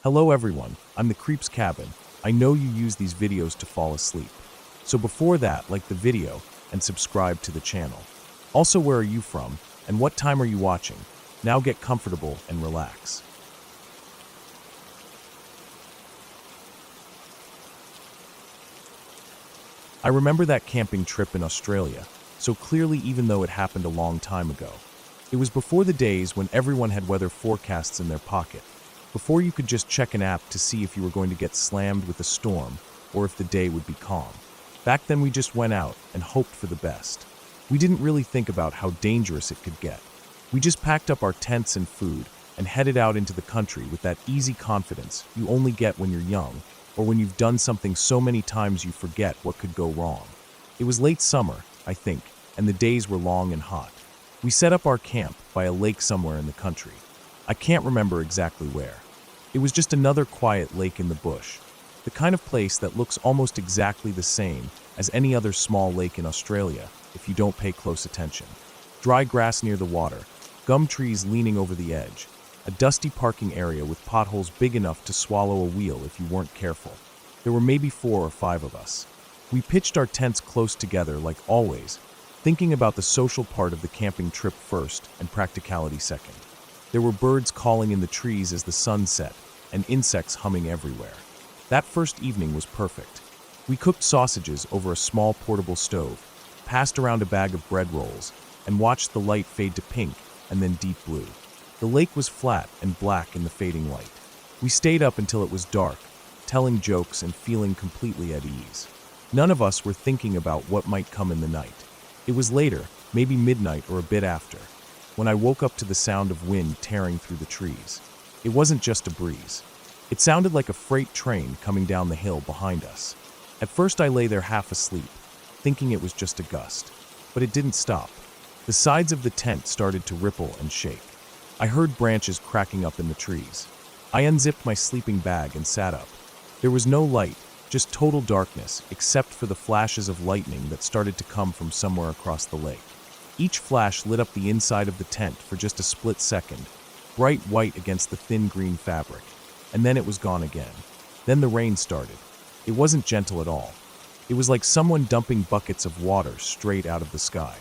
Hello everyone, I'm the Creeps Cabin. I know you use these videos to fall asleep. So before that, like the video and subscribe to the channel. Also, where are you from and what time are you watching? Now get comfortable and relax. I remember that camping trip in Australia so clearly, even though it happened a long time ago. It was before the days when everyone had weather forecasts in their pocket, before you could just check an app to see if you were going to get slammed with a storm or if the day would be calm. Back then we just went out and hoped for the best. We didn't really think about how dangerous it could get. We just packed up our tents and food and headed out into the country with that easy confidence you only get when you're young or when you've done something so many times you forget what could go wrong. It was late summer, I think, and the days were long and hot. We set up our camp by a lake somewhere in the country. I can't remember exactly where. It was just another quiet lake in the bush, the kind of place that looks almost exactly the same as any other small lake in Australia if you don't pay close attention. Dry grass near the water, gum trees leaning over the edge, a dusty parking area with potholes big enough to swallow a wheel if you weren't careful. There were maybe 4 or 5 of us. We pitched our tents close together like always, thinking about the social part of the camping trip first and practicality second. There were birds calling in the trees as the sun set and insects humming everywhere. That first evening was perfect. We cooked sausages over a small portable stove, passed around a bag of bread rolls, and watched the light fade to pink and then deep blue. The lake was flat and black in the fading light. We stayed up until it was dark, telling jokes and feeling completely at ease. None of us were thinking about what might come in the night. It was later, maybe midnight or a bit after, when I woke up to the sound of wind tearing through the trees. It wasn't just a breeze. It sounded like a freight train coming down the hill behind us. At first I lay there half asleep, thinking it was just a gust. But it didn't stop. The sides of the tent started to ripple and shake. I heard branches cracking up in the trees. I unzipped my sleeping bag and sat up. There was no light, just total darkness, except for the flashes of lightning that started to come from somewhere across the lake. Each flash lit up the inside of the tent for just a split second, bright white against the thin green fabric, and then it was gone again. Then the rain started. It wasn't gentle at all. It was like someone dumping buckets of water straight out of the sky.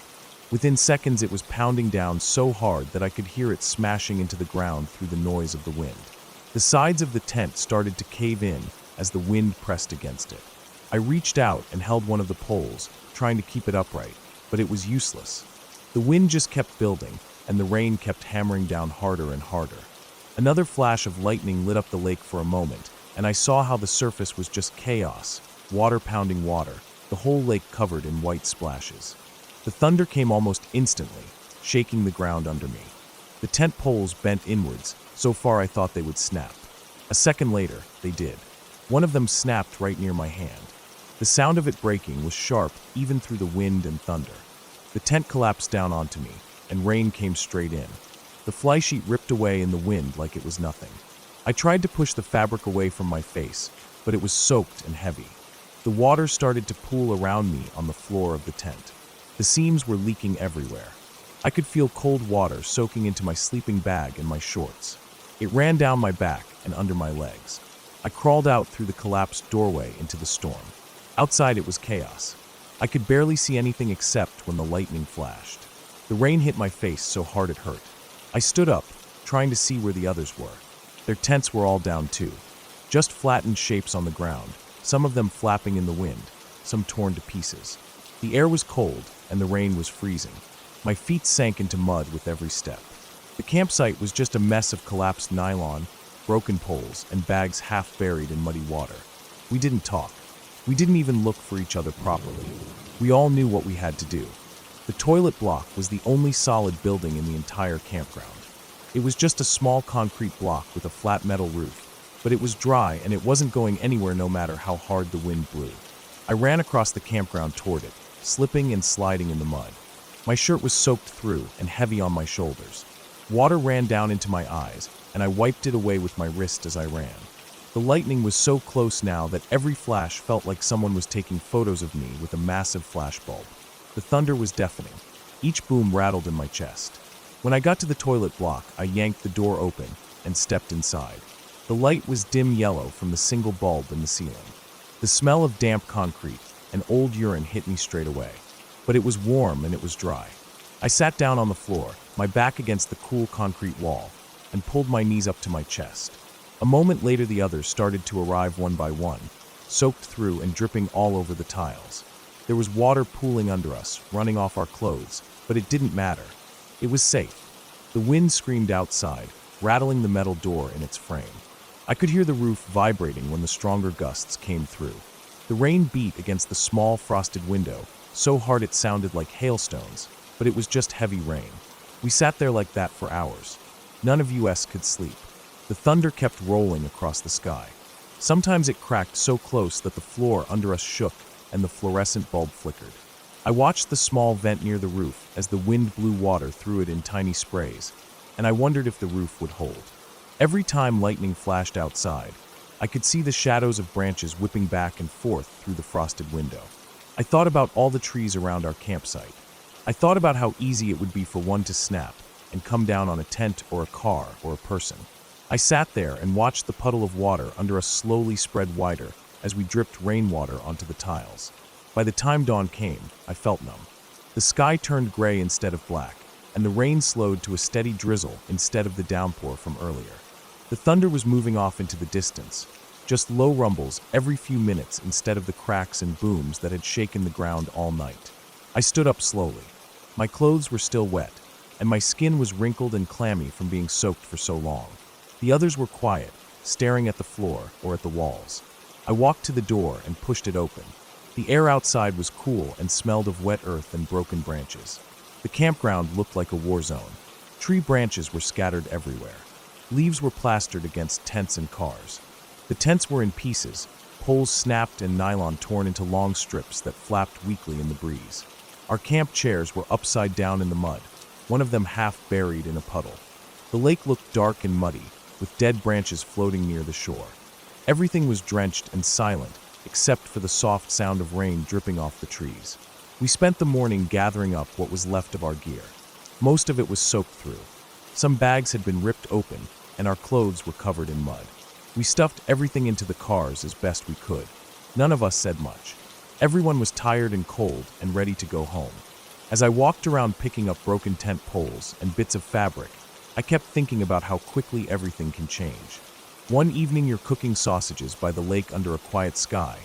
Within seconds it was pounding down so hard that I could hear it smashing into the ground through the noise of the wind. The sides of the tent started to cave in as the wind pressed against it. I reached out and held one of the poles, trying to keep it upright, but it was useless. The wind just kept building, and the rain kept hammering down harder and harder. Another flash of lightning lit up the lake for a moment, and I saw how the surface was just chaos, water pounding water, the whole lake covered in white splashes. The thunder came almost instantly, shaking the ground under me. The tent poles bent inwards, so far I thought they would snap. A second later, they did. One of them snapped right near my hand. The sound of it breaking was sharp even through the wind and thunder. The tent collapsed down onto me, and rain came straight in. The fly sheet ripped away in the wind like it was nothing. I tried to push the fabric away from my face, but it was soaked and heavy. The water started to pool around me on the floor of the tent. The seams were leaking everywhere. I could feel cold water soaking into my sleeping bag and my shorts. It ran down my back and under my legs. I crawled out through the collapsed doorway into the storm. Outside it was chaos. I could barely see anything except when the lightning flashed. The rain hit my face so hard it hurt. I stood up, trying to see where the others were. Their tents were all down too. Just flattened shapes on the ground, some of them flapping in the wind, some torn to pieces. The air was cold, and the rain was freezing. My feet sank into mud with every step. The campsite was just a mess of collapsed nylon, broken poles, and bags half buried in muddy water. We didn't talk. We didn't even look for each other properly. We all knew what we had to do. The toilet block was the only solid building in the entire campground. It was just a small concrete block with a flat metal roof, but it was dry and it wasn't going anywhere no matter how hard the wind blew. I ran across the campground toward it, slipping and sliding in the mud. My shirt was soaked through and heavy on my shoulders. Water ran down into my eyes, and I wiped it away with my wrist as I ran. The lightning was so close now that every flash felt like someone was taking photos of me with a massive flashbulb. The thunder was deafening. Each boom rattled in my chest. When I got to the toilet block, I yanked the door open and stepped inside. The light was dim yellow from the single bulb in the ceiling. The smell of damp concrete and old urine hit me straight away. But it was warm and it was dry. I sat down on the floor, my back against the cool concrete wall, and pulled my knees up to my chest. A moment later the others started to arrive one by one, soaked through and dripping all over the tiles. There was water pooling under us, running off our clothes, but it didn't matter. It was safe. The wind screamed outside, rattling the metal door in its frame. I could hear the roof vibrating when the stronger gusts came through. The rain beat against the small frosted window, so hard it sounded like hailstones, but it was just heavy rain. We sat there like that for hours. None of us could sleep. The thunder kept rolling across the sky. Sometimes it cracked so close that the floor under us shook and the fluorescent bulb flickered. I watched the small vent near the roof as the wind blew water through it in tiny sprays, and I wondered if the roof would hold. Every time lightning flashed outside, I could see the shadows of branches whipping back and forth through the frosted window. I thought about all the trees around our campsite. I thought about how easy it would be for one to snap and come down on a tent or a car or a person. I sat there and watched the puddle of water under us slowly spread wider as we dripped rainwater onto the tiles. By the time dawn came, I felt numb. The sky turned gray instead of black, and the rain slowed to a steady drizzle instead of the downpour from earlier. The thunder was moving off into the distance, just low rumbles every few minutes instead of the cracks and booms that had shaken the ground all night. I stood up slowly. My clothes were still wet, and my skin was wrinkled and clammy from being soaked for so long. The others were quiet, staring at the floor or at the walls. I walked to the door and pushed it open. The air outside was cool and smelled of wet earth and broken branches. The campground looked like a war zone. Tree branches were scattered everywhere. Leaves were plastered against tents and cars. The tents were in pieces, poles snapped and nylon torn into long strips that flapped weakly in the breeze. Our camp chairs were upside down in the mud, one of them half buried in a puddle. The lake looked dark and muddy, with dead branches floating near the shore. Everything was drenched and silent, except for the soft sound of rain dripping off the trees. We spent the morning gathering up what was left of our gear. Most of it was soaked through. Some bags had been ripped open, and our clothes were covered in mud. We stuffed everything into the cars as best we could. None of us said much. Everyone was tired and cold and ready to go home. As I walked around picking up broken tent poles and bits of fabric, I kept thinking about how quickly everything can change. One evening you're cooking sausages by the lake under a quiet sky,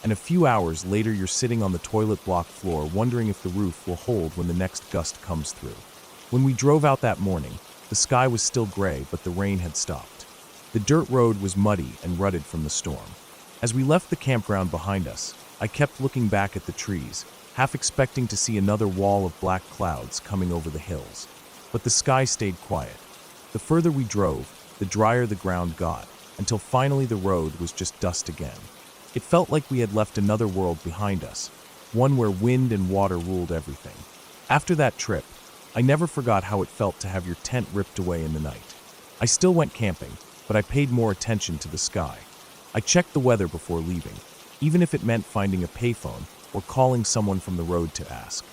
and a few hours later you're sitting on the toilet block floor wondering if the roof will hold when the next gust comes through. When we drove out that morning, the sky was still gray, but the rain had stopped. The dirt road was muddy and rutted from the storm. As we left the campground behind us, I kept looking back at the trees, half expecting to see another wall of black clouds coming over the hills. But the sky stayed quiet. The further we drove, the drier the ground got, until finally the road was just dust again. It felt like we had left another world behind us, one where wind and water ruled everything. After that trip, I never forgot how it felt to have your tent ripped away in the night. I still went camping, but I paid more attention to the sky. I checked the weather before leaving, even if it meant finding a payphone or calling someone from the road to ask.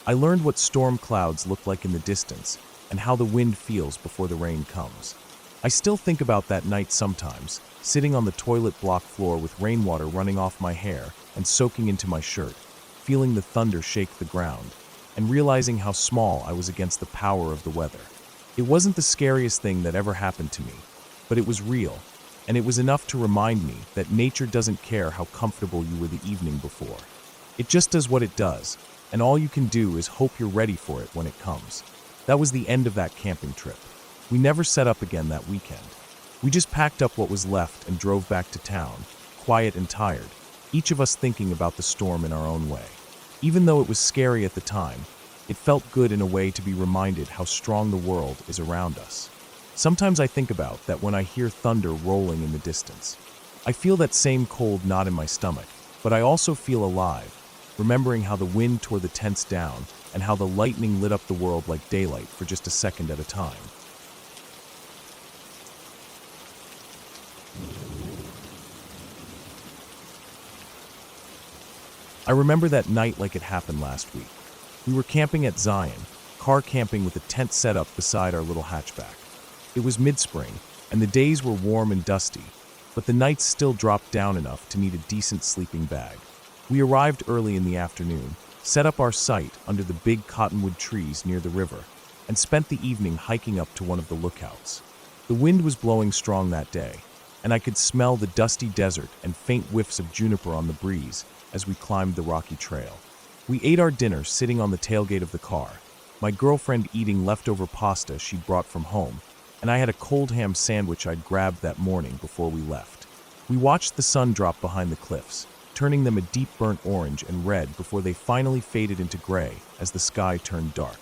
I learned what storm clouds look like in the distance and how the wind feels before the rain comes. I still think about that night sometimes, sitting on the toilet block floor with rainwater running off my hair and soaking into my shirt, feeling the thunder shake the ground, and realizing how small I was against the power of the weather. It wasn't the scariest thing that ever happened to me, but it was real, and it was enough to remind me that nature doesn't care how comfortable you were the evening before. It just does what it does, and all you can do is hope you're ready for it when it comes. That was the end of that camping trip. We never set up again that weekend. We just packed up what was left and drove back to town, quiet and tired, each of us thinking about the storm in our own way. Even though it was scary at the time, it felt good in a way to be reminded how strong the world is around us. Sometimes I think about that when I hear thunder rolling in the distance. I feel that same cold knot in my stomach, but I also feel alive, remembering how the wind tore the tents down and how the lightning lit up the world like daylight for just a second at a time. I remember that night like it happened last week. We were camping at Zion, car camping with a tent set up beside our little hatchback. It was mid-spring, and the days were warm and dusty, but the nights still dropped down enough to need a decent sleeping bag. We arrived early in the afternoon, set up our site under the big cottonwood trees near the river, and spent the evening hiking up to one of the lookouts. The wind was blowing strong that day, and I could smell the dusty desert and faint whiffs of juniper on the breeze as we climbed the rocky trail. We ate our dinner sitting on the tailgate of the car, my girlfriend eating leftover pasta she'd brought from home, and I had a cold ham sandwich I'd grabbed that morning before we left. We watched the sun drop behind the cliffs, turning them a deep burnt orange and red before they finally faded into gray as the sky turned dark.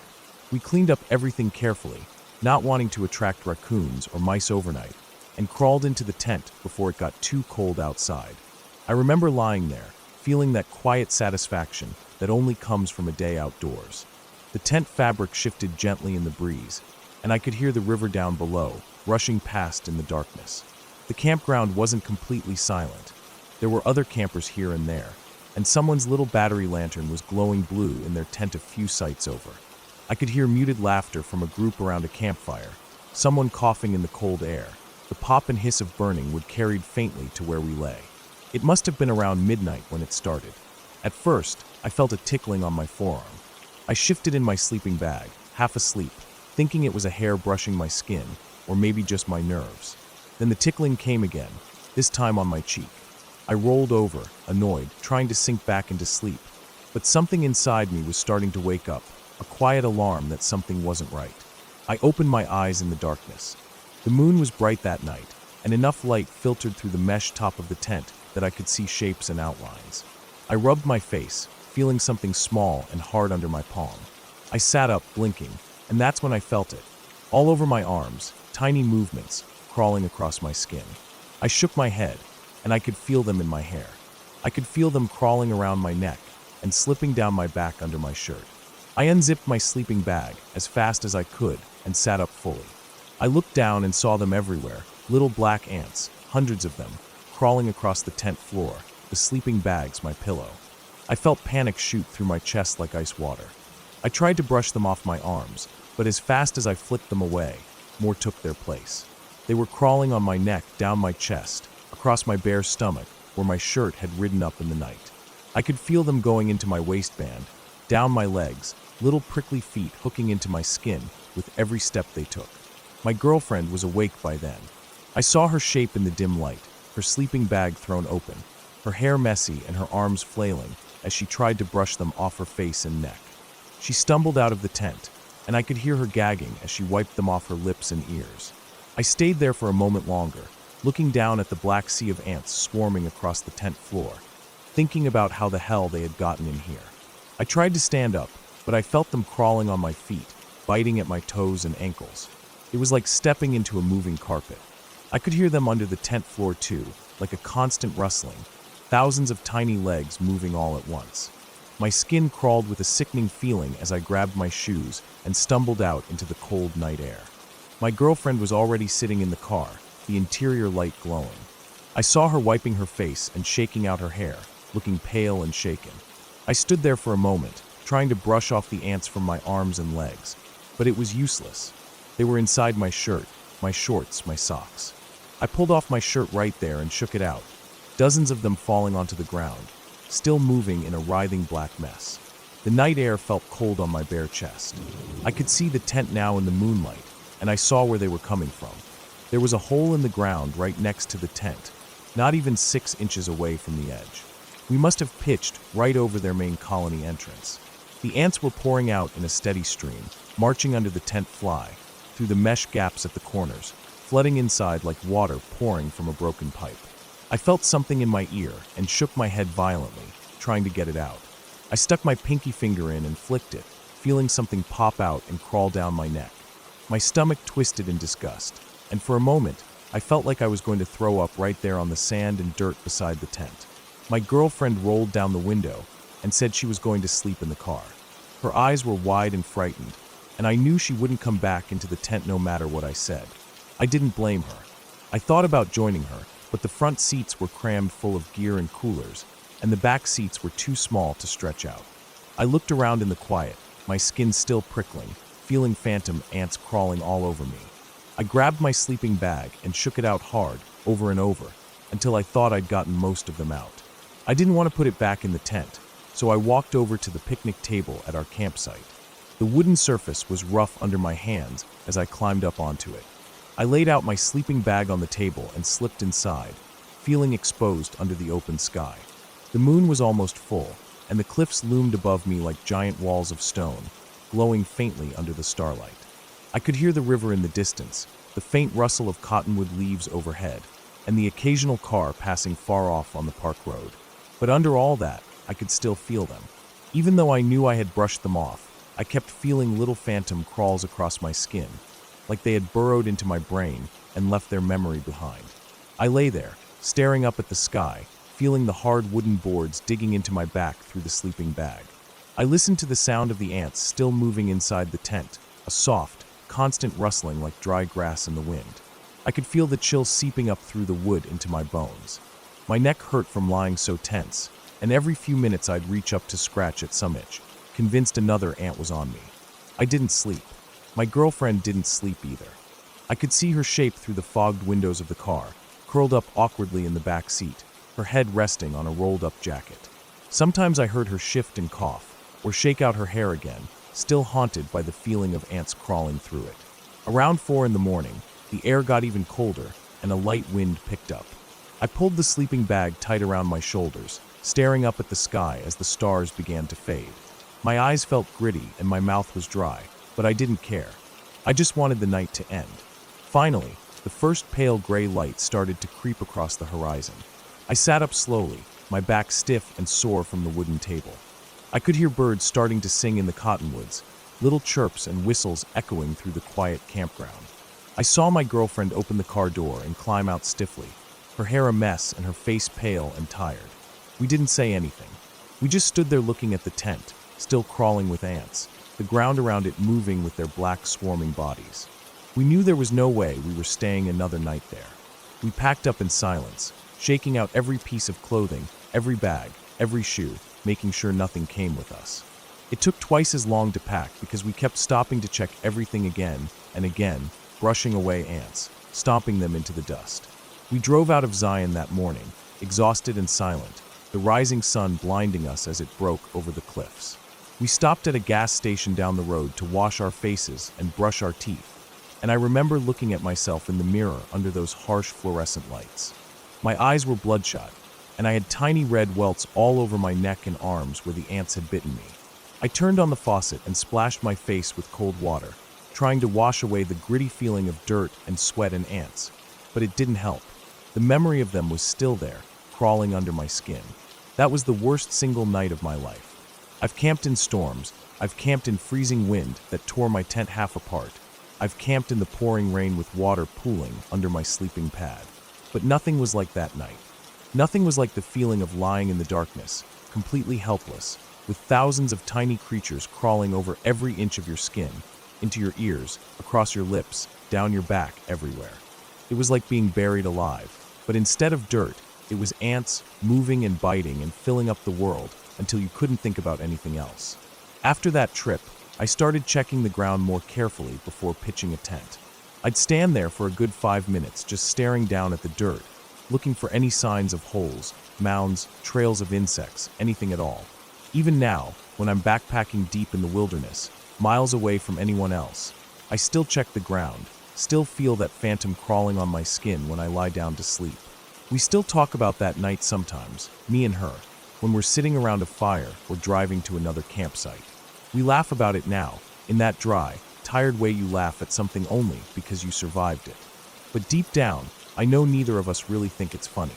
We cleaned up everything carefully, not wanting to attract raccoons or mice overnight, and crawled into the tent before it got too cold outside. I remember lying there, feeling that quiet satisfaction that only comes from a day outdoors. The tent fabric shifted gently in the breeze, and I could hear the river down below, rushing past in the darkness. The campground wasn't completely silent. There were other campers here and there, and someone's little battery lantern was glowing blue in their tent a few sites over. I could hear muted laughter from a group around a campfire, someone coughing in the cold air. The pop and hiss of burning would carried faintly to where we lay. It must have been around midnight when it started. At first, I felt a tickling on my forearm. I shifted in my sleeping bag, half asleep, thinking it was a hair brushing my skin, or maybe just my nerves. Then the tickling came again, this time on my cheek. I rolled over, annoyed, trying to sink back into sleep. But something inside me was starting to wake up, a quiet alarm that something wasn't right. I opened my eyes in the darkness. The moon was bright that night, and enough light filtered through the mesh top of the tent that I could see shapes and outlines. I rubbed my face, feeling something small and hard under my palm. I sat up, blinking, and that's when I felt it. All over my arms, tiny movements, crawling across my skin. I shook my head, and I could feel them in my hair. I could feel them crawling around my neck and slipping down my back under my shirt. I unzipped my sleeping bag as fast as I could and sat up fully. I looked down and saw them everywhere, little black ants, hundreds of them, crawling across the tent floor, the sleeping bags my pillow. I felt panic shoot through my chest like ice water. I tried to brush them off my arms, but as fast as I flicked them away, more took their place. They were crawling on my neck, down my chest, across my bare stomach, where my shirt had ridden up in the night. I could feel them going into my waistband, down my legs, little prickly feet hooking into my skin with every step they took. My girlfriend was awake by then. I saw her shape in the dim light, her sleeping bag thrown open, her hair messy and her arms flailing as she tried to brush them off her face and neck. She stumbled out of the tent, and I could hear her gagging as she wiped them off her lips and ears. I stayed there for a moment longer, looking down at the black sea of ants swarming across the tent floor, thinking about how the hell they had gotten in here. I tried to stand up, but I felt them crawling on my feet, biting at my toes and ankles. It was like stepping into a moving carpet. I could hear them under the tent floor too, like a constant rustling, thousands of tiny legs moving all at once. My skin crawled with a sickening feeling as I grabbed my shoes and stumbled out into the cold night air. My girlfriend was already sitting in the car, the interior light glowing. I saw her wiping her face and shaking out her hair, looking pale and shaken. I stood there for a moment, trying to brush off the ants from my arms and legs, but it was useless. They were inside my shirt, my shorts, my socks. I pulled off my shirt right there and shook it out, dozens of them falling onto the ground, still moving in a writhing black mess. The night air felt cold on my bare chest. I could see the tent now in the moonlight, and I saw where they were coming from. There was a hole in the ground right next to the tent, not even 6 inches away from the edge. We must have pitched right over their main colony entrance. The ants were pouring out in a steady stream, marching under the tent fly, through the mesh gaps at the corners, flooding inside like water pouring from a broken pipe. I felt something in my ear and shook my head violently, trying to get it out. I stuck my pinky finger in and flicked it, feeling something pop out and crawl down my neck. My stomach twisted in disgust, and for a moment, I felt like I was going to throw up right there on the sand and dirt beside the tent. My girlfriend rolled down the window and said she was going to sleep in the car. Her eyes were wide and frightened, and I knew she wouldn't come back into the tent no matter what I said. I didn't blame her. I thought about joining her, but the front seats were crammed full of gear and coolers, and the back seats were too small to stretch out. I looked around in the quiet, my skin still prickling, feeling phantom ants crawling all over me. I grabbed my sleeping bag and shook it out hard, over and over, until I thought I'd gotten most of them out. I didn't want to put it back in the tent, so I walked over to the picnic table at our campsite. The wooden surface was rough under my hands as I climbed up onto it. I laid out my sleeping bag on the table and slipped inside, feeling exposed under the open sky. The moon was almost full, and the cliffs loomed above me like giant walls of stone, glowing faintly under the starlight. I could hear the river in the distance, the faint rustle of cottonwood leaves overhead, and the occasional car passing far off on the park road. But under all that, I could still feel them. Even though I knew I had brushed them off, I kept feeling little phantom crawls across my skin, like they had burrowed into my brain and left their memory behind. I lay there, staring up at the sky, feeling the hard wooden boards digging into my back through the sleeping bag. I listened to the sound of the ants still moving inside the tent, a soft, constant rustling like dry grass in the wind. I could feel the chill seeping up through the wood into my bones. My neck hurt from lying so tense, and every few minutes I'd reach up to scratch at some itch, convinced another ant was on me. I didn't sleep. My girlfriend didn't sleep either. I could see her shape through the fogged windows of the car, curled up awkwardly in the back seat, her head resting on a rolled-up jacket. Sometimes I heard her shift and cough, or shake out her hair again, still haunted by the feeling of ants crawling through it. Around 4 a.m, the air got even colder, and a light wind picked up. I pulled the sleeping bag tight around my shoulders, staring up at the sky as the stars began to fade. My eyes felt gritty and my mouth was dry, but I didn't care. I just wanted the night to end. Finally, the first pale gray light started to creep across the horizon. I sat up slowly, my back stiff and sore from the wooden table. I could hear birds starting to sing in the cottonwoods, little chirps and whistles echoing through the quiet campground. I saw my girlfriend open the car door and climb out stiffly, her hair a mess and her face pale and tired. We didn't say anything. We just stood there looking at the tent, still crawling with ants, the ground around it moving with their black swarming bodies. We knew there was no way we were staying another night there. We packed up in silence, shaking out every piece of clothing, every bag, every shoe, making sure nothing came with us. It took twice as long to pack because we kept stopping to check everything again and again, brushing away ants, stomping them into the dust. We drove out of Zion that morning, exhausted and silent, the rising sun blinding us as it broke over the cliffs. We stopped at a gas station down the road to wash our faces and brush our teeth, and I remember looking at myself in the mirror under those harsh fluorescent lights. My eyes were bloodshot, and I had tiny red welts all over my neck and arms where the ants had bitten me. I turned on the faucet and splashed my face with cold water, trying to wash away the gritty feeling of dirt and sweat and ants, but it didn't help. The memory of them was still there, crawling under my skin. That was the worst single night of my life. I've camped in storms. I've camped in freezing wind that tore my tent half apart. I've camped in the pouring rain with water pooling under my sleeping pad. But nothing was like that night. Nothing was like the feeling of lying in the darkness, completely helpless, with thousands of tiny creatures crawling over every inch of your skin, into your ears, across your lips, down your back, everywhere. It was like being buried alive, but instead of dirt, it was ants moving and biting and filling up the world until you couldn't think about anything else. After that trip, I started checking the ground more carefully before pitching a tent. I'd stand there for a good 5 minutes just staring down at the dirt, looking for any signs of holes, mounds, trails of insects, anything at all. Even now, when I'm backpacking deep in the wilderness, miles away from anyone else, I still check the ground, still feel that phantom crawling on my skin when I lie down to sleep. We still talk about that night sometimes, me and her, when we're sitting around a fire or driving to another campsite. We laugh about it now, in that dry, tired way you laugh at something only because you survived it. But deep down, I know neither of us really think it's funny,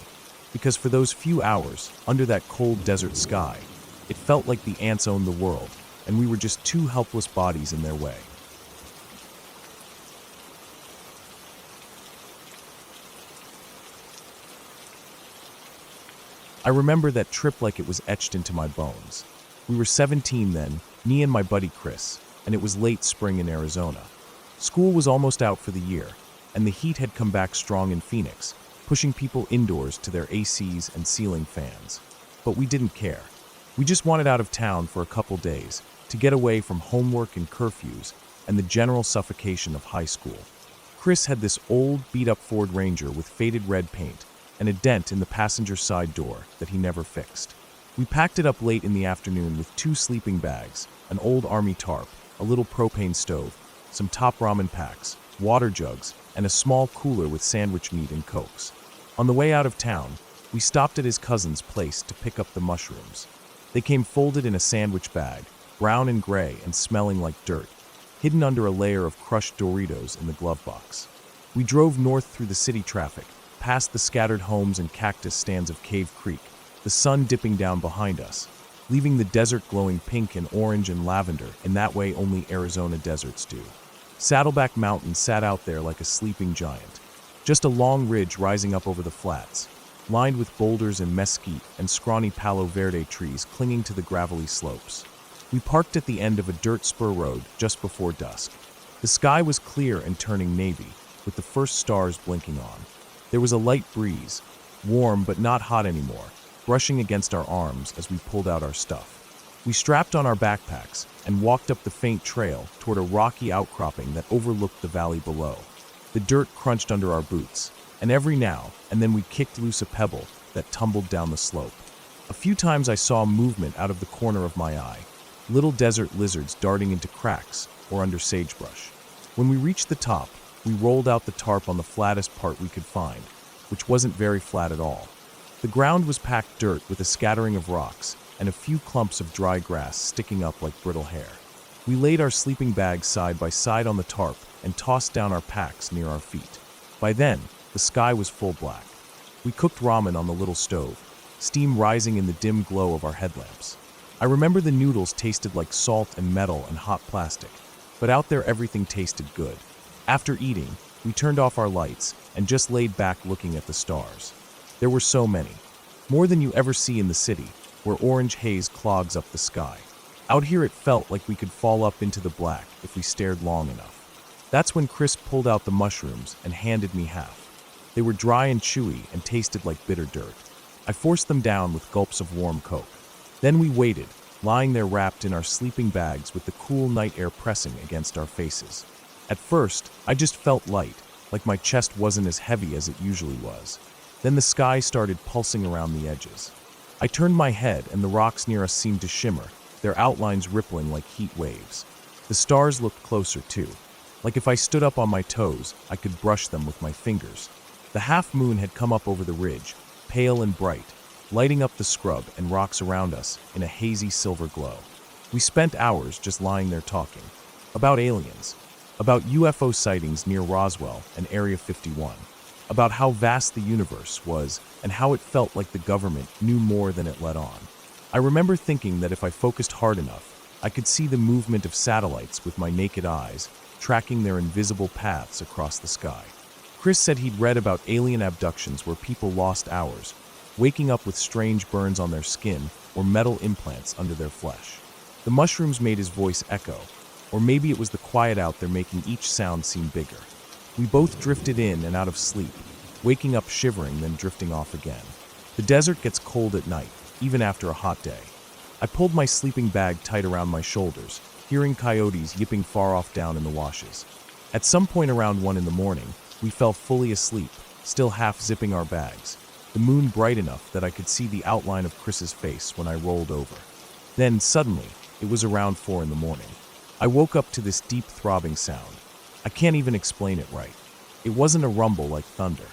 because for those few hours, under that cold desert sky, it felt like the ants owned the world, and we were just two helpless bodies in their way. I remember that trip like it was etched into my bones. We were 17 then, me and my buddy Chris, and it was late spring in Arizona. School was almost out for the year, and the heat had come back strong in Phoenix, pushing people indoors to their ACs and ceiling fans. But we didn't care. We just wanted out of town for a couple days to get away from homework and curfews and the general suffocation of high school. Chris had this old, beat-up Ford Ranger with faded red paint and a dent in the passenger side door that he never fixed. We packed it up late in the afternoon with 2 sleeping bags, an old army tarp, a little propane stove, some top ramen packs, water jugs, and a small cooler with sandwich meat and Cokes. On the way out of town, we stopped at his cousin's place to pick up the mushrooms. They came folded in a sandwich bag, brown and gray and smelling like dirt, hidden under a layer of crushed Doritos in the glove box. We drove north through the city traffic, past the scattered homes and cactus stands of Cave Creek, the sun dipping down behind us, leaving the desert glowing pink and orange and lavender in that way only Arizona deserts do. Saddleback Mountain sat out there like a sleeping giant, just a long ridge rising up over the flats, lined with boulders and mesquite and scrawny Palo Verde trees clinging to the gravelly slopes. We parked at the end of a dirt spur road just before dusk. The sky was clear and turning navy, with the first stars blinking on. There was a light breeze, warm but not hot anymore, brushing against our arms as we pulled out our stuff. We strapped on our backpacks and walked up the faint trail toward a rocky outcropping that overlooked the valley below. The dirt crunched under our boots, and every now and then we kicked loose a pebble that tumbled down the slope. A few times I saw movement out of the corner of my eye, little desert lizards darting into cracks or under sagebrush. When we reached the top, we rolled out the tarp on the flattest part we could find, which wasn't very flat at all. The ground was packed dirt with a scattering of rocks and a few clumps of dry grass sticking up like brittle hair. We laid our sleeping bags side by side on the tarp and tossed down our packs near our feet. By then, the sky was full black. We cooked ramen on the little stove, steam rising in the dim glow of our headlamps. I remember the noodles tasted like salt and metal and hot plastic, but out there everything tasted good. After eating, we turned off our lights and just laid back looking at the stars. There were so many, more than you ever see in the city, where orange haze clogs up the sky. Out here it felt like we could fall up into the black if we stared long enough. That's when Chris pulled out the mushrooms and handed me half. They were dry and chewy and tasted like bitter dirt. I forced them down with gulps of warm Coke. Then we waited, lying there wrapped in our sleeping bags with the cool night air pressing against our faces. At first, I just felt light, like my chest wasn't as heavy as it usually was. Then the sky started pulsing around the edges. I turned my head and the rocks near us seemed to shimmer, their outlines rippling like heat waves. The stars looked closer too, like if I stood up on my toes, I could brush them with my fingers. The half moon had come up over the ridge, pale and bright, lighting up the scrub and rocks around us in a hazy silver glow. We spent hours just lying there talking. About aliens. About UFO sightings near Roswell and Area 51. About how vast the universe was and how it felt like the government knew more than it let on. I remember thinking that if I focused hard enough, I could see the movement of satellites with my naked eyes, tracking their invisible paths across the sky. Chris said he'd read about alien abductions where people lost hours, waking up with strange burns on their skin or metal implants under their flesh. The mushrooms made his voice echo, or maybe it was the quiet out there making each sound seem bigger. We both drifted in and out of sleep, waking up shivering then drifting off again. The desert gets cold at night, even after a hot day. I pulled my sleeping bag tight around my shoulders, hearing coyotes yipping far off down in the washes. At some point around 1 a.m, we fell fully asleep, still half zipping our bags, the moon bright enough that I could see the outline of Chris's face when I rolled over. Then, suddenly, it was around 4 a.m. I woke up to this deep throbbing sound. I can't even explain it right. It wasn't a rumble like thunder.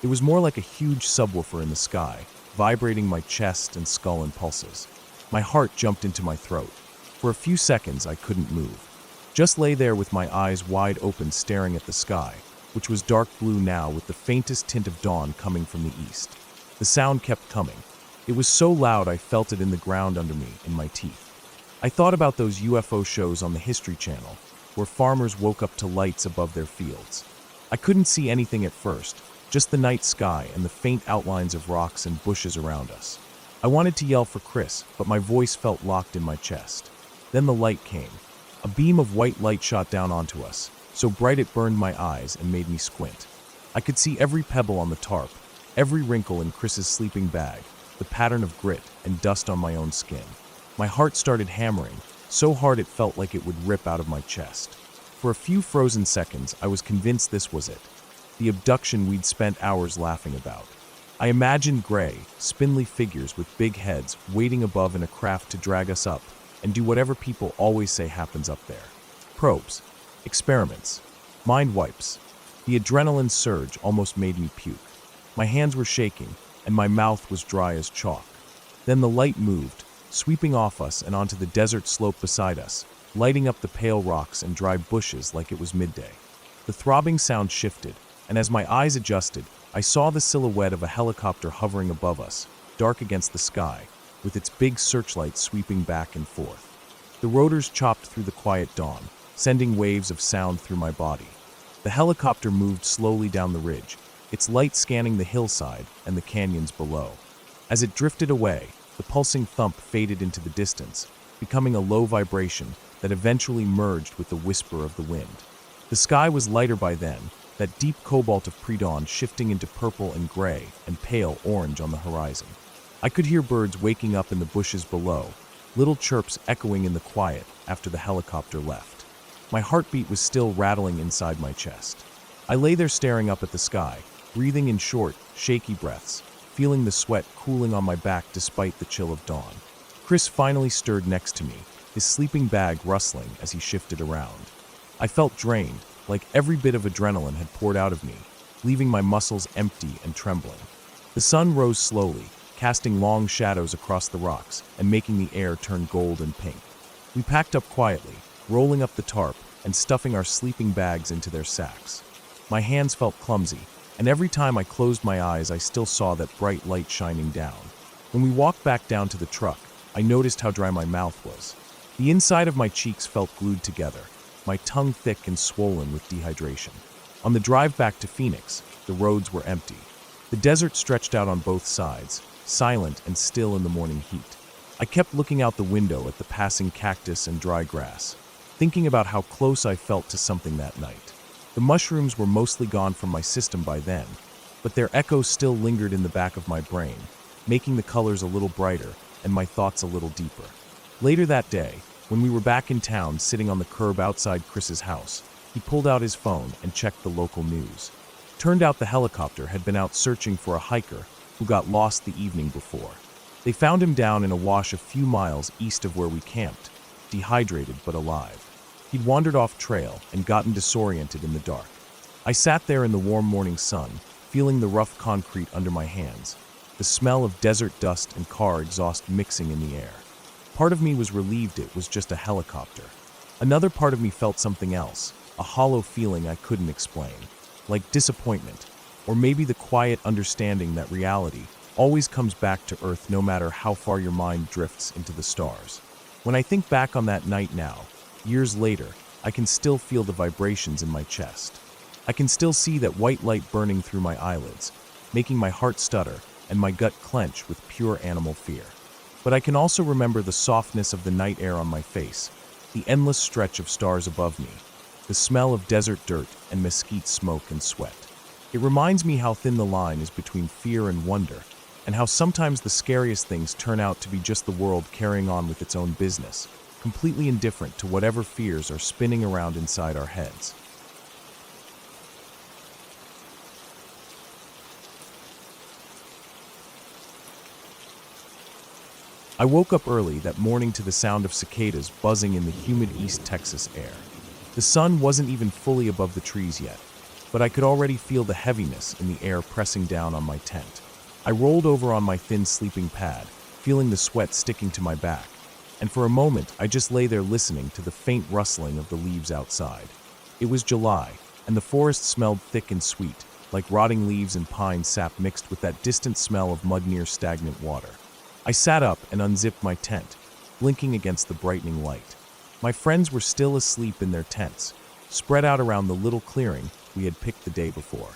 It was more like a huge subwoofer in the sky, vibrating my chest and skull and pulses. My heart jumped into my throat. For a few seconds, I couldn't move. Just lay there with my eyes wide open staring at the sky, which was dark blue now with the faintest tint of dawn coming from the east. The sound kept coming. It was so loud I felt it in the ground under me, in my teeth. I thought about those UFO shows on the History Channel, where farmers woke up to lights above their fields. I couldn't see anything at first, just the night sky and the faint outlines of rocks and bushes around us. I wanted to yell for Chris, but my voice felt locked in my chest. Then the light came. A beam of white light shot down onto us, so bright it burned my eyes and made me squint. I could see every pebble on the tarp, every wrinkle in Chris's sleeping bag, the pattern of grit and dust on my own skin. My heart started hammering, so hard it felt like it would rip out of my chest. For a few frozen seconds, I was convinced this was it. The abduction we'd spent hours laughing about. I imagined gray, spindly figures with big heads waiting above in a craft to drag us up and do whatever people always say happens up there. Probes, experiments, mind wipes. The adrenaline surge almost made me puke. My hands were shaking, and my mouth was dry as chalk. Then the light moved, sweeping off us and onto the desert slope beside us, lighting up the pale rocks and dry bushes like it was midday. The throbbing sound shifted, and as my eyes adjusted, I saw the silhouette of a helicopter hovering above us, dark against the sky, with its big searchlight sweeping back and forth. The rotors chopped through the quiet dawn, sending waves of sound through my body. The helicopter moved slowly down the ridge, its light scanning the hillside and the canyons below. As it drifted away, the pulsing thump faded into the distance, becoming a low vibration that eventually merged with the whisper of the wind. The sky was lighter by then, that deep cobalt of pre-dawn shifting into purple and gray and pale orange on the horizon. I could hear birds waking up in the bushes below, little chirps echoing in the quiet after the helicopter left. My heartbeat was still rattling inside my chest. I lay there staring up at the sky, breathing in short, shaky breaths, feeling the sweat cooling on my back despite the chill of dawn. Chris finally stirred next to me, his sleeping bag rustling as he shifted around. I felt drained, like every bit of adrenaline had poured out of me, leaving my muscles empty and trembling. The sun rose slowly, casting long shadows across the rocks and making the air turn gold and pink. We packed up quietly, rolling up the tarp and stuffing our sleeping bags into their sacks. My hands felt clumsy, and every time I closed my eyes I still saw that bright light shining down. When we walked back down to the truck, I noticed how dry my mouth was. The inside of my cheeks felt glued together, my tongue thick and swollen with dehydration. On the drive back to Phoenix, the roads were empty. The desert stretched out on both sides, silent and still in the morning heat. I kept looking out the window at the passing cactus and dry grass, thinking about how close I felt to something that night. The mushrooms were mostly gone from my system by then, but their echoes still lingered in the back of my brain, making the colors a little brighter and my thoughts a little deeper. Later that day, when we were back in town sitting on the curb outside Chris's house, he pulled out his phone and checked the local news. Turned out the helicopter had been out searching for a hiker who got lost the evening before. They found him down in a wash a few miles east of where we camped, dehydrated but alive. He'd wandered off trail and gotten disoriented in the dark. I sat there in the warm morning sun, feeling the rough concrete under my hands, the smell of desert dust and car exhaust mixing in the air. Part of me was relieved it was just a helicopter. Another part of me felt something else, a hollow feeling I couldn't explain, like disappointment, or maybe the quiet understanding that reality always comes back to Earth no matter how far your mind drifts into the stars. When I think back on that night now, years later, I can still feel the vibrations in my chest. I can still see that white light burning through my eyelids, making my heart stutter and my gut clench with pure animal fear. But I can also remember the softness of the night air on my face, the endless stretch of stars above me, the smell of desert dirt and mesquite smoke and sweat. It reminds me how thin the line is between fear and wonder, and how sometimes the scariest things turn out to be just the world carrying on with its own business, completely indifferent to whatever fears are spinning around inside our heads. I woke up early that morning to the sound of cicadas buzzing in the humid East Texas air. The sun wasn't even fully above the trees yet, but I could already feel the heaviness in the air pressing down on my tent. I rolled over on my thin sleeping pad, feeling the sweat sticking to my back, and for a moment I just lay there listening to the faint rustling of the leaves outside. It was July, and the forest smelled thick and sweet, like rotting leaves and pine sap mixed with that distant smell of mud near stagnant water. I sat up and unzipped my tent, blinking against the brightening light. My friends were still asleep in their tents, spread out around the little clearing we had picked the day before.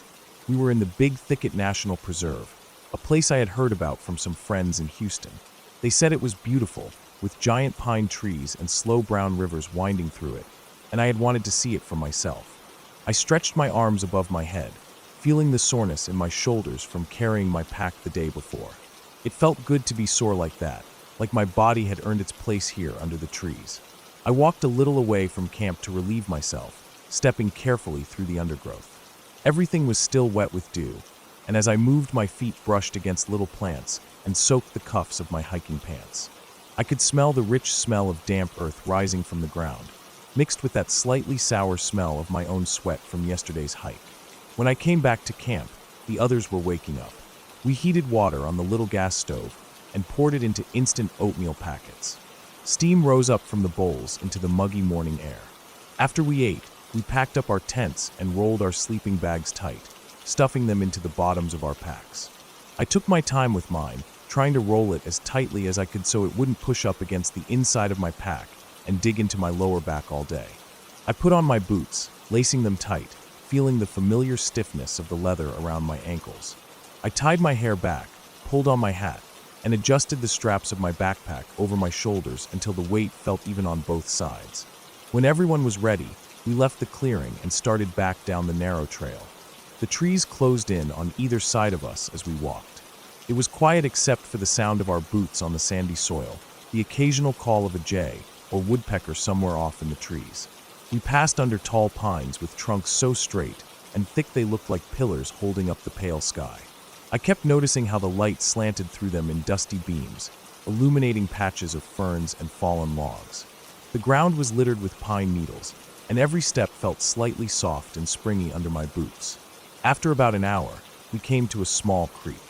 We were in the Big Thicket National Preserve, a place I had heard about from some friends in Houston. They said it was beautiful, with giant pine trees and slow brown rivers winding through it, and I had wanted to see it for myself. I stretched my arms above my head, feeling the soreness in my shoulders from carrying my pack the day before. It felt good to be sore like that, like my body had earned its place here under the trees. I walked a little away from camp to relieve myself, stepping carefully through the undergrowth. Everything was still wet with dew, and as I moved, my feet brushed against little plants and soaked the cuffs of my hiking pants. I could smell the rich smell of damp earth rising from the ground, mixed with that slightly sour smell of my own sweat from yesterday's hike. When I came back to camp, the others were waking up. We heated water on the little gas stove and poured it into instant oatmeal packets. Steam rose up from the bowls into the muggy morning air. After we ate, we packed up our tents and rolled our sleeping bags tight, stuffing them into the bottoms of our packs. I took my time with mine, trying to roll it as tightly as I could so it wouldn't push up against the inside of my pack and dig into my lower back all day. I put on my boots, lacing them tight, feeling the familiar stiffness of the leather around my ankles. I tied my hair back, pulled on my hat, and adjusted the straps of my backpack over my shoulders until the weight felt even on both sides. When everyone was ready, we left the clearing and started back down the narrow trail. The trees closed in on either side of us as we walked. It was quiet except for the sound of our boots on the sandy soil, the occasional call of a jay or woodpecker somewhere off in the trees. We passed under tall pines with trunks so straight and thick they looked like pillars holding up the pale sky. I kept noticing how the light slanted through them in dusty beams, illuminating patches of ferns and fallen logs. The ground was littered with pine needles, and every step felt slightly soft and springy under my boots. After about an hour, we came to a small creek.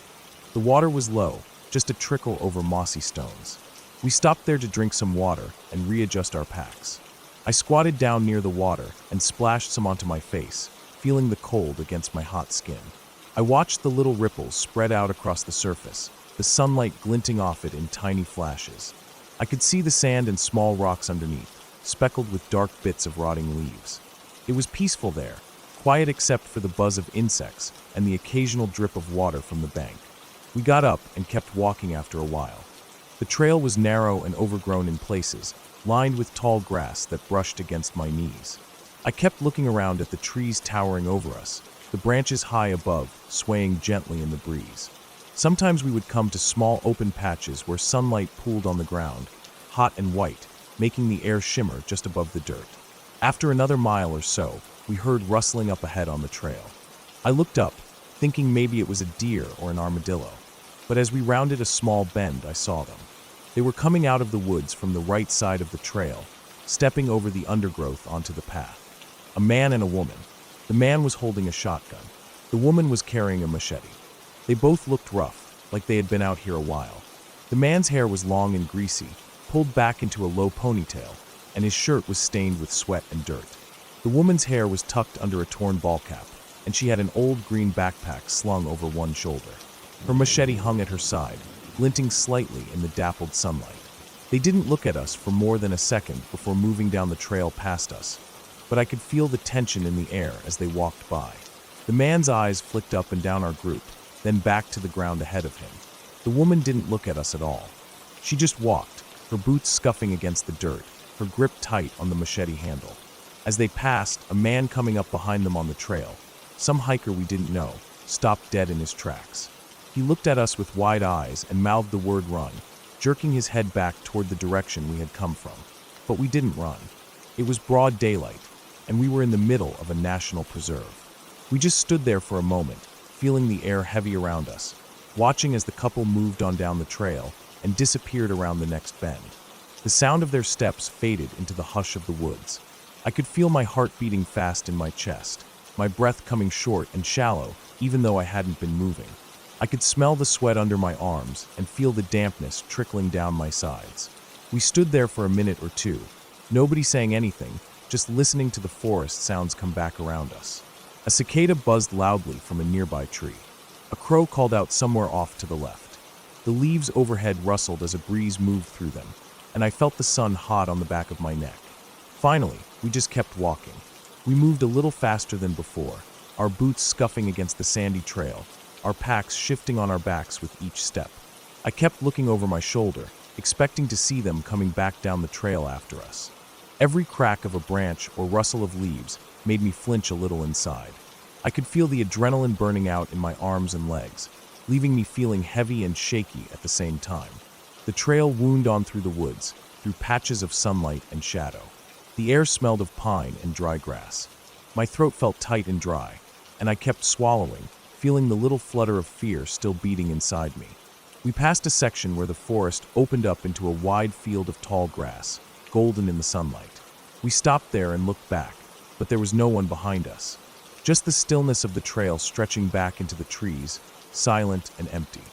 The water was low, just a trickle over mossy stones. We stopped there to drink some water and readjust our packs. I squatted down near the water and splashed some onto my face, feeling the cold against my hot skin. I watched the little ripples spread out across the surface, the sunlight glinting off it in tiny flashes. I could see the sand and small rocks underneath, speckled with dark bits of rotting leaves. It was peaceful there, quiet except for the buzz of insects and the occasional drip of water from the bank. We got up and kept walking after a while. The trail was narrow and overgrown in places, lined with tall grass that brushed against my knees. I kept looking around at the trees towering over us, the branches high above, swaying gently in the breeze. Sometimes we would come to small open patches where sunlight pooled on the ground, hot and white, making the air shimmer just above the dirt. After another mile or so, we heard rustling up ahead on the trail. I looked up, thinking maybe it was a deer or an armadillo. But as we rounded a small bend, I saw them. They were coming out of the woods from the right side of the trail, stepping over the undergrowth onto the path. A man and a woman. The man was holding a shotgun. The woman was carrying a machete. They both looked rough, like they had been out here a while. The man's hair was long and greasy, pulled back into a low ponytail, and his shirt was stained with sweat and dirt. The woman's hair was tucked under a torn ball cap, and she had an old green backpack slung over one shoulder. Her machete hung at her side, glinting slightly in the dappled sunlight. They didn't look at us for more than a second before moving down the trail past us, but I could feel the tension in the air as they walked by. The man's eyes flicked up and down our group, then back to the ground ahead of him. The woman didn't look at us at all. She just walked, her boots scuffing against the dirt, her grip tight on the machete handle. As they passed, a man coming up behind them on the trail, some hiker we didn't know, stopped dead in his tracks. He looked at us with wide eyes and mouthed the word run, jerking his head back toward the direction we had come from. But we didn't run. It was broad daylight, and we were in the middle of a national preserve. We just stood there for a moment, feeling the air heavy around us, watching as the couple moved on down the trail and disappeared around the next bend. The sound of their steps faded into the hush of the woods. I could feel my heart beating fast in my chest, my breath coming short and shallow even though I hadn't been moving. I could smell the sweat under my arms and feel the dampness trickling down my sides. We stood there for a minute or two, nobody saying anything, just listening to the forest sounds come back around us. A cicada buzzed loudly from a nearby tree. A crow called out somewhere off to the left. The leaves overhead rustled as a breeze moved through them, and I felt the sun hot on the back of my neck. Finally, we just kept walking. We moved a little faster than before, our boots scuffing against the sandy trail, our packs shifting on our backs with each step. I kept looking over my shoulder, expecting to see them coming back down the trail after us. Every crack of a branch or rustle of leaves made me flinch a little inside. I could feel the adrenaline burning out in my arms and legs, leaving me feeling heavy and shaky at the same time. The trail wound on through the woods, through patches of sunlight and shadow. The air smelled of pine and dry grass. My throat felt tight and dry, and I kept swallowing, feeling the little flutter of fear still beating inside me. We passed a section where the forest opened up into a wide field of tall grass, golden in the sunlight. We stopped there and looked back, but there was no one behind us. Just the stillness of the trail stretching back into the trees, silent and empty.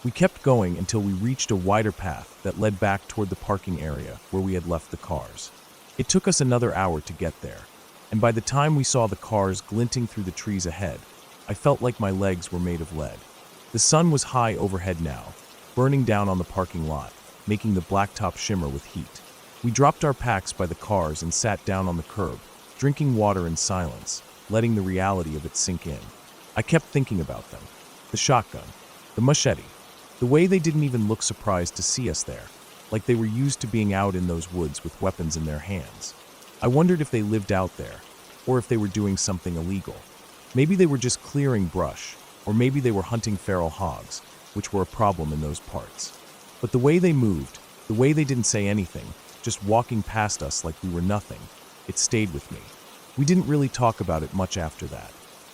We kept going until we reached a wider path that led back toward the parking area where we had left the cars. It took us another hour to get there, and by the time we saw the cars glinting through the trees ahead, I felt like my legs were made of lead. The sun was high overhead now, burning down on the parking lot, making the blacktop shimmer with heat. We dropped our packs by the cars and sat down on the curb, drinking water in silence, letting the reality of it sink in. I kept thinking about them. The shotgun, the machete, the way they didn't even look surprised to see us there, like they were used to being out in those woods with weapons in their hands. I wondered if they lived out there, or if they were doing something illegal. Maybe they were just clearing brush, or maybe they were hunting feral hogs, which were a problem in those parts. But the way they moved, the way they didn't say anything, just walking past us like we were nothing, it stayed with me. We didn't really talk about it much after that.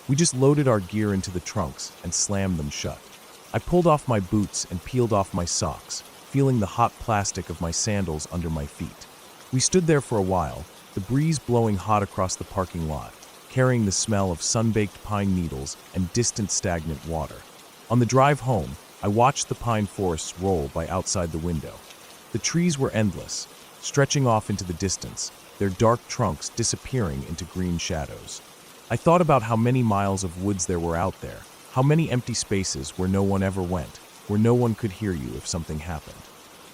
We just loaded our gear into the trunks and slammed them shut. I pulled off my boots and peeled off my socks, feeling the hot plastic of my sandals under my feet. We stood there for a while, the breeze blowing hot across the parking lot, carrying the smell of sun-baked pine needles and distant stagnant water. On the drive home, I watched the pine forests roll by outside the window. The trees were endless, stretching off into the distance, their dark trunks disappearing into green shadows. I thought about how many miles of woods there were out there, how many empty spaces where no one ever went, where no one could hear you if something happened.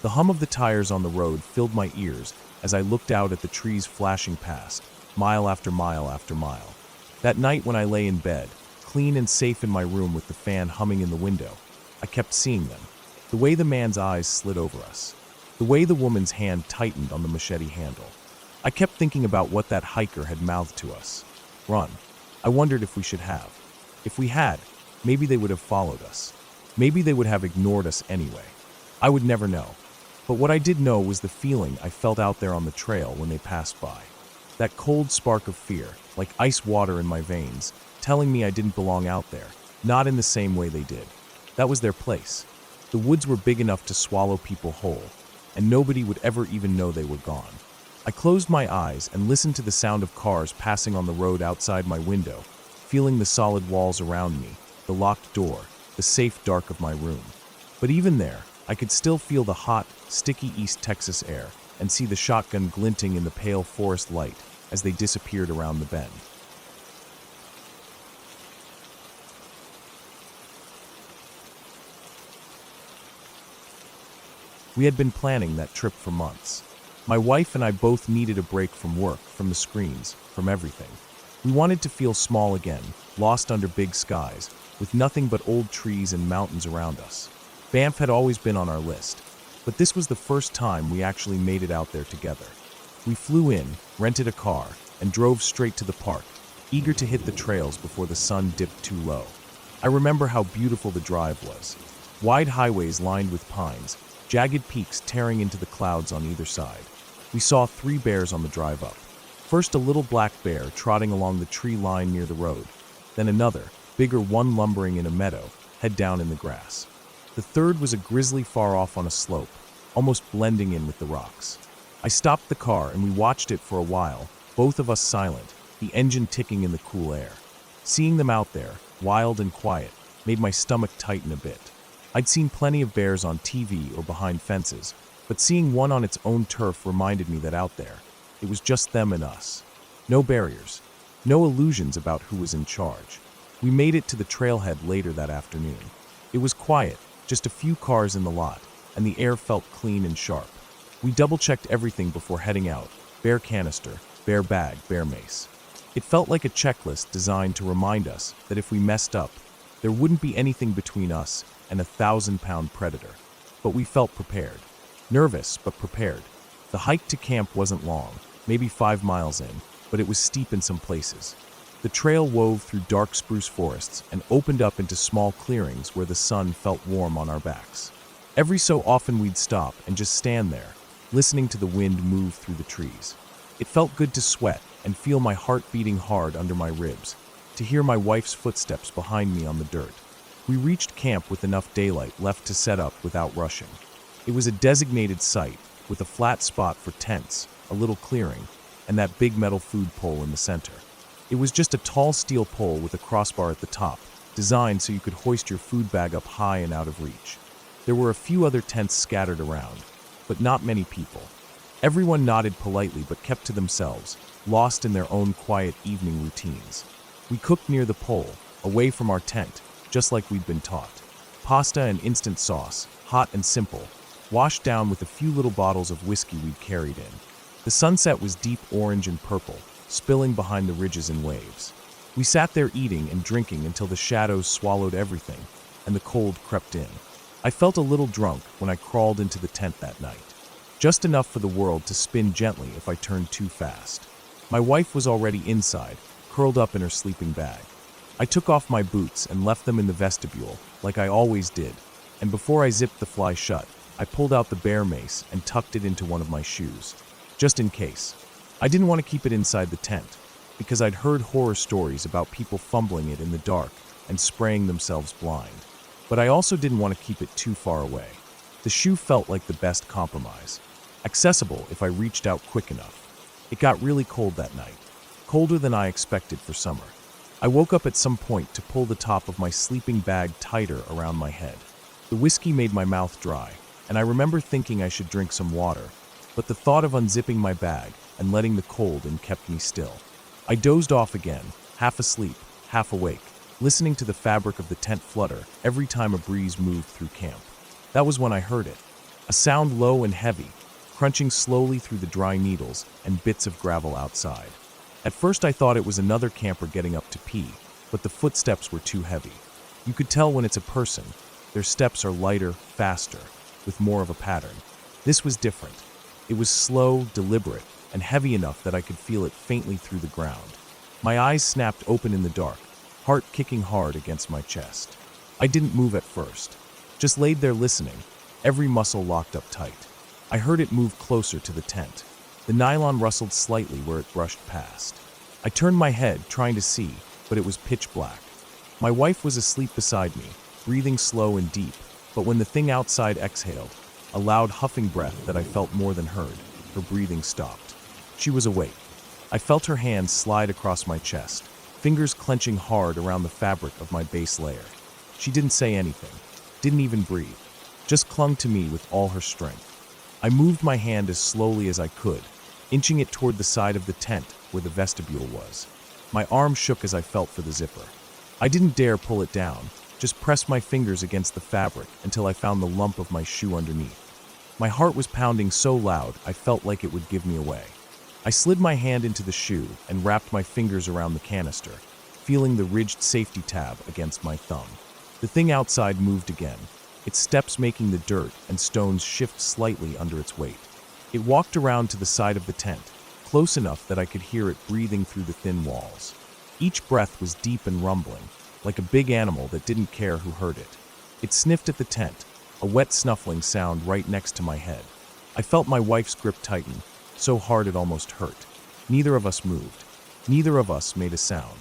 The hum of the tires on the road filled my ears as I looked out at the trees flashing past, mile after mile after mile. That night when I lay in bed, clean and safe in my room with the fan humming in the window, I kept seeing them. The way the man's eyes slid over us. The way the woman's hand tightened on the machete handle. I kept thinking about what that hiker had mouthed to us. Run. I wondered if we should have. If we had, maybe they would have followed us. Maybe they would have ignored us anyway. I would never know. But what I did know was the feeling I felt out there on the trail when they passed by. That cold spark of fear, like ice water in my veins, telling me I didn't belong out there, not in the same way they did. That was their place. The woods were big enough to swallow people whole, and nobody would ever even know they were gone. I closed my eyes and listened to the sound of cars passing on the road outside my window, feeling the solid walls around me, the locked door, the safe dark of my room. But even there, I could still feel the hot, sticky East Texas air and see the shotgun glinting in the pale forest light as they disappeared around the bend. We had been planning that trip for months. My wife and I both needed a break from work, from the screens, from everything. We wanted to feel small again, lost under big skies, with nothing but old trees and mountains around us. Banff had always been on our list, but this was the first time we actually made it out there together. We flew in, rented a car, and drove straight to the park, eager to hit the trails before the sun dipped too low. I remember how beautiful the drive was. Wide highways lined with pines, jagged peaks tearing into the clouds on either side. We saw 3 bears on the drive up. First a little black bear trotting along the tree line near the road, then another, bigger one lumbering in a meadow, head down in the grass. The third was a grizzly far off on a slope, almost blending in with the rocks. I stopped the car and we watched it for a while, both of us silent, the engine ticking in the cool air. Seeing them out there, wild and quiet, made my stomach tighten a bit. I'd seen plenty of bears on TV or behind fences, but seeing one on its own turf reminded me that out there, it was just them and us. No barriers, no illusions about who was in charge. We made it to the trailhead later that afternoon. It was quiet, just a few cars in the lot, and the air felt clean and sharp. We double-checked everything before heading out: bear canister, bear bag, bear mace. It felt like a checklist designed to remind us that if we messed up, there wouldn't be anything between us and a 1,000-pound predator. But we felt prepared. Nervous, but prepared. The hike to camp wasn't long, maybe 5 miles in, but it was steep in some places. The trail wove through dark spruce forests and opened up into small clearings where the sun felt warm on our backs. Every so often we'd stop and just stand there, listening to the wind move through the trees. It felt good to sweat, and feel my heart beating hard under my ribs, to hear my wife's footsteps behind me on the dirt. We reached camp with enough daylight left to set up without rushing. It was a designated site, with a flat spot for tents, a little clearing, and that big metal food pole in the center. It was just a tall steel pole with a crossbar at the top, designed so you could hoist your food bag up high and out of reach. There were a few other tents scattered around, but not many people. Everyone nodded politely but kept to themselves, lost in their own quiet evening routines. We cooked near the pole, away from our tent, just like we'd been taught. Pasta and instant sauce, hot and simple, washed down with a few little bottles of whiskey we'd carried in. The sunset was deep orange and purple, spilling behind the ridges in waves. We sat there eating and drinking until the shadows swallowed everything, and the cold crept in. I felt a little drunk when I crawled into the tent that night. Just enough for the world to spin gently if I turned too fast. My wife was already inside, curled up in her sleeping bag. I took off my boots and left them in the vestibule, like I always did, and before I zipped the fly shut, I pulled out the bear mace and tucked it into one of my shoes, just in case. I didn't want to keep it inside the tent, because I'd heard horror stories about people fumbling it in the dark and spraying themselves blind. But I also didn't want to keep it too far away. The shoe felt like the best compromise, accessible if I reached out quick enough. It got really cold that night, colder than I expected for summer. I woke up at some point to pull the top of my sleeping bag tighter around my head. The whiskey made my mouth dry, and I remember thinking I should drink some water, but the thought of unzipping my bag and letting the cold in kept me still. I dozed off again, half asleep, half awake, listening to the fabric of the tent flutter every time a breeze moved through camp. That was when I heard it, a sound low and heavy, crunching slowly through the dry needles and bits of gravel outside. At first I thought it was another camper getting up to pee, but the footsteps were too heavy. You could tell when it's a person. Their steps are lighter, faster, with more of a pattern. This was different. It was slow, deliberate, and heavy enough that I could feel it faintly through the ground. My eyes snapped open in the dark, heart kicking hard against my chest. I didn't move at first, just laid there listening, every muscle locked up tight. I heard it move closer to the tent. The nylon rustled slightly where it brushed past. I turned my head, trying to see, but it was pitch black. My wife was asleep beside me, breathing slow and deep, but when the thing outside exhaled, a loud huffing breath that I felt more than heard, her breathing stopped. She was awake. I felt her hands slide across my chest, fingers clenching hard around the fabric of my base layer. She didn't say anything, didn't even breathe, just clung to me with all her strength. I moved my hand as slowly as I could, inching it toward the side of the tent where the vestibule was. My arm shook as I felt for the zipper. I didn't dare pull it down, just pressed my fingers against the fabric until I found the lump of my shoe underneath. My heart was pounding so loud I felt like it would give me away. I slid my hand into the shoe and wrapped my fingers around the canister, feeling the ridged safety tab against my thumb. The thing outside moved again, its steps making the dirt and stones shift slightly under its weight. It walked around to the side of the tent, close enough that I could hear it breathing through the thin walls. Each breath was deep and rumbling, like a big animal that didn't care who heard it. It sniffed at the tent, a wet snuffling sound right next to my head. I felt my wife's grip tighten, so hard it almost hurt. Neither of us moved. Neither of us made a sound.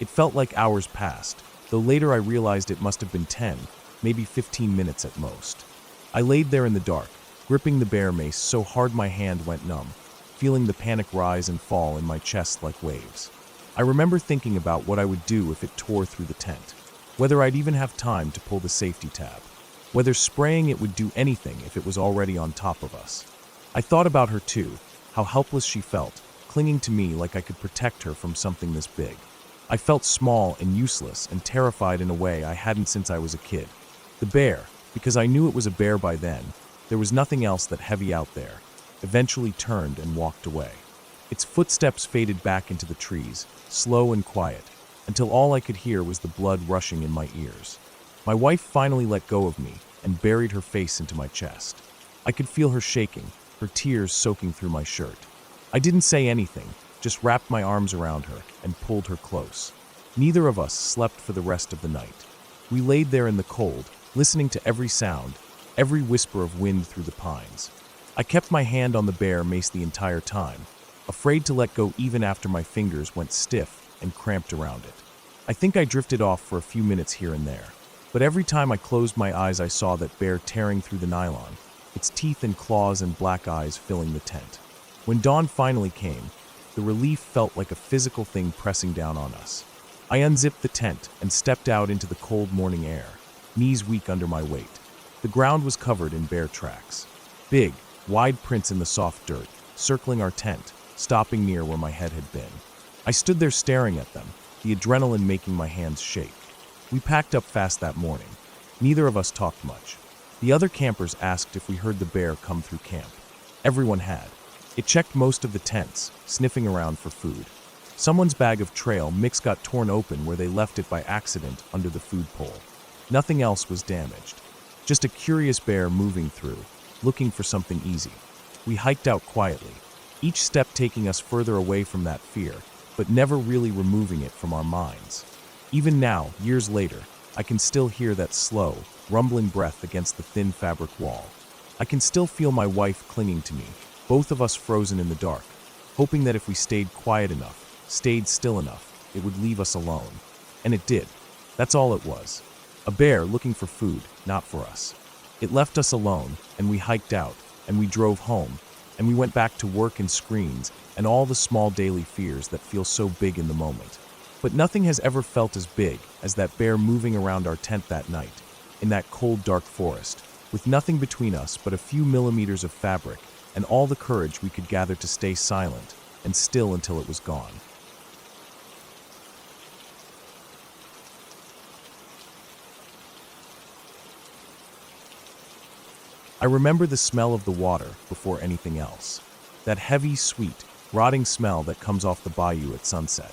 It felt like hours passed, though later I realized it must have been 10, maybe 15 minutes at most. I laid there in the dark, gripping the bear mace so hard my hand went numb, feeling the panic rise and fall in my chest like waves. I remember thinking about what I would do if it tore through the tent, whether I'd even have time to pull the safety tab, whether spraying it would do anything if it was already on top of us. I thought about her too, how helpless she felt, clinging to me like I could protect her from something this big. I felt small and useless and terrified in a way I hadn't since I was a kid. The bear, because I knew it was a bear by then, there was nothing else that heavy out there, eventually turned and walked away. Its footsteps faded back into the trees, slow and quiet, until all I could hear was the blood rushing in my ears. My wife finally let go of me and buried her face into my chest. I could feel her shaking, her tears soaking through my shirt. I didn't say anything, just wrapped my arms around her and pulled her close. Neither of us slept for the rest of the night. We laid there in the cold, listening to every sound, every whisper of wind through the pines. I kept my hand on the bear mace the entire time, afraid to let go even after my fingers went stiff and cramped around it. I think I drifted off for a few minutes here and there, but every time I closed my eyes I saw that bear tearing through the nylon, its teeth and claws and black eyes filling the tent. When dawn finally came, the relief felt like a physical thing pressing down on us. I unzipped the tent and stepped out into the cold morning air, knees weak under my weight. The ground was covered in bear tracks. Big, wide prints in the soft dirt, circling our tent, stopping near where my head had been. I stood there staring at them, the adrenaline making my hands shake. We packed up fast that morning. Neither of us talked much. The other campers asked if we heard the bear come through camp. Everyone had. It checked most of the tents, sniffing around for food. Someone's bag of trail mix got torn open where they left it by accident under the food pole. Nothing else was damaged. Just a curious bear moving through, looking for something easy. We hiked out quietly, each step taking us further away from that fear, but never really removing it from our minds. Even now, years later, I can still hear that slow, rumbling breath against the thin fabric wall. I can still feel my wife clinging to me, both of us frozen in the dark, hoping that if we stayed quiet enough, stayed still enough, it would leave us alone. And it did. That's all it was. A bear looking for food, not for us. It left us alone, and we hiked out, and we drove home, and we went back to work and screens, and all the small daily fears that feel so big in the moment. But nothing has ever felt as big as that bear moving around our tent that night, in that cold, dark forest, with nothing between us but a few millimeters of fabric and all the courage we could gather to stay silent and still until it was gone. I remember the smell of the water before anything else. That heavy, sweet, rotting smell that comes off the bayou at sunset.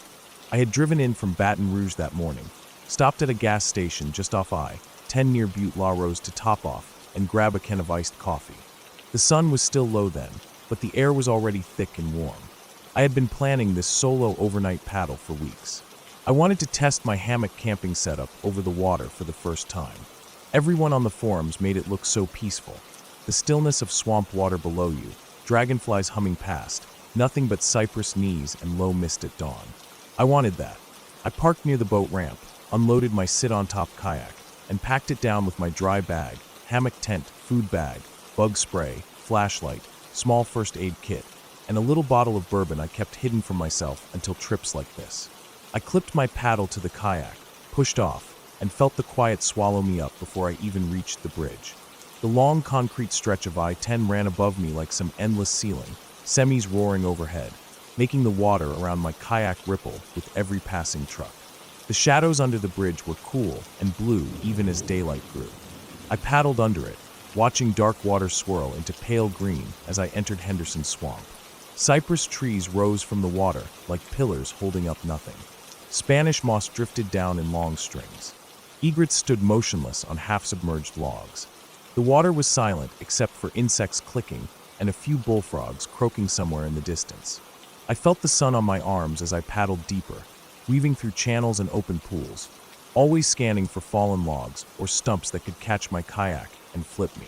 I had driven in from Baton Rouge that morning, stopped at a gas station just off I-10 near Butte La Rose to top off and grab a can of iced coffee. The sun was still low then, but the air was already thick and warm. I had been planning this solo overnight paddle for weeks. I wanted to test my hammock camping setup over the water for the first time. Everyone on the forums made it look so peaceful. The stillness of swamp water below you, dragonflies humming past, nothing but cypress knees and low mist at dawn. I wanted that. I parked near the boat ramp, unloaded my sit-on-top kayak, and packed it down with my dry bag, hammock tent, food bag, bug spray, flashlight, small first aid kit, and a little bottle of bourbon I kept hidden from myself until trips like this. I clipped my paddle to the kayak, pushed off, and felt the quiet swallow me up before I even reached the bridge. The long concrete stretch of I-10 ran above me like some endless ceiling, semis roaring overhead, making the water around my kayak ripple with every passing truck. The shadows under the bridge were cool and blue even as daylight grew. I paddled under it, watching dark water swirl into pale green as I entered Henderson Swamp. Cypress trees rose from the water like pillars holding up nothing. Spanish moss drifted down in long strings. Egrets stood motionless on half-submerged logs. The water was silent except for insects clicking and a few bullfrogs croaking somewhere in the distance. I felt the sun on my arms as I paddled deeper, weaving through channels and open pools, always scanning for fallen logs or stumps that could catch my kayak and flip me.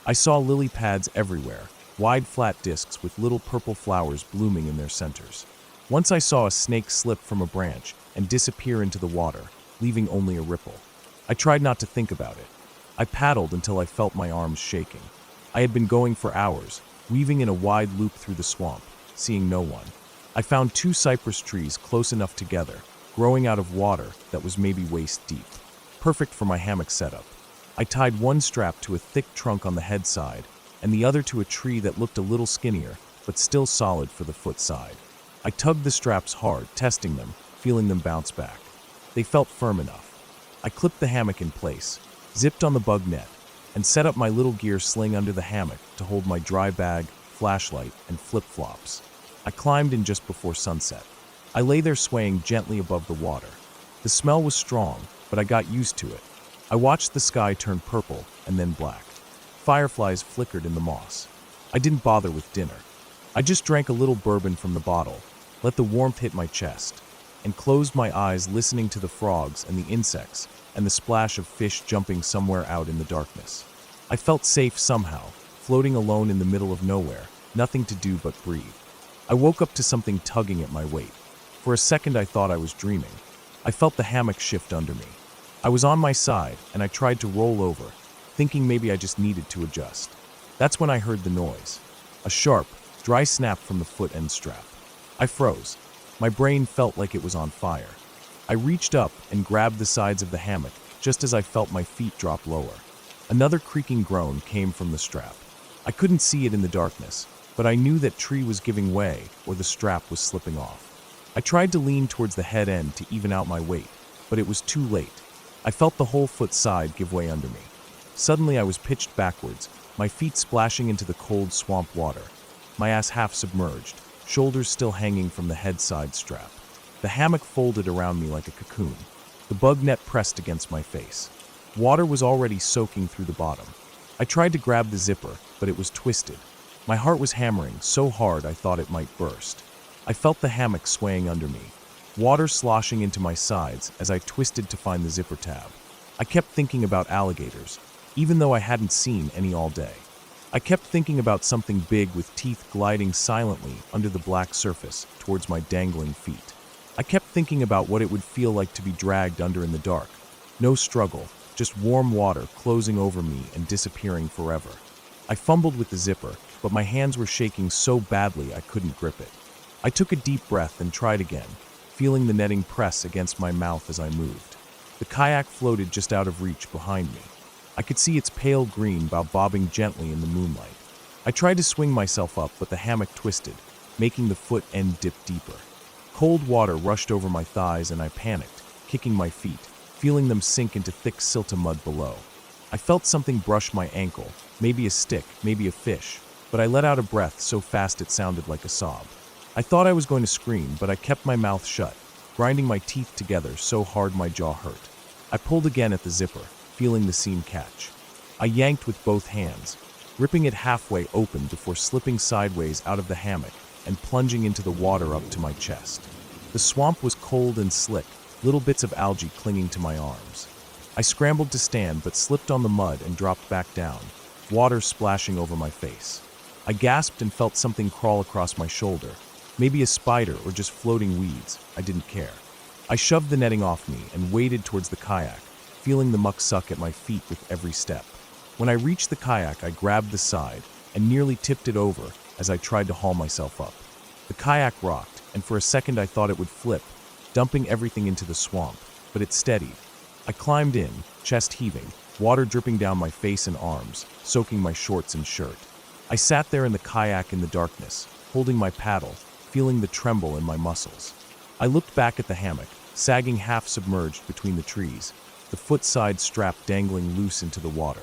I saw lily pads everywhere, wide flat discs with little purple flowers blooming in their centers. Once I saw a snake slip from a branch and disappear into the water, leaving only a ripple. I tried not to think about it. I paddled until I felt my arms shaking. I had been going for hours, weaving in a wide loop through the swamp, seeing no one. I found 2 cypress trees close enough together, growing out of water that was maybe waist deep. Perfect for my hammock setup. I tied one strap to a thick trunk on the head side, and the other to a tree that looked a little skinnier, but still solid for the foot side. I tugged the straps hard, testing them, feeling them bounce back. They felt firm enough. I clipped the hammock in place, zipped on the bug net, and set up my little gear sling under the hammock to hold my dry bag, flashlight, and flip-flops. I climbed in just before sunset. I lay there swaying gently above the water. The smell was strong, but I got used to it. I watched the sky turn purple and then black. Fireflies flickered in the moss. I didn't bother with dinner. I just drank a little bourbon from the bottle, let the warmth hit my chest, and closed my eyes listening to the frogs and the insects and the splash of fish jumping somewhere out in the darkness. I felt safe somehow, floating alone in the middle of nowhere, nothing to do but breathe. I woke up to something tugging at my weight. For a second I thought I was dreaming. I felt the hammock shift under me. I was on my side, and I tried to roll over, thinking maybe I just needed to adjust. That's when I heard the noise. A sharp, dry snap from the foot end strap. I froze. My brain felt like it was on fire. I reached up and grabbed the sides of the hammock just as I felt my feet drop lower. Another creaking groan came from the strap. I couldn't see it in the darkness, but I knew that tree was giving way or the strap was slipping off. I tried to lean towards the head end to even out my weight, but it was too late. I felt the whole foot side give way under me. Suddenly I was pitched backwards, my feet splashing into the cold swamp water. My ass half submerged, shoulders still hanging from the head side strap. The hammock folded around me like a cocoon. The bug net pressed against my face. Water was already soaking through the bottom. I tried to grab the zipper, but it was twisted. My heart was hammering so hard I thought it might burst. I felt the hammock swaying under me, water sloshing into my sides as I twisted to find the zipper tab. I kept thinking about alligators, even though I hadn't seen any all day. I kept thinking about something big with teeth gliding silently under the black surface towards my dangling feet. I kept thinking about what it would feel like to be dragged under in the dark. No struggle, just warm water closing over me and disappearing forever. I fumbled with the zipper, but my hands were shaking so badly I couldn't grip it. I took a deep breath and tried again, feeling the netting press against my mouth as I moved. The kayak floated just out of reach behind me. I could see its pale green bobbing gently in the moonlight. I tried to swing myself up, but the hammock twisted, making the foot end dip deeper. Cold water rushed over my thighs and I panicked, kicking my feet, feeling them sink into thick silta mud below. I felt something brush my ankle, maybe a stick, maybe a fish, but I let out a breath so fast it sounded like a sob. I thought I was going to scream, but I kept my mouth shut, grinding my teeth together so hard my jaw hurt. I pulled again at the zipper, feeling the seam catch. I yanked with both hands, ripping it halfway open before slipping sideways out of the hammock and plunging into the water up to my chest. The swamp was cold and slick, little bits of algae clinging to my arms. I scrambled to stand but slipped on the mud and dropped back down, water splashing over my face. I gasped and felt something crawl across my shoulder. Maybe a spider or just floating weeds, I didn't care. I shoved the netting off me and waded towards the kayak, feeling the muck suck at my feet with every step. When I reached the kayak, I grabbed the side and nearly tipped it over as I tried to haul myself up. The kayak rocked, and for a second I thought it would flip, dumping everything into the swamp, but it steadied. I climbed in, chest heaving, water dripping down my face and arms, soaking my shorts and shirt. I sat there in the kayak in the darkness, holding my paddle, feeling the tremble in my muscles. I looked back at the hammock, sagging half submerged between the trees, the foot side strap dangling loose into the water.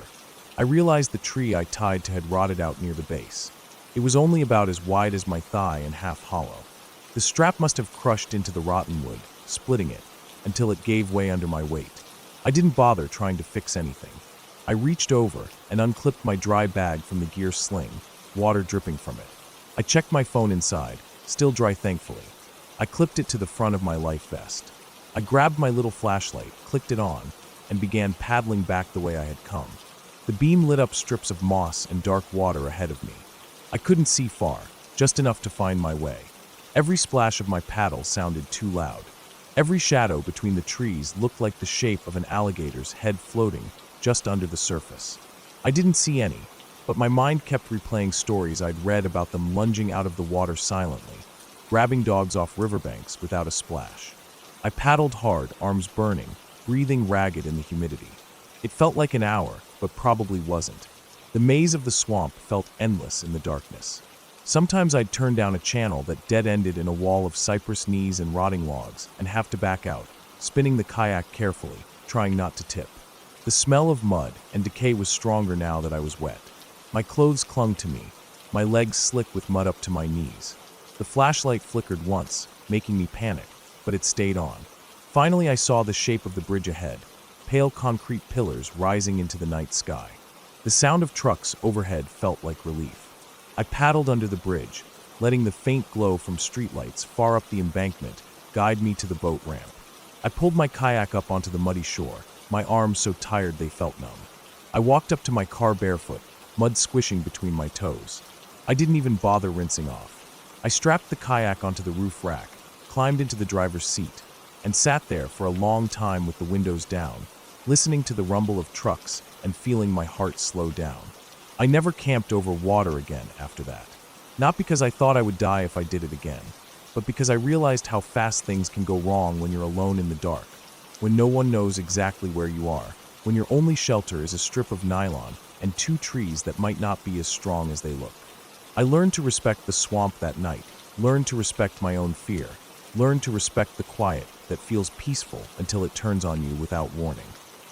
I realized the tree I tied to had rotted out near the base. It was only about as wide as my thigh and half hollow. The strap must have crushed into the rotten wood, splitting it, until it gave way under my weight. I didn't bother trying to fix anything. I reached over and unclipped my dry bag from the gear sling, water dripping from it. I checked my phone inside, still dry thankfully. I clipped it to the front of my life vest. I grabbed my little flashlight, clicked it on, and began paddling back the way I had come. The beam lit up strips of moss and dark water ahead of me. I couldn't see far, just enough to find my way. Every splash of my paddle sounded too loud. Every shadow between the trees looked like the shape of an alligator's head floating just under the surface. I didn't see any, but my mind kept replaying stories I'd read about them lunging out of the water silently, grabbing dogs off riverbanks without a splash. I paddled hard, arms burning, breathing ragged in the humidity. It felt like an hour, but probably wasn't. The maze of the swamp felt endless in the darkness. Sometimes I'd turn down a channel that dead-ended in a wall of cypress knees and rotting logs and have to back out, spinning the kayak carefully, trying not to tip. The smell of mud and decay was stronger now that I was wet. My clothes clung to me, my legs slick with mud up to my knees. The flashlight flickered once, making me panic, but it stayed on. Finally, I saw the shape of the bridge ahead, pale concrete pillars rising into the night sky. The sound of trucks overhead felt like relief. I paddled under the bridge, letting the faint glow from streetlights far up the embankment guide me to the boat ramp. I pulled my kayak up onto the muddy shore, my arms so tired they felt numb. I walked up to my car barefoot, mud squishing between my toes. I didn't even bother rinsing off. I strapped the kayak onto the roof rack, climbed into the driver's seat, and sat there for a long time with the windows down, listening to the rumble of trucks and feeling my heart slow down. I never camped over water again after that. Not because I thought I would die if I did it again, but because I realized how fast things can go wrong when you're alone in the dark, when no one knows exactly where you are, when your only shelter is a strip of nylon and two trees that might not be as strong as they look. I learned to respect the swamp that night, learned to respect my own fear, learned to respect the quiet that feels peaceful until it turns on you without warning.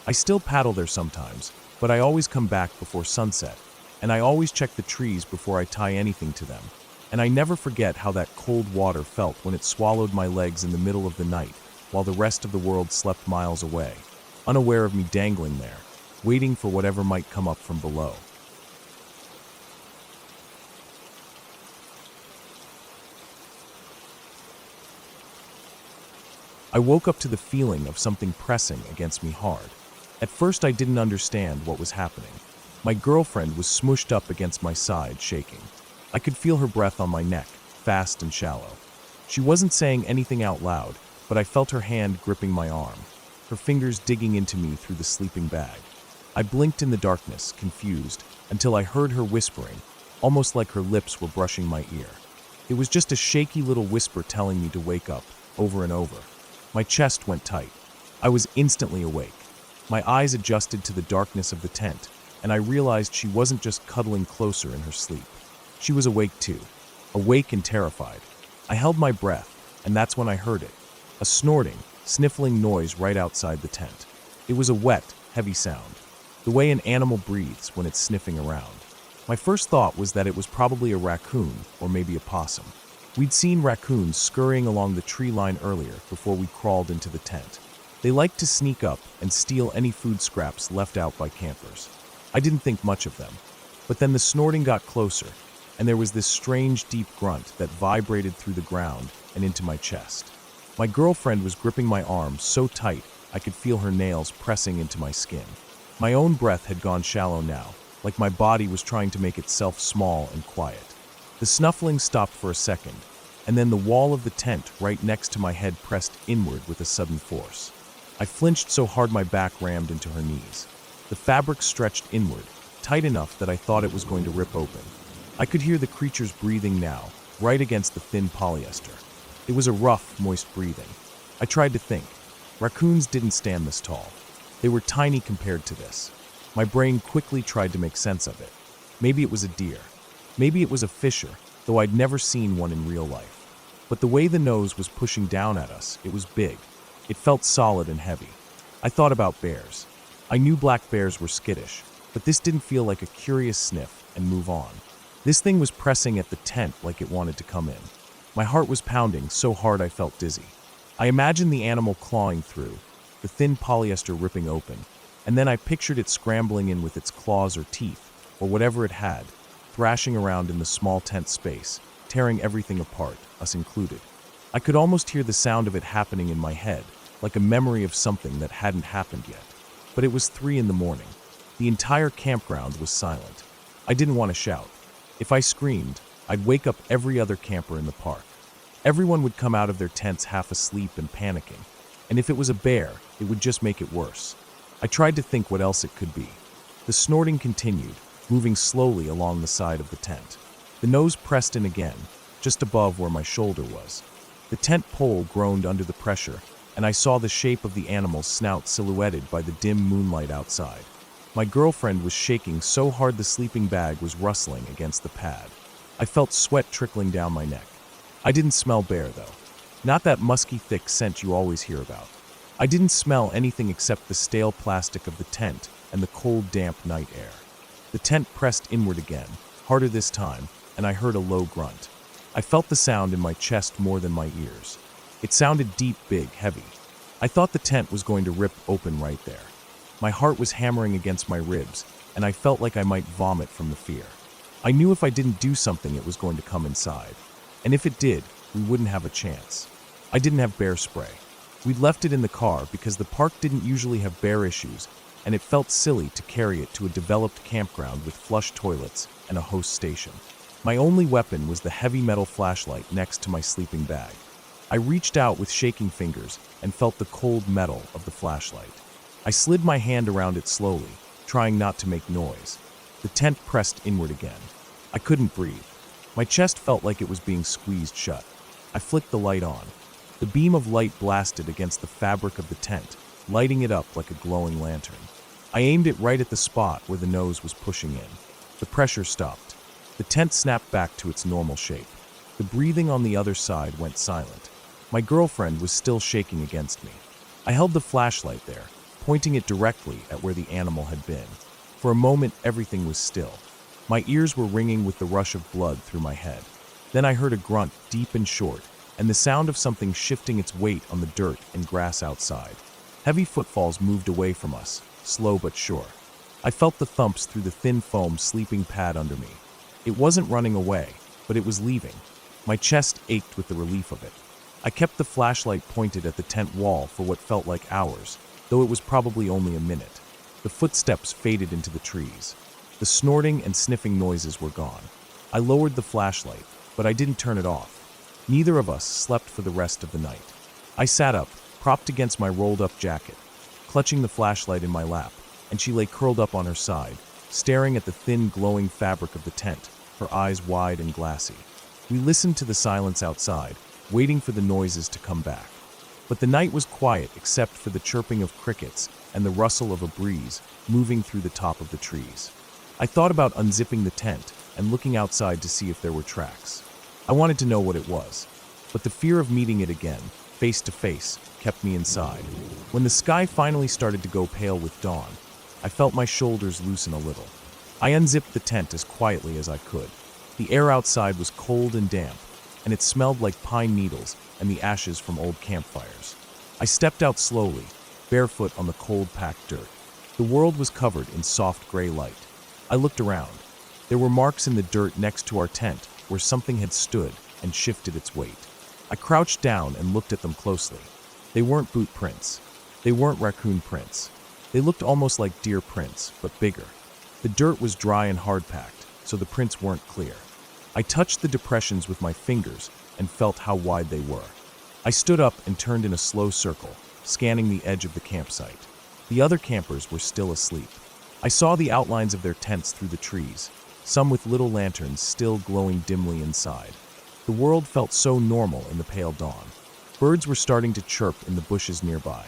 I still paddle there sometimes, but I always come back before sunset, and I always check the trees before I tie anything to them. And I never forget how that cold water felt when it swallowed my legs in the middle of the night, while the rest of the world slept miles away, unaware of me dangling there, waiting for whatever might come up from below. I woke up to the feeling of something pressing against me hard. At first I didn't understand what was happening. My girlfriend was smushed up against my side, shaking. I could feel her breath on my neck, fast and shallow. She wasn't saying anything out loud, but I felt her hand gripping my arm, her fingers digging into me through the sleeping bag. I blinked in the darkness, confused, until I heard her whispering, almost like her lips were brushing my ear. It was just a shaky little whisper telling me to wake up, over and over. My chest went tight. I was instantly awake. My eyes adjusted to the darkness of the tent, and I realized she wasn't just cuddling closer in her sleep. She was awake too, awake and terrified. I held my breath, and that's when I heard it, a snorting, sniffling noise right outside the tent. It was a wet, heavy sound, the way an animal breathes when it's sniffing around. My first thought was that it was probably a raccoon or maybe a possum. We'd seen raccoons scurrying along the tree line earlier before we crawled into the tent. They liked to sneak up and steal any food scraps left out by campers. I didn't think much of them, but then the snorting got closer, and there was this strange deep grunt that vibrated through the ground and into my chest. My girlfriend was gripping my arm so tight I could feel her nails pressing into my skin. My own breath had gone shallow now, like my body was trying to make itself small and quiet. The snuffling stopped for a second, and then the wall of the tent right next to my head pressed inward with a sudden force. I flinched so hard my back rammed into her knees. The fabric stretched inward, tight enough that I thought it was going to rip open. I could hear the creature's breathing now, right against the thin polyester. It was a rough, moist breathing. I tried to think. Raccoons didn't stand this tall. They were tiny compared to this. My brain quickly tried to make sense of it. Maybe it was a deer. Maybe it was a fisher, though I'd never seen one in real life. But the way the nose was pushing down at us, it was big. It felt solid and heavy. I thought about bears. I knew black bears were skittish, but this didn't feel like a curious sniff and move on. This thing was pressing at the tent like it wanted to come in. My heart was pounding so hard I felt dizzy. I imagined the animal clawing through, the thin polyester ripping open, and then I pictured it scrambling in with its claws or teeth, or whatever it had, thrashing around in the small tent space, tearing everything apart, us included. I could almost hear the sound of it happening in my head, like a memory of something that hadn't happened yet. But it was 3 a.m. The entire campground was silent. I didn't want to shout. If I screamed, I'd wake up every other camper in the park. Everyone would come out of their tents half asleep and panicking, and if it was a bear, it would just make it worse. I tried to think what else it could be. The snorting continued, moving slowly along the side of the tent. The nose pressed in again, just above where my shoulder was. The tent pole groaned under the pressure, and I saw the shape of the animal's snout silhouetted by the dim moonlight outside. My girlfriend was shaking so hard the sleeping bag was rustling against the pad. I felt sweat trickling down my neck. I didn't smell bear, though. Not that musky, thick scent you always hear about. I didn't smell anything except the stale plastic of the tent and the cold, damp night air. The tent pressed inward again, harder this time, and I heard a low grunt. I felt the sound in my chest more than my ears. It sounded deep, big, heavy. I thought the tent was going to rip open right there. My heart was hammering against my ribs, and I felt like I might vomit from the fear. I knew if I didn't do something, it was going to come inside. And if it did, we wouldn't have a chance. I didn't have bear spray. We'd left it in the car because the park didn't usually have bear issues, and it felt silly to carry it to a developed campground with flush toilets and a host station. My only weapon was the heavy metal flashlight next to my sleeping bag. I reached out with shaking fingers and felt the cold metal of the flashlight. I slid my hand around it slowly, trying not to make noise. The tent pressed inward again. I couldn't breathe. My chest felt like it was being squeezed shut. I flicked the light on. The beam of light blasted against the fabric of the tent, lighting it up like a glowing lantern. I aimed it right at the spot where the nose was pushing in. The pressure stopped. The tent snapped back to its normal shape. The breathing on the other side went silent. My girlfriend was still shaking against me. I held the flashlight there, pointing it directly at where the animal had been. For a moment, everything was still. My ears were ringing with the rush of blood through my head. Then I heard a grunt, deep and short, and the sound of something shifting its weight on the dirt and grass outside. Heavy footfalls moved away from us, slow but sure. I felt the thumps through the thin foam sleeping pad under me. It wasn't running away, but it was leaving. My chest ached with the relief of it. I kept the flashlight pointed at the tent wall for what felt like hours, though it was probably only a minute. The footsteps faded into the trees. The snorting and sniffing noises were gone. I lowered the flashlight, but I didn't turn it off. Neither of us slept for the rest of the night. I sat up, propped against my rolled-up jacket, clutching the flashlight in my lap, and she lay curled up on her side, staring at the thin, glowing fabric of the tent, her eyes wide and glassy. We listened to the silence outside, waiting for the noises to come back. But the night was quiet except for the chirping of crickets and the rustle of a breeze moving through the top of the trees. I thought about unzipping the tent and looking outside to see if there were tracks. I wanted to know what it was, but the fear of meeting it again, face to face, kept me inside. When the sky finally started to go pale with dawn, I felt my shoulders loosen a little. I unzipped the tent as quietly as I could. The air outside was cold and damp, and it smelled like pine needles and the ashes from old campfires. I stepped out slowly, barefoot on the cold, packed dirt. The world was covered in soft gray light. I looked around. There were marks in the dirt next to our tent where something had stood and shifted its weight. I crouched down and looked at them closely. They weren't boot prints. They weren't raccoon prints. They looked almost like deer prints, but bigger. The dirt was dry and hard-packed, so the prints weren't clear. I touched the depressions with my fingers and felt how wide they were. I stood up and turned in a slow circle, scanning the edge of the campsite. The other campers were still asleep. I saw the outlines of their tents through the trees, some with little lanterns still glowing dimly inside. The world felt so normal in the pale dawn. Birds were starting to chirp in the bushes nearby,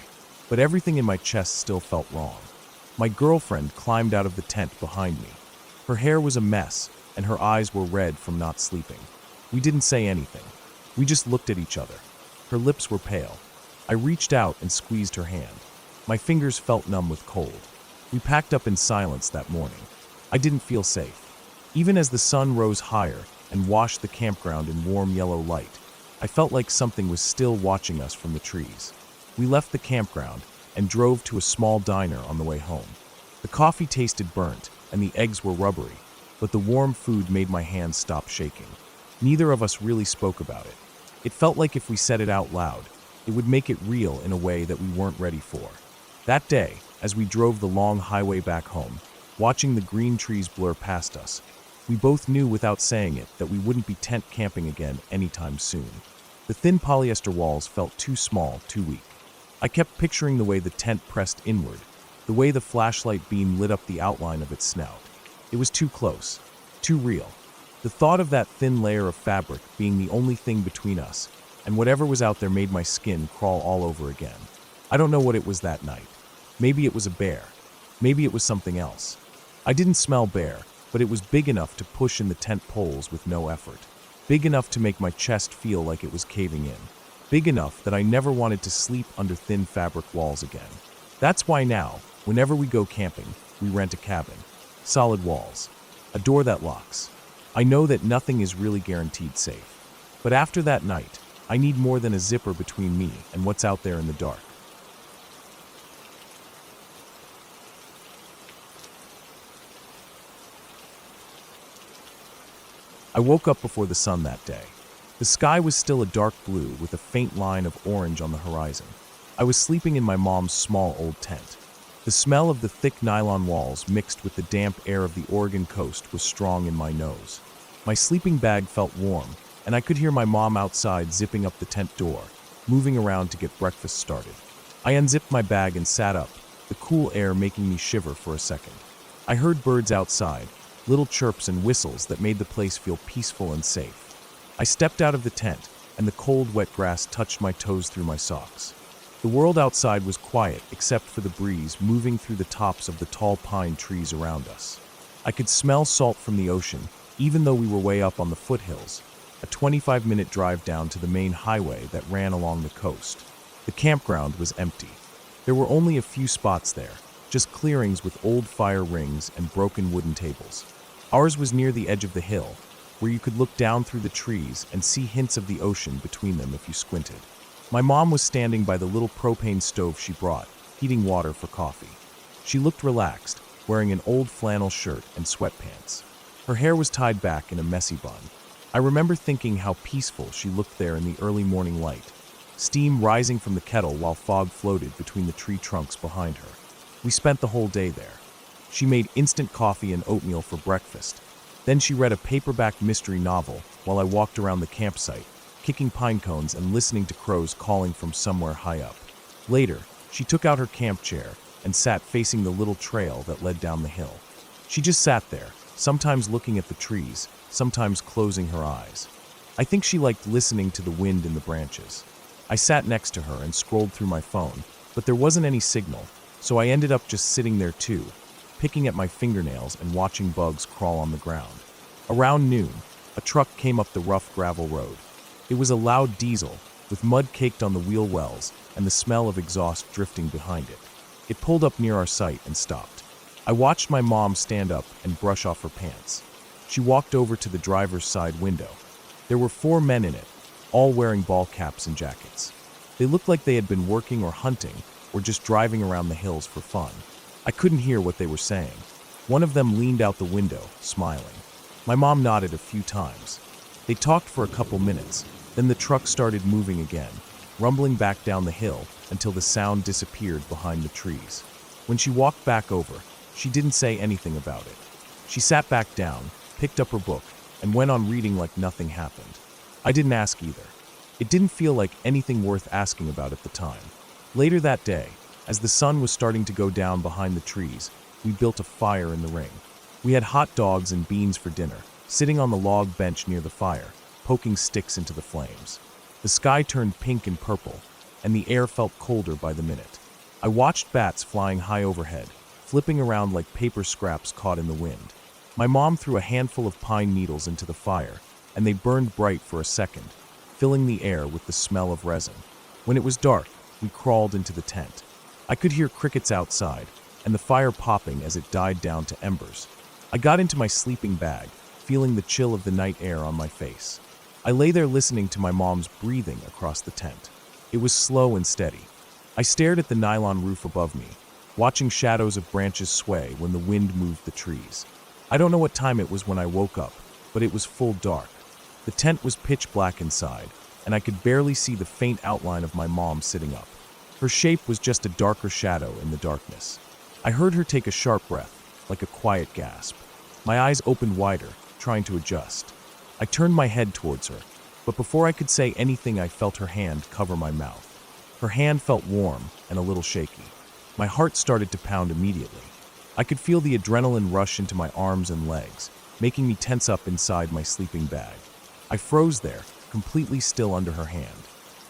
but everything in my chest still felt wrong. My girlfriend climbed out of the tent behind me. Her hair was a mess, and her eyes were red from not sleeping. We didn't say anything. We just looked at each other. Her lips were pale. I reached out and squeezed her hand. My fingers felt numb with cold. We packed up in silence that morning. I didn't feel safe. Even as the sun rose higher and washed the campground in warm yellow light, I felt like something was still watching us from the trees. We left the campground and drove to a small diner on the way home. The coffee tasted burnt and the eggs were rubbery, but the warm food made my hands stop shaking. Neither of us really spoke about it. It felt like if we said it out loud, it would make it real in a way that we weren't ready for. That day, as we drove the long highway back home, watching the green trees blur past us, we both knew without saying it that we wouldn't be tent camping again anytime soon. The thin polyester walls felt too small, too weak. I kept picturing the way the tent pressed inward, the way the flashlight beam lit up the outline of its snout. It was too close, too real. The thought of that thin layer of fabric being the only thing between us, and whatever was out there made my skin crawl all over again. I don't know what it was that night. Maybe it was a bear. Maybe it was something else. I didn't smell bear, but it was big enough to push in the tent poles with no effort. Big enough to make my chest feel like it was caving in. Big enough that I never wanted to sleep under thin fabric walls again. That's why now, whenever we go camping, we rent a cabin. Solid walls. A door that locks. I know that nothing is really guaranteed safe. But after that night, I need more than a zipper between me and what's out there in the dark. I woke up before the sun that day. The sky was still a dark blue with a faint line of orange on the horizon. I was sleeping in my mom's small old tent. The smell of the thick nylon walls mixed with the damp air of the Oregon coast was strong in my nose. My sleeping bag felt warm, and I could hear my mom outside zipping up the tent door, moving around to get breakfast started. I unzipped my bag and sat up, the cool air making me shiver for a second. I heard birds outside, little chirps and whistles that made the place feel peaceful and safe. I stepped out of the tent, and the cold, wet grass touched my toes through my socks. The world outside was quiet except for the breeze moving through the tops of the tall pine trees around us. I could smell salt from the ocean, even though we were way up on the foothills, a 25-minute drive down to the main highway that ran along the coast. The campground was empty. There were only a few spots there, just clearings with old fire rings and broken wooden tables. Ours was near the edge of the hill, where you could look down through the trees and see hints of the ocean between them if you squinted. My mom was standing by the little propane stove she brought, heating water for coffee. She looked relaxed, wearing an old flannel shirt and sweatpants. Her hair was tied back in a messy bun. I remember thinking how peaceful she looked there in the early morning light, steam rising from the kettle while fog floated between the tree trunks behind her. We spent the whole day there. She made instant coffee and oatmeal for breakfast. Then she read a paperback mystery novel while I walked around the campsite, kicking pine cones and listening to crows calling from somewhere high up. Later, she took out her camp chair and sat facing the little trail that led down the hill. She just sat there, sometimes looking at the trees, sometimes closing her eyes. I think she liked listening to the wind in the branches. I sat next to her and scrolled through my phone, but there wasn't any signal, so I ended up just sitting there too, picking at my fingernails and watching bugs crawl on the ground. Around noon, a truck came up the rough gravel road. It was a loud diesel, with mud caked on the wheel wells and the smell of exhaust drifting behind it. It pulled up near our site and stopped. I watched my mom stand up and brush off her pants. She walked over to the driver's side window. There were 4 men in it, all wearing ball caps and jackets. They looked like they had been working or hunting or just driving around the hills for fun. I couldn't hear what they were saying. One of them leaned out the window, smiling. My mom nodded a few times. They talked for a couple minutes. Then the truck started moving again, rumbling back down the hill until the sound disappeared behind the trees. When she walked back over, she didn't say anything about it. She sat back down, picked up her book, and went on reading like nothing happened. I didn't ask either. It didn't feel like anything worth asking about at the time. Later that day, as the sun was starting to go down behind the trees, we built a fire in the ring. We had hot dogs and beans for dinner, sitting on the log bench near the fire, poking sticks into the flames. The sky turned pink and purple, and the air felt colder by the minute. I watched bats flying high overhead, flipping around like paper scraps caught in the wind. My mom threw a handful of pine needles into the fire, and they burned bright for a second, filling the air with the smell of resin. When it was dark, we crawled into the tent. I could hear crickets outside, and the fire popping as it died down to embers. I got into my sleeping bag, feeling the chill of the night air on my face. I lay there listening to my mom's breathing across the tent. It was slow and steady. I stared at the nylon roof above me, watching shadows of branches sway when the wind moved the trees. I don't know what time it was when I woke up, but it was full dark. The tent was pitch black inside, and I could barely see the faint outline of my mom sitting up. Her shape was just a darker shadow in the darkness. I heard her take a sharp breath, like a quiet gasp. My eyes opened wider, trying to adjust. I turned my head towards her, but before I could say anything, I felt her hand cover my mouth. Her hand felt warm and a little shaky. My heart started to pound immediately. I could feel the adrenaline rush into my arms and legs, making me tense up inside my sleeping bag. I froze there, completely still under her hand.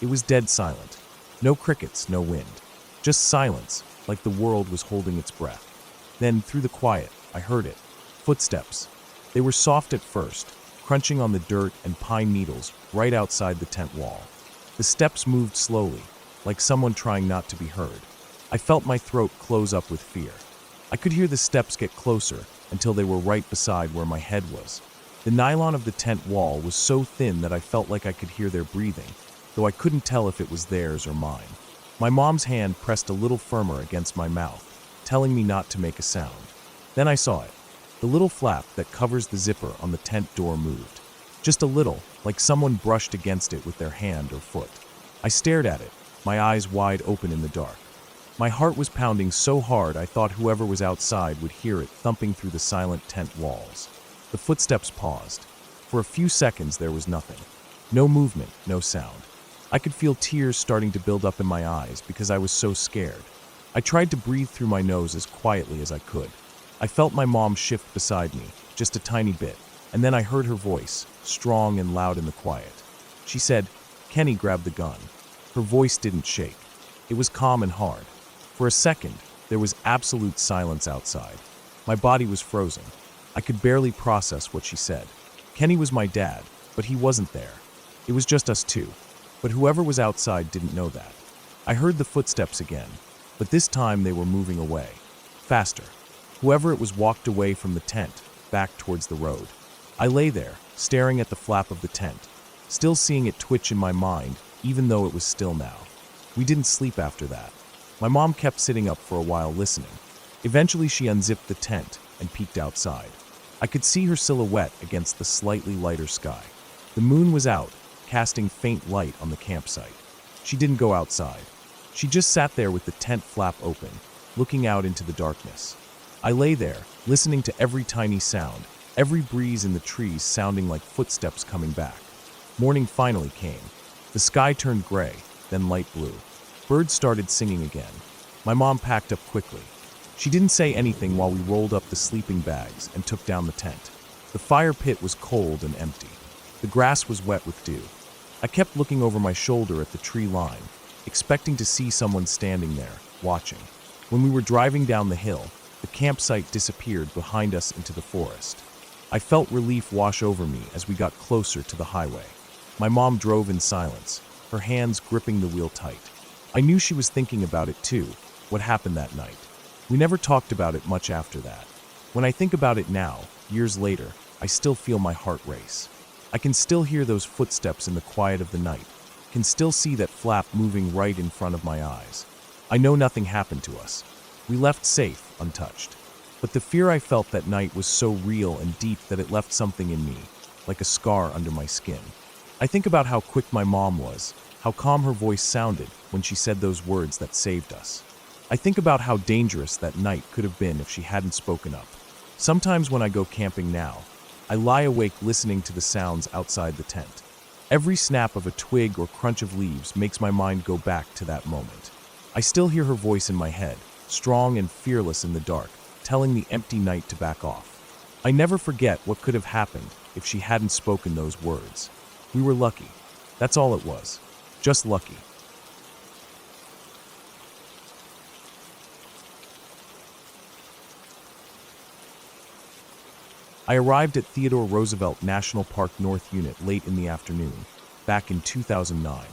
It was dead silent. No crickets, no wind. Just silence, like the world was holding its breath. Then, through the quiet, I heard it. Footsteps. They were soft at first, crunching on the dirt and pine needles right outside the tent wall. The steps moved slowly, like someone trying not to be heard. I felt my throat close up with fear. I could hear the steps get closer until they were right beside where my head was. The nylon of the tent wall was so thin that I felt like I could hear their breathing, though I couldn't tell if it was theirs or mine. My mom's hand pressed a little firmer against my mouth, telling me not to make a sound. Then I saw it. The little flap that covers the zipper on the tent door moved. Just a little, like someone brushed against it with their hand or foot. I stared at it, my eyes wide open in the dark. My heart was pounding so hard I thought whoever was outside would hear it thumping through the silent tent walls. The footsteps paused. For a few seconds, there was nothing. No movement, no sound. I could feel tears starting to build up in my eyes because I was so scared. I tried to breathe through my nose as quietly as I could. I felt my mom shift beside me, just a tiny bit, and then I heard her voice, strong and loud in the quiet. She said, "Kenny, grab the gun." Her voice didn't shake. It was calm and hard. For a second, there was absolute silence outside. My body was frozen. I could barely process what she said. Kenny was my dad, but he wasn't there. It was just us two. But whoever was outside didn't know that. I heard the footsteps again, but this time they were moving away. Faster. Whoever it was walked away from the tent, back towards the road. I lay there, staring at the flap of the tent, still seeing it twitch in my mind, even though it was still now. We didn't sleep after that. My mom kept sitting up for a while listening. Eventually she unzipped the tent and peeked outside. I could see her silhouette against the slightly lighter sky. The moon was out, casting faint light on the campsite. She didn't go outside. She just sat there with the tent flap open, looking out into the darkness. I lay there, listening to every tiny sound, every breeze in the trees sounding like footsteps coming back. Morning finally came. The sky turned gray, then light blue. Birds started singing again. My mom packed up quickly. She didn't say anything while we rolled up the sleeping bags and took down the tent. The fire pit was cold and empty. The grass was wet with dew. I kept looking over my shoulder at the tree line, expecting to see someone standing there, watching. When we were driving down the hill, the campsite disappeared behind us into the forest. I felt relief wash over me as we got closer to the highway. My mom drove in silence, her hands gripping the wheel tight. I knew she was thinking about it too, what happened that night. We never talked about it much after that. When I think about it now, years later, I still feel my heart race. I can still hear those footsteps in the quiet of the night, can still see that flap moving right in front of my eyes. I know nothing happened to us. We left safe, untouched. But the fear I felt that night was so real and deep that it left something in me, like a scar under my skin. I think about how quick my mom was, how calm her voice sounded when she said those words that saved us. I think about how dangerous that night could have been if she hadn't spoken up. Sometimes when I go camping now, I lie awake listening to the sounds outside the tent. Every snap of a twig or crunch of leaves makes my mind go back to that moment. I still hear her voice in my head, strong and fearless in the dark, telling the empty night to back off. I never forget what could have happened if she hadn't spoken those words. We were lucky. That's all it was. Just lucky. I arrived at Theodore Roosevelt National Park North Unit late in the afternoon, back in 2009.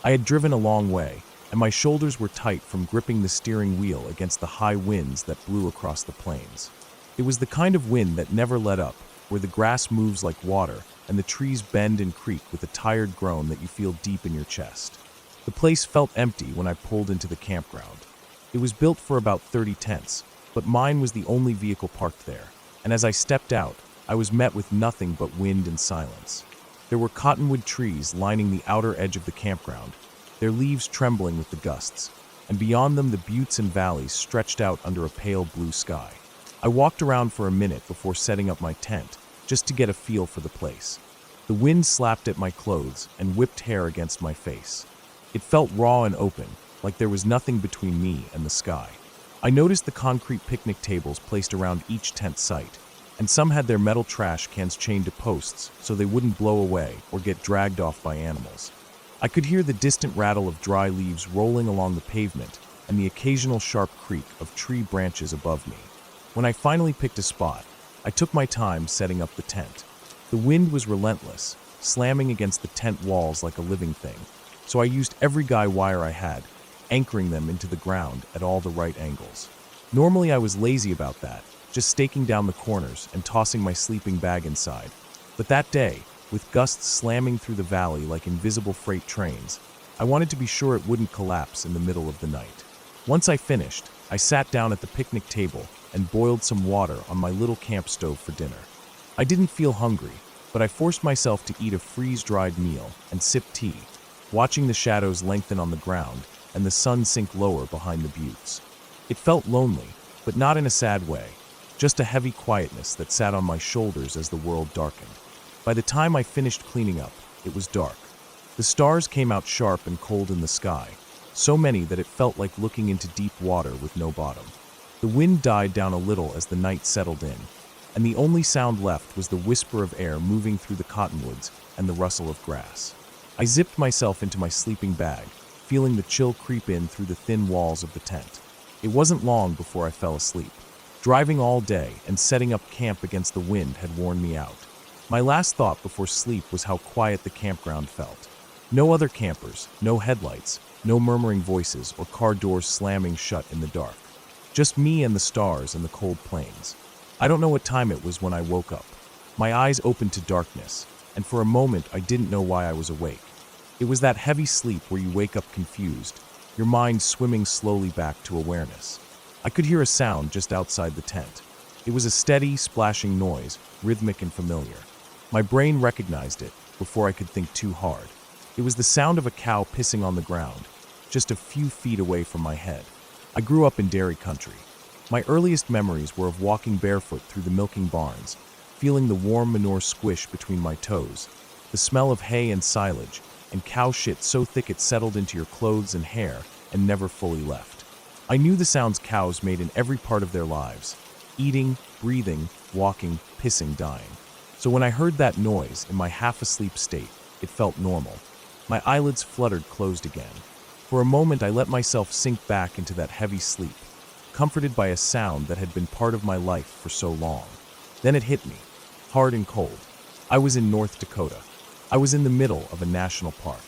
I had driven a long way, and my shoulders were tight from gripping the steering wheel against the high winds that blew across the plains. It was the kind of wind that never let up, where the grass moves like water and the trees bend and creak with a tired groan that you feel deep in your chest. The place felt empty when I pulled into the campground. It was built for about 30 tents, but mine was the only vehicle parked there, and as I stepped out, I was met with nothing but wind and silence. There were cottonwood trees lining the outer edge of the campground, their leaves trembling with the gusts, and beyond them the buttes and valleys stretched out under a pale blue sky. I walked around for a minute before setting up my tent, just to get a feel for the place. The wind slapped at my clothes and whipped hair against my face. It felt raw and open, like there was nothing between me and the sky. I noticed the concrete picnic tables placed around each tent site, and some had their metal trash cans chained to posts so they wouldn't blow away or get dragged off by animals. I could hear the distant rattle of dry leaves rolling along the pavement and the occasional sharp creak of tree branches above me. When I finally picked a spot, I took my time setting up the tent. The wind was relentless, slamming against the tent walls like a living thing, so I used every guy wire I had, anchoring them into the ground at all the right angles. Normally I was lazy about that, just staking down the corners and tossing my sleeping bag inside. But that day, with gusts slamming through the valley like invisible freight trains, I wanted to be sure it wouldn't collapse in the middle of the night. Once I finished, I sat down at the picnic table and boiled some water on my little camp stove for dinner. I didn't feel hungry, but I forced myself to eat a freeze-dried meal and sip tea, watching the shadows lengthen on the ground and the sun sink lower behind the buttes. It felt lonely, but not in a sad way, just a heavy quietness that sat on my shoulders as the world darkened. By the time I finished cleaning up, it was dark. The stars came out sharp and cold in the sky, so many that it felt like looking into deep water with no bottom. The wind died down a little as the night settled in, and the only sound left was the whisper of air moving through the cottonwoods and the rustle of grass. I zipped myself into my sleeping bag, feeling the chill creep in through the thin walls of the tent. It wasn't long before I fell asleep. Driving all day and setting up camp against the wind had worn me out. My last thought before sleep was how quiet the campground felt. No other campers, no headlights, no murmuring voices or car doors slamming shut in the dark. Just me and the stars and the cold plains. I don't know what time it was when I woke up. My eyes opened to darkness, and for a moment I didn't know why I was awake. It was that heavy sleep where you wake up confused, your mind swimming slowly back to awareness. I could hear a sound just outside the tent. It was a steady, splashing noise, rhythmic and familiar. My brain recognized it before I could think too hard. It was the sound of a cow pissing on the ground, just a few feet away from my head. I grew up in dairy country. My earliest memories were of walking barefoot through the milking barns, feeling the warm manure squish between my toes, the smell of hay and silage, and cow shit so thick it settled into your clothes and hair and never fully left. I knew the sounds cows made in every part of their lives: eating, breathing, walking, pissing, dying. So when I heard that noise in my half-asleep state, it felt normal. My eyelids fluttered closed again. For a moment I let myself sink back into that heavy sleep, comforted by a sound that had been part of my life for so long. Then it hit me, hard and cold. I was in North Dakota. I was in the middle of a national park.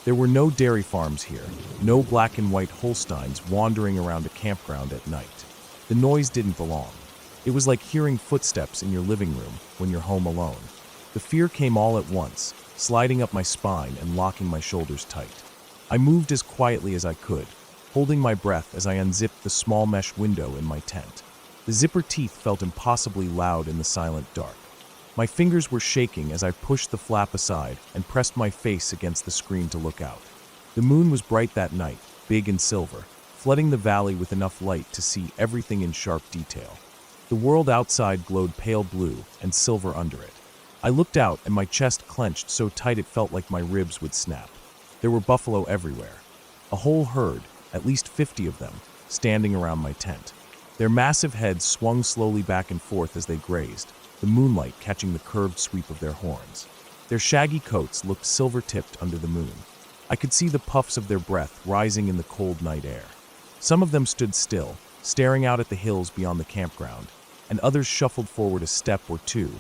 There were no dairy farms here, no black and white Holsteins wandering around a campground at night. The noise didn't belong. It was like hearing footsteps in your living room when you're home alone. The fear came all at once, sliding up my spine and locking my shoulders tight. I moved as quietly as I could, holding my breath as I unzipped the small mesh window in my tent. The zipper teeth felt impossibly loud in the silent dark. My fingers were shaking as I pushed the flap aside and pressed my face against the screen to look out. The moon was bright that night, big and silver, flooding the valley with enough light to see everything in sharp detail. The world outside glowed pale blue and silver under it. I looked out and my chest clenched so tight it felt like my ribs would snap. There were buffalo everywhere. A whole herd, at least 50 of them, standing around my tent. Their massive heads swung slowly back and forth as they grazed, the moonlight catching the curved sweep of their horns. Their shaggy coats looked silver-tipped under the moon. I could see the puffs of their breath rising in the cold night air. Some of them stood still, staring out at the hills beyond the campground, and others shuffled forward a step or two,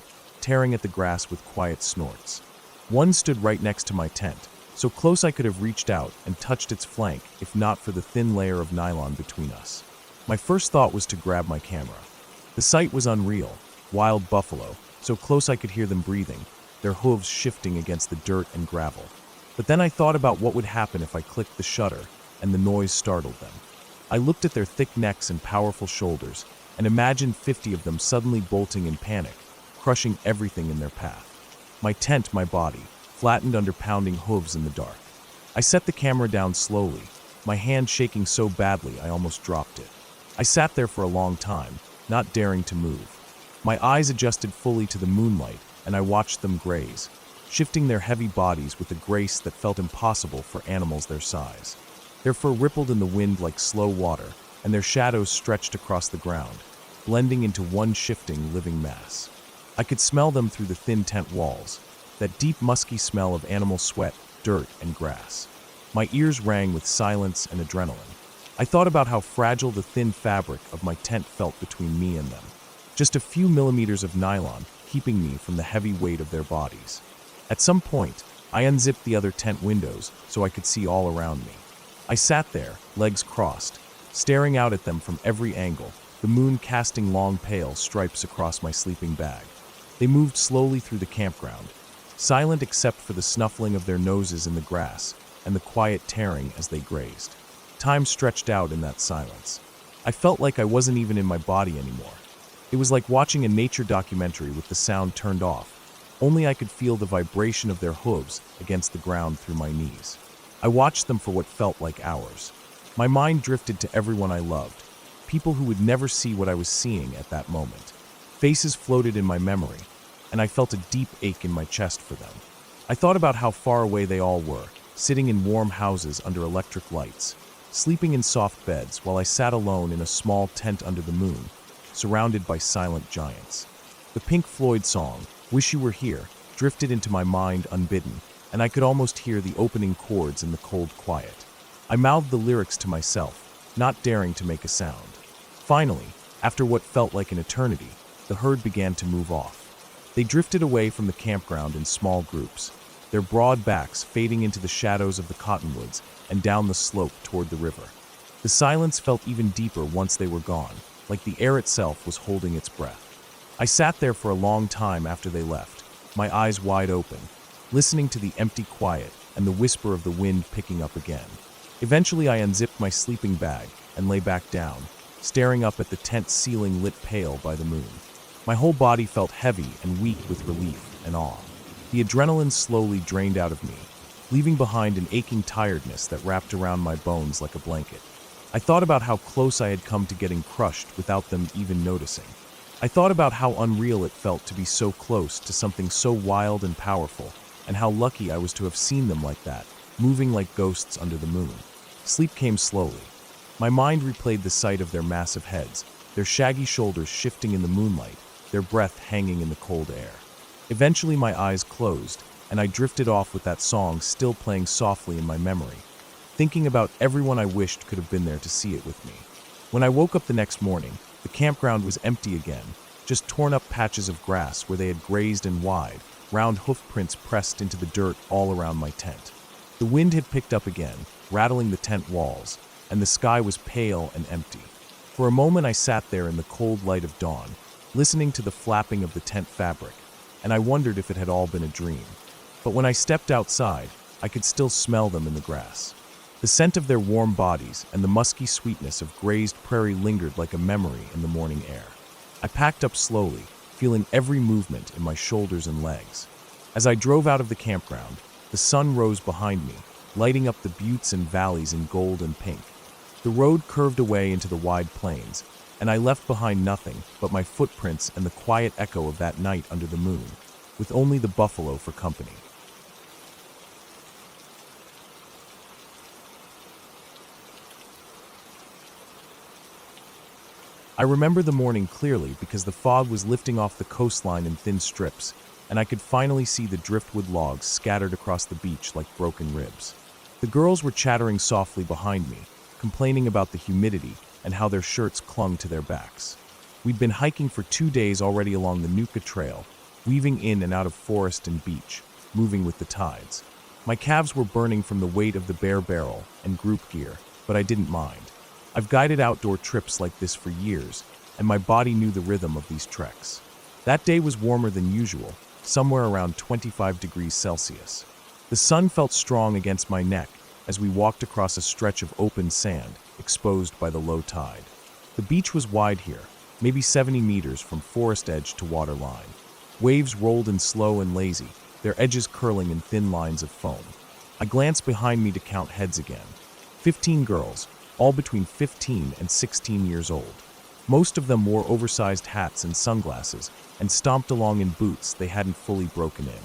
tearing at the grass with quiet snorts. One stood right next to my tent, so close I could have reached out and touched its flank if not for the thin layer of nylon between us. My first thought was to grab my camera. The sight was unreal, wild buffalo, so close I could hear them breathing, their hooves shifting against the dirt and gravel. But then I thought about what would happen if I clicked the shutter and the noise startled them. I looked at their thick necks and powerful shoulders and imagined 50 of them suddenly bolting in panic, crushing everything in their path. My tent, my body, flattened under pounding hooves in the dark. I set the camera down slowly, my hand shaking so badly I almost dropped it. I sat there for a long time, not daring to move. My eyes adjusted fully to the moonlight, and I watched them graze, shifting their heavy bodies with a grace that felt impossible for animals their size. Their fur rippled in the wind like slow water, and their shadows stretched across the ground, blending into one shifting, living mass. I could smell them through the thin tent walls, that deep musky smell of animal sweat, dirt, and grass. My ears rang with silence and adrenaline. I thought about how fragile the thin fabric of my tent felt between me and them. Just a few millimeters of nylon keeping me from the heavy weight of their bodies. At some point, I unzipped the other tent windows so I could see all around me. I sat there, legs crossed, staring out at them from every angle, the moon casting long pale stripes across my sleeping bag. They moved slowly through the campground, silent except for the snuffling of their noses in the grass and the quiet tearing as they grazed. Time stretched out in that silence. I felt like I wasn't even in my body anymore. It was like watching a nature documentary with the sound turned off. Only I could feel the vibration of their hooves against the ground through my knees. I watched them for what felt like hours. My mind drifted to everyone I loved, people who would never see what I was seeing at that moment. Faces floated in my memory, and I felt a deep ache in my chest for them. I thought about how far away they all were, sitting in warm houses under electric lights, sleeping in soft beds while I sat alone in a small tent under the moon, surrounded by silent giants. The Pink Floyd song, "Wish You Were Here," drifted into my mind unbidden, and I could almost hear the opening chords in the cold quiet. I mouthed the lyrics to myself, not daring to make a sound. Finally, after what felt like an eternity, the herd began to move off. They drifted away from the campground in small groups, their broad backs fading into the shadows of the cottonwoods and down the slope toward the river. The silence felt even deeper once they were gone, like the air itself was holding its breath. I sat there for a long time after they left, my eyes wide open, listening to the empty quiet and the whisper of the wind picking up again. Eventually I unzipped my sleeping bag and lay back down, staring up at the tent ceiling lit pale by the moon. My whole body felt heavy and weak with relief and awe. The adrenaline slowly drained out of me, leaving behind an aching tiredness that wrapped around my bones like a blanket. I thought about how close I had come to getting crushed without them even noticing. I thought about how unreal it felt to be so close to something so wild and powerful, and how lucky I was to have seen them like that, moving like ghosts under the moon. Sleep came slowly. My mind replayed the sight of their massive heads, their shaggy shoulders shifting in the moonlight, their breath hanging in the cold air. Eventually my eyes closed, and I drifted off with that song still playing softly in my memory, thinking about everyone I wished could have been there to see it with me. When I woke up the next morning, the campground was empty again, just torn up patches of grass where they had grazed and wide, round hoof prints pressed into the dirt all around my tent. The wind had picked up again, rattling the tent walls, and the sky was pale and empty. For a moment I sat there in the cold light of dawn, listening to the flapping of the tent fabric, and I wondered if it had all been a dream. But when I stepped outside, I could still smell them in the grass. The scent of their warm bodies and the musky sweetness of grazed prairie lingered like a memory in the morning air. I packed up slowly, feeling every movement in my shoulders and legs. As I drove out of the campground, the sun rose behind me, lighting up the buttes and valleys in gold and pink. The road curved away into the wide plains, and I left behind nothing but my footprints and the quiet echo of that night under the moon, with only the buffalo for company. I remember the morning clearly because the fog was lifting off the coastline in thin strips, and I could finally see the driftwood logs scattered across the beach like broken ribs. The girls were chattering softly behind me, complaining about the humidity and how their shirts clung to their backs. We'd been hiking for 2 days already along the Nuka Trail, weaving in and out of forest and beach, moving with the tides. My calves were burning from the weight of the bare barrel and group gear, but I didn't mind. I've guided outdoor trips like this for years, and my body knew the rhythm of these treks. That day was warmer than usual, somewhere around 25 degrees Celsius. The sun felt strong against my neck as we walked across a stretch of open sand, exposed by the low tide. The beach was wide here, maybe 70 meters from forest edge to water line. Waves rolled in slow and lazy, their edges curling in thin lines of foam. I glanced behind me to count heads again. 15 girls, all between 15 and 16 years old. Most of them wore oversized hats and sunglasses and stomped along in boots they hadn't fully broken in.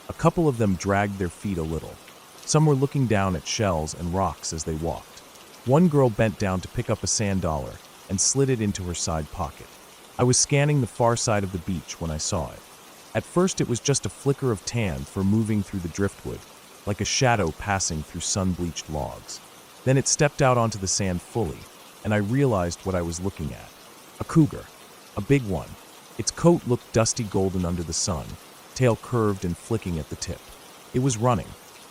A couple of them dragged their feet a little. Some were looking down at shells and rocks as they walked. One girl bent down to pick up a sand dollar and slid it into her side pocket. I was scanning the far side of the beach when I saw it. At first it was just a flicker of tan for moving through the driftwood, like a shadow passing through sun-bleached logs. Then it stepped out onto the sand fully, and I realized what I was looking at. A cougar. A big one. Its coat looked dusty golden under the sun, tail curved and flicking at the tip. It was running,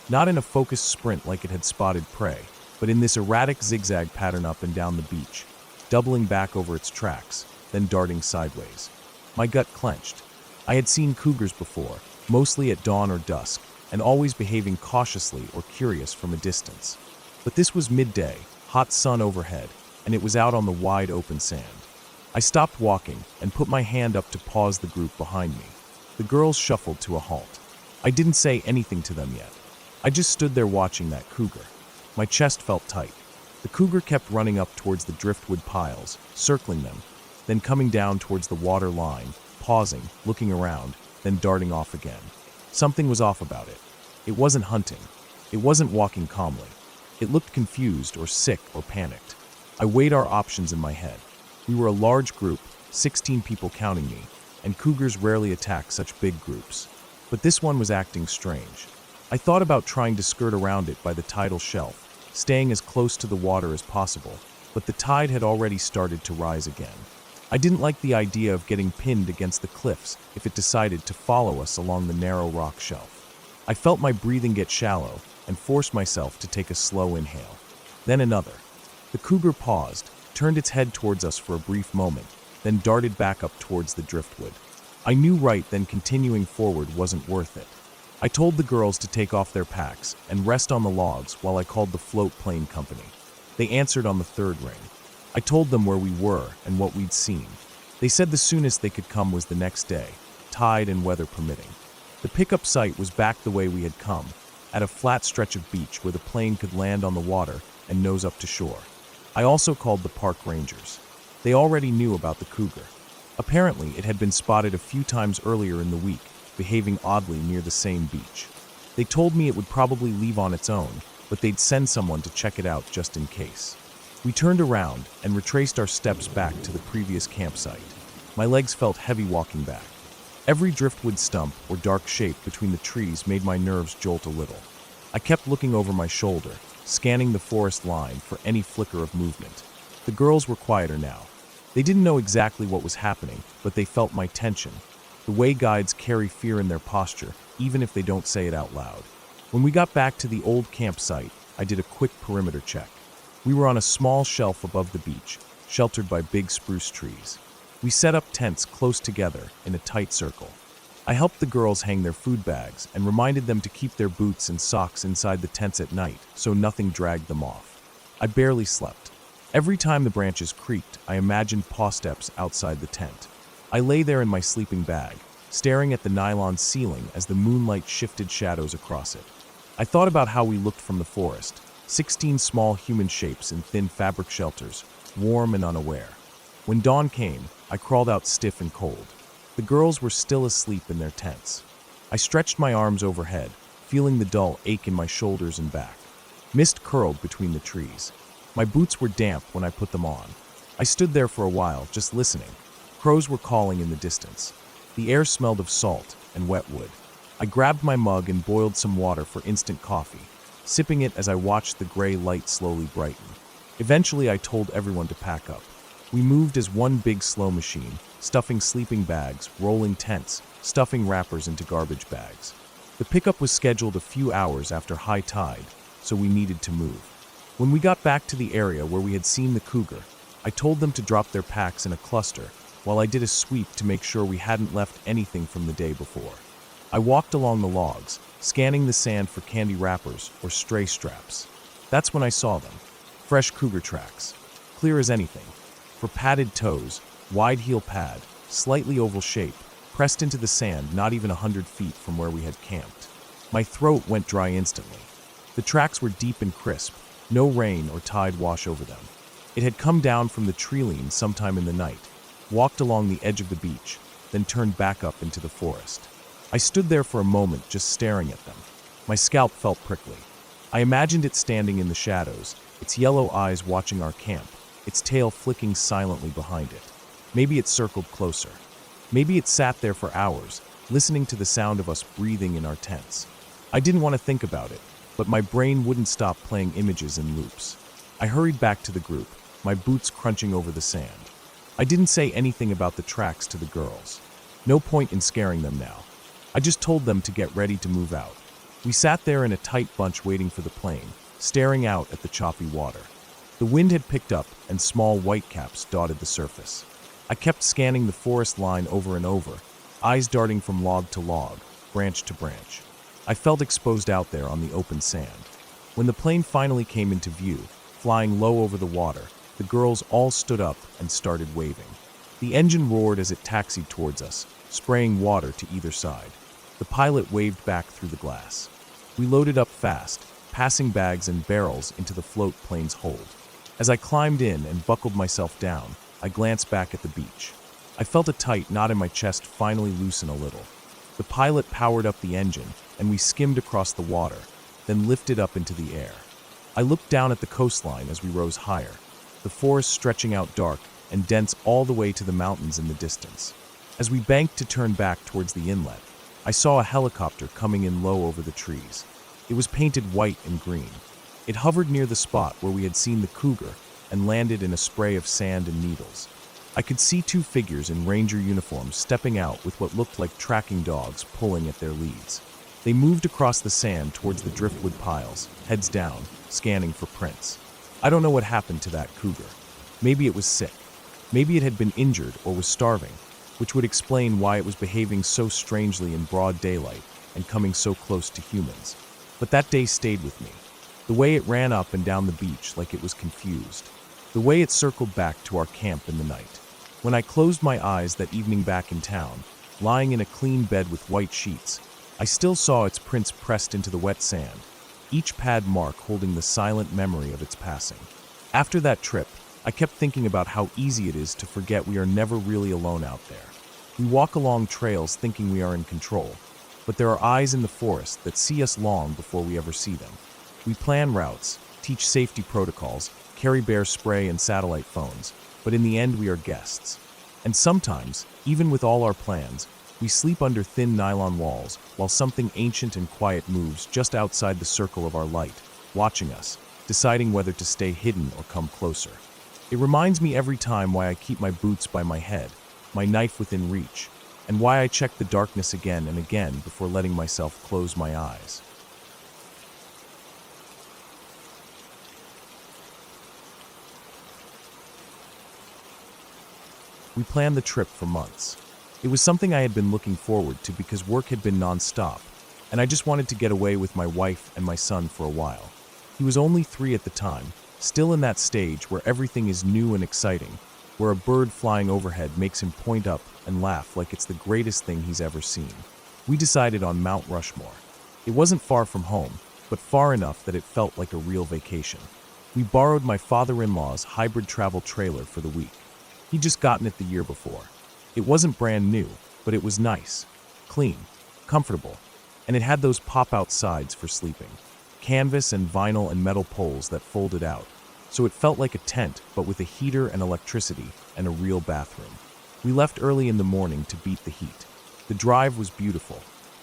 not in a focused sprint like it had spotted prey, but in this erratic zigzag pattern up and down the beach, doubling back over its tracks, then darting sideways. My gut clenched. I had seen cougars before, mostly at dawn or dusk, and always behaving cautiously or curious from a distance. But this was midday, hot sun overhead, and it was out on the wide open sand. I stopped walking and put my hand up to pause the group behind me. The girls shuffled to a halt. I didn't say anything to them yet. I just stood there watching that cougar. My chest felt tight. The cougar kept running up towards the driftwood piles, circling them, then coming down towards the water line, pausing, looking around, then darting off again. Something was off about it. It wasn't hunting. It wasn't walking calmly. It looked confused or sick or panicked. I weighed our options in my head. We were a large group, 16 people counting me, and cougars rarely attack such big groups. But this one was acting strange. I thought about trying to skirt around it by the tidal shelf, staying as close to the water as possible, but the tide had already started to rise again. I didn't like the idea of getting pinned against the cliffs if it decided to follow us along the narrow rock shelf. I felt my breathing get shallow and forced myself to take a slow inhale. Then another. The cougar paused, turned its head towards us for a brief moment, then darted back up towards the driftwood. I knew right then continuing forward wasn't worth it. I told the girls to take off their packs and rest on the logs while I called the float plane company. They answered on the third ring. I told them where we were and what we'd seen. They said the soonest they could come was the next day, tide and weather permitting. The pickup site was back the way we had come, at a flat stretch of beach where the plane could land on the water and nose up to shore. I also called the park rangers. They already knew about the cougar. Apparently, it had been spotted a few times earlier in the week, behaving oddly near the same beach. They told me it would probably leave on its own, but they'd send someone to check it out just in case. We turned around and retraced our steps back to the previous campsite. My legs felt heavy walking back. Every driftwood stump or dark shape between the trees made my nerves jolt a little. I kept looking over my shoulder, scanning the forest line for any flicker of movement. The girls were quieter now. They didn't know exactly what was happening, but they felt my tension. The way guides carry fear in their posture, even if they don't say it out loud. When we got back to the old campsite, I did a quick perimeter check. We were on a small shelf above the beach, sheltered by big spruce trees. We set up tents close together in a tight circle. I helped the girls hang their food bags and reminded them to keep their boots and socks inside the tents at night so nothing dragged them off. I barely slept. Every time the branches creaked, I imagined paw steps outside the tent. I lay there in my sleeping bag, staring at the nylon ceiling as the moonlight shifted shadows across it. I thought about how we looked from the forest, 16 small human shapes in thin fabric shelters, warm and unaware. When dawn came, I crawled out stiff and cold. The girls were still asleep in their tents. I stretched my arms overhead, feeling the dull ache in my shoulders and back. Mist curled between the trees. My boots were damp when I put them on. I stood there for a while, just listening. Crows were calling in the distance. The air smelled of salt and wet wood. I grabbed my mug and boiled some water for instant coffee, sipping it as I watched the gray light slowly brighten. Eventually, I told everyone to pack up. We moved as one big slow machine, stuffing sleeping bags, rolling tents, stuffing wrappers into garbage bags. The pickup was scheduled a few hours after high tide, so we needed to move. When we got back to the area where we had seen the cougar, I told them to drop their packs in a cluster while I did a sweep to make sure we hadn't left anything from the day before. I walked along the logs, scanning the sand for candy wrappers or stray straps. That's when I saw them. Fresh cougar tracks, clear as anything. For padded toes, wide heel pad, slightly oval shape, pressed into the sand not even 100 feet from where we had camped. My throat went dry instantly. The tracks were deep and crisp, no rain or tide wash over them. It had come down from the tree-line sometime in the night, walked along the edge of the beach, then turned back up into the forest. I stood there for a moment just staring at them. My scalp felt prickly. I imagined it standing in the shadows, its yellow eyes watching our camp, its tail flicking silently behind it. Maybe it circled closer. Maybe it sat there for hours, listening to the sound of us breathing in our tents. I didn't want to think about it, but my brain wouldn't stop playing images in loops. I hurried back to the group, my boots crunching over the sand. I didn't say anything about the tracks to the girls. No point in scaring them now. I just told them to get ready to move out. We sat there in a tight bunch waiting for the plane, staring out at the choppy water. The wind had picked up and small whitecaps dotted the surface. I kept scanning the forest line over and over, eyes darting from log to log, branch to branch. I felt exposed out there on the open sand. When the plane finally came into view, flying low over the water, the girls all stood up and started waving. The engine roared as it taxied towards us, spraying water to either side. The pilot waved back through the glass. We loaded up fast, passing bags and barrels into the float plane's hold. As I climbed in and buckled myself down, I glanced back at the beach. I felt a tight knot in my chest finally loosen a little. The pilot powered up the engine, and we skimmed across the water, then lifted up into the air. I looked down at the coastline as we rose higher, the forest stretching out dark and dense all the way to the mountains in the distance. As we banked to turn back towards the inlet, I saw a helicopter coming in low over the trees. It was painted white and green. It hovered near the spot where we had seen the cougar and landed in a spray of sand and needles. I could see two figures in ranger uniforms stepping out with what looked like tracking dogs pulling at their leads. They moved across the sand towards the driftwood piles, heads down, scanning for prints. I don't know what happened to that cougar. Maybe it was sick. Maybe it had been injured or was starving, which would explain why it was behaving so strangely in broad daylight and coming so close to humans. But that day stayed with me. The way it ran up and down the beach like it was confused. The way it circled back to our camp in the night. When I closed my eyes that evening back in town, lying in a clean bed with white sheets, I still saw its prints pressed into the wet sand, each pad mark holding the silent memory of its passing. After that trip, I kept thinking about how easy it is to forget we are never really alone out there. We walk along trails thinking we are in control, but there are eyes in the forest that see us long before we ever see them. We plan routes, teach safety protocols, carry bear spray and satellite phones, but in the end we are guests. And sometimes, even with all our plans, we sleep under thin nylon walls while something ancient and quiet moves just outside the circle of our light, watching us, deciding whether to stay hidden or come closer. It reminds me every time why I keep my boots by my head, my knife within reach, and why I check the darkness again and again before letting myself close my eyes. We planned the trip for months. It was something I had been looking forward to because work had been non-stop, and I just wanted to get away with my wife and my son for a while. He was only 3 at the time, still in that stage where everything is new and exciting, where a bird flying overhead makes him point up and laugh like it's the greatest thing he's ever seen. We decided on Mount Rushmore. It wasn't far from home, but far enough that it felt like a real vacation. We borrowed my father-in-law's hybrid travel trailer for the week. He'd just gotten it the year before. It wasn't brand new, but it was nice, clean, comfortable, and it had those pop-out sides for sleeping. Canvas and vinyl and metal poles that folded out, so it felt like a tent but with a heater and electricity and a real bathroom. We left early in the morning to beat the heat. The drive was beautiful.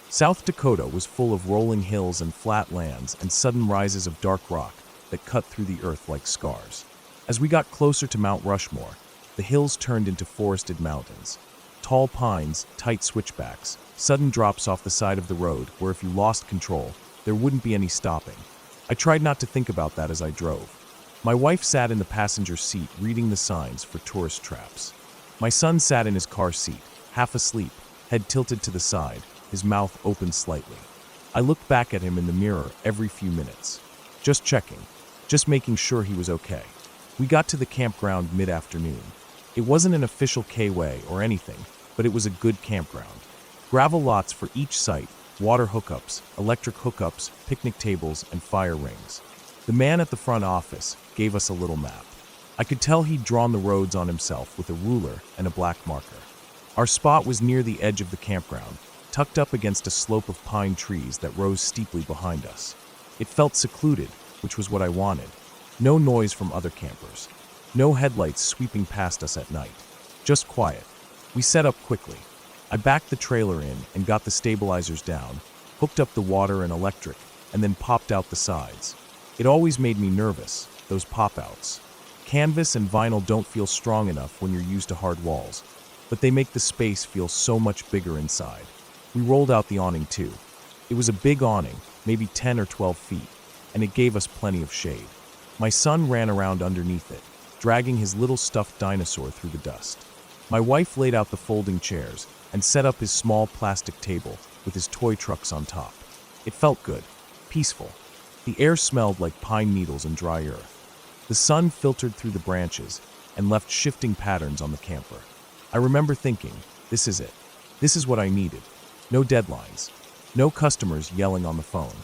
South Dakota was full of rolling hills and flat lands and sudden rises of dark rock that cut through the earth like scars. As we got closer to Mount Rushmore, the hills turned into forested mountains. Tall pines, tight switchbacks, sudden drops off the side of the road where if you lost control, there wouldn't be any stopping. I tried not to think about that as I drove. My wife sat in the passenger seat reading the signs for tourist traps. My son sat in his car seat, half asleep, head tilted to the side, his mouth open slightly. I looked back at him in the mirror every few minutes. Just checking, just making sure he was okay. We got to the campground mid-afternoon. It wasn't an official K-way or anything, but it was a good campground. Gravel lots for each site, water hookups, electric hookups, picnic tables, and fire rings. The man at the front office gave us a little map. I could tell he'd drawn the roads on himself with a ruler and a black marker. Our spot was near the edge of the campground, tucked up against a slope of pine trees that rose steeply behind us. It felt secluded, which was what I wanted. No noise from other campers. No headlights sweeping past us at night. Just quiet. We set up quickly. I backed the trailer in and got the stabilizers down, hooked up the water and electric, and then popped out the sides. It always made me nervous, those pop-outs. Canvas and vinyl don't feel strong enough when you're used to hard walls, but they make the space feel so much bigger inside. We rolled out the awning too. It was a big awning, maybe 10 or 12 feet, and it gave us plenty of shade. My son ran around underneath it, dragging his little stuffed dinosaur through the dust. My wife laid out the folding chairs and set up his small plastic table with his toy trucks on top. It felt good, peaceful. The air smelled like pine needles and dry earth. The sun filtered through the branches and left shifting patterns on the camper. I remember thinking, this is it. This is what I needed. No deadlines. No customers yelling on the phone.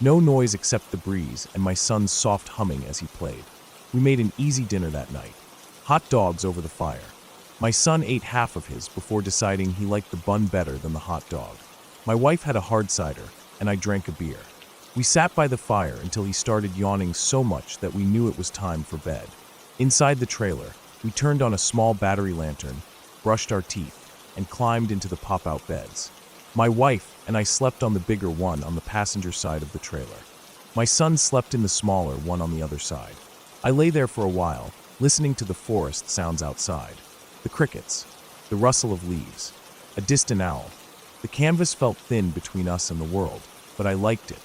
No noise except the breeze and my son's soft humming as he played. We made an easy dinner that night. Hot dogs over the fire. My son ate half of his before deciding he liked the bun better than the hot dog. My wife had a hard cider, and I drank a beer. We sat by the fire until he started yawning so much that we knew it was time for bed. Inside the trailer, we turned on a small battery lantern, brushed our teeth, and climbed into the pop-out beds. My wife and I slept on the bigger one on the passenger side of the trailer. My son slept in the smaller one on the other side. I lay there for a while, listening to the forest sounds outside. The crickets, the rustle of leaves, a distant owl. The canvas felt thin between us and the world, but I liked it.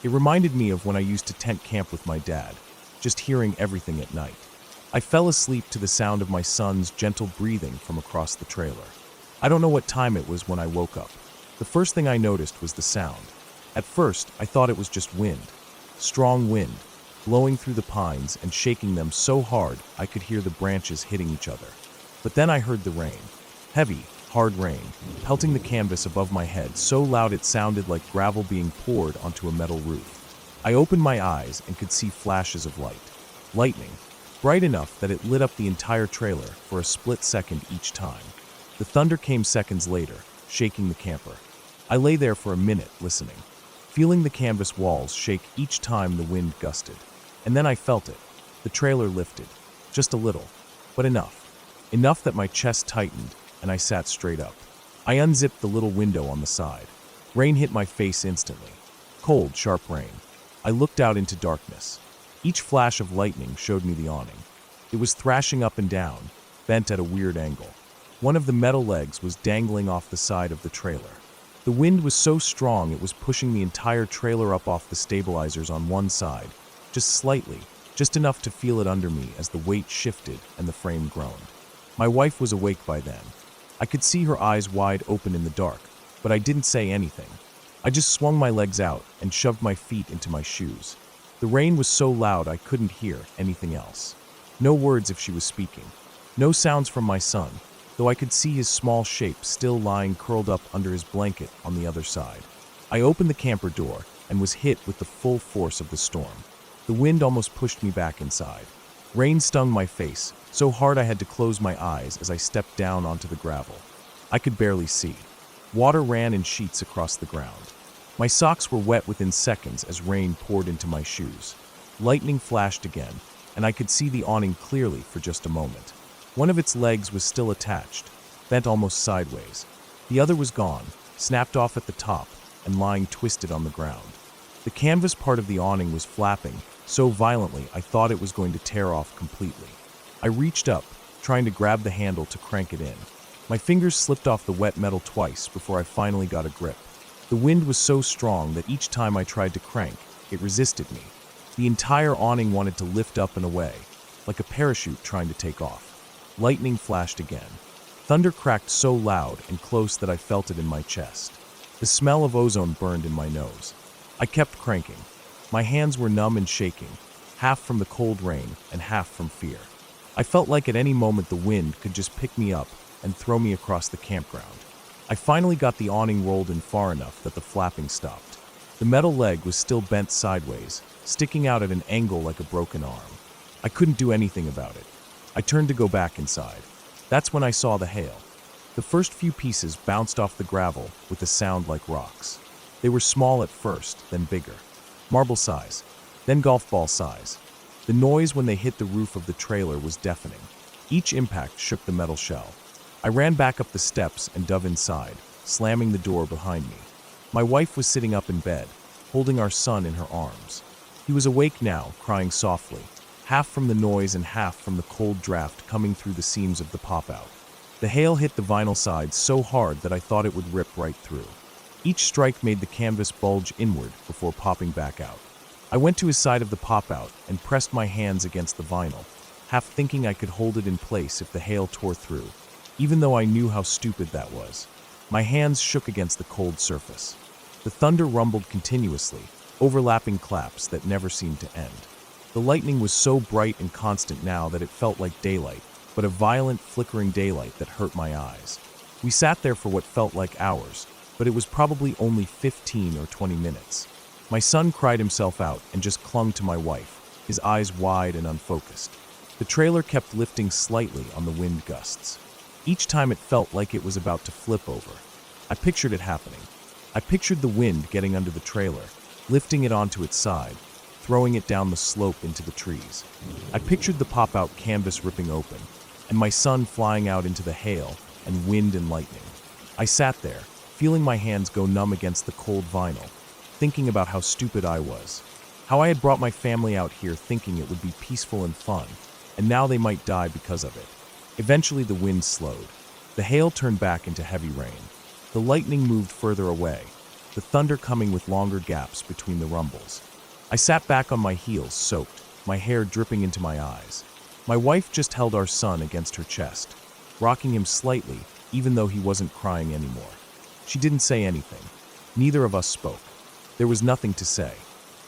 It reminded me of when I used to tent camp with my dad, just hearing everything at night. I fell asleep to the sound of my son's gentle breathing from across the trailer. I don't know what time it was when I woke up. The first thing I noticed was the sound. At first, I thought it was just wind. Strong wind, blowing through the pines and shaking them so hard I could hear the branches hitting each other. But then I heard the rain. Heavy, hard rain, pelting the canvas above my head so loud it sounded like gravel being poured onto a metal roof. I opened my eyes and could see flashes of light. Lightning, bright enough that it lit up the entire trailer for a split second each time. The thunder came seconds later, shaking the camper. I lay there for a minute listening, feeling the canvas walls shake each time the wind gusted. And then I felt it. The trailer lifted. Just a little, but enough. Enough that my chest tightened and I sat straight up. I unzipped the little window on the side. Rain hit my face instantly. Cold, sharp rain. I looked out into darkness. Each flash of lightning showed me the awning. It was thrashing up and down, bent at a weird angle. One of the metal legs was dangling off the side of the trailer. The wind was so strong it was pushing the entire trailer up off the stabilizers on one side, just slightly, just enough to feel it under me as the weight shifted and the frame groaned. My wife was awake by then. I could see her eyes wide open in the dark, but I didn't say anything. I just swung my legs out and shoved my feet into my shoes. The rain was so loud I couldn't hear anything else. No words if she was speaking. No sounds from my son, though I could see his small shape still lying curled up under his blanket on the other side. I opened the camper door and was hit with the full force of the storm. The wind almost pushed me back inside. Rain stung my face, so hard I had to close my eyes as I stepped down onto the gravel. I could barely see. Water ran in sheets across the ground. My socks were wet within seconds as rain poured into my shoes. Lightning flashed again, and I could see the awning clearly for just a moment. One of its legs was still attached, bent almost sideways. The other was gone, snapped off at the top, and lying twisted on the ground. The canvas part of the awning was flapping so violently I thought it was going to tear off completely. I reached up, trying to grab the handle to crank it in. My fingers slipped off the wet metal twice before I finally got a grip. The wind was so strong that each time I tried to crank, it resisted me. The entire awning wanted to lift up and away, like a parachute trying to take off. Lightning flashed again. Thunder cracked so loud and close that I felt it in my chest. The smell of ozone burned in my nose. I kept cranking. My hands were numb and shaking, half from the cold rain and half from fear. I felt like at any moment the wind could just pick me up and throw me across the campground. I finally got the awning rolled in far enough that the flapping stopped. The metal leg was still bent sideways, sticking out at an angle like a broken arm. I couldn't do anything about it. I turned to go back inside. That's when I saw the hail. The first few pieces bounced off the gravel with a sound like rocks. They were small at first, then bigger. Marble size, then golf ball size. The noise when they hit the roof of the trailer was deafening. Each impact shook the metal shell. I ran back up the steps and dove inside, slamming the door behind me. My wife was sitting up in bed, holding our son in her arms. He was awake now, crying softly, half from the noise and half from the cold draft coming through the seams of the pop-out. The hail hit the vinyl sides so hard that I thought it would rip right through. Each strike made the canvas bulge inward before popping back out. I went to his side of the pop-out and pressed my hands against the vinyl, half thinking I could hold it in place if the hail tore through, even though I knew how stupid that was. My hands shook against the cold surface. The thunder rumbled continuously, overlapping claps that never seemed to end. The lightning was so bright and constant now that it felt like daylight, but a violent, flickering daylight that hurt my eyes. We sat there for what felt like hours, but it was probably only 15 or 20 minutes. My son cried himself out and just clung to my wife, his eyes wide and unfocused. The trailer kept lifting slightly on the wind gusts. Each time it felt like it was about to flip over. I pictured it happening. I pictured the wind getting under the trailer, lifting it onto its side, throwing it down the slope into the trees. I pictured the pop-out canvas ripping open, and my son flying out into the hail and wind and lightning. I sat there, feeling my hands go numb against the cold vinyl, thinking about how stupid I was. How I had brought my family out here thinking it would be peaceful and fun, and now they might die because of it. Eventually the wind slowed. The hail turned back into heavy rain. The lightning moved further away, the thunder coming with longer gaps between the rumbles. I sat back on my heels, soaked, my hair dripping into my eyes. My wife just held our son against her chest, rocking him slightly, even though he wasn't crying anymore. She didn't say anything. Neither of us spoke. There was nothing to say.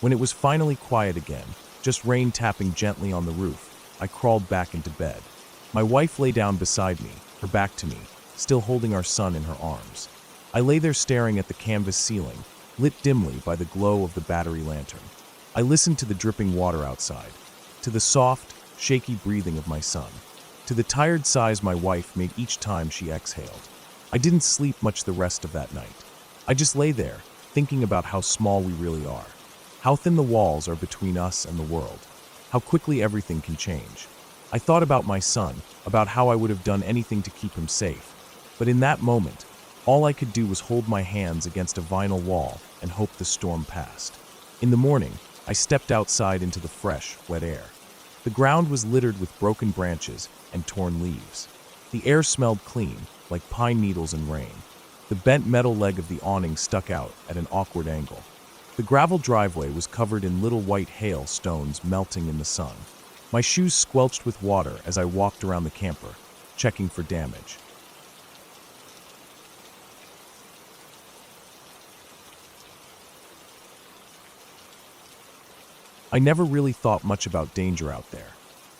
When it was finally quiet again, just rain tapping gently on the roof, I crawled back into bed. My wife lay down beside me, her back to me, still holding our son in her arms. I lay there staring at the canvas ceiling, lit dimly by the glow of the battery lantern. I listened to the dripping water outside, to the soft, shaky breathing of my son, to the tired sighs my wife made each time she exhaled. I didn't sleep much the rest of that night. I just lay there, thinking about how small we really are, how thin the walls are between us and the world, how quickly everything can change. I thought about my son, about how I would have done anything to keep him safe. But in that moment, all I could do was hold my hands against a vinyl wall and hope the storm passed. In the morning, I stepped outside into the fresh, wet air. The ground was littered with broken branches and torn leaves. The air smelled clean, like pine needles and rain. The bent metal leg of the awning stuck out at an awkward angle. The gravel driveway was covered in little white hail stones melting in the sun. My shoes squelched with water as I walked around the camper, checking for damage. I never really thought much about danger out there.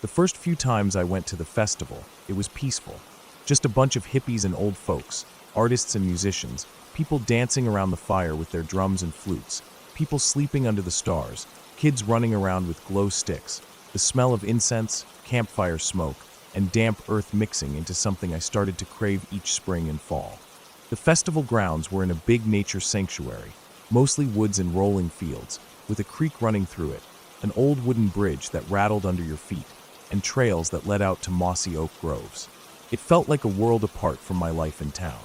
The first few times I went to the festival, it was peaceful. Just a bunch of hippies and old folks, artists and musicians, people dancing around the fire with their drums and flutes, people sleeping under the stars, kids running around with glow sticks, the smell of incense, campfire smoke, and damp earth mixing into something I started to crave each spring and fall. The festival grounds were in a big nature sanctuary, mostly woods and rolling fields, with a creek running through it, an old wooden bridge that rattled under your feet, and trails that led out to mossy oak groves. It felt like a world apart from my life in town.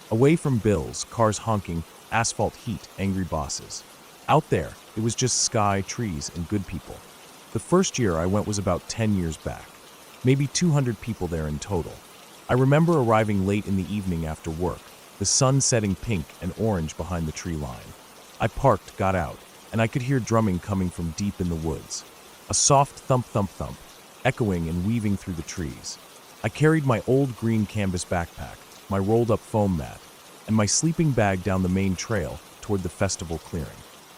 Away from bills, cars honking, asphalt heat, angry bosses. Out there, it was just sky, trees, and good people. The first year I went was about 10 years back. Maybe 200 people there in total. I remember arriving late in the evening after work, the sun setting pink and orange behind the tree line. I parked, got out, and I could hear drumming coming from deep in the woods. A soft thump-thump-thump, echoing and weaving through the trees. I carried my old green canvas backpack, my rolled-up foam mat, and my sleeping bag down the main trail toward the festival clearing.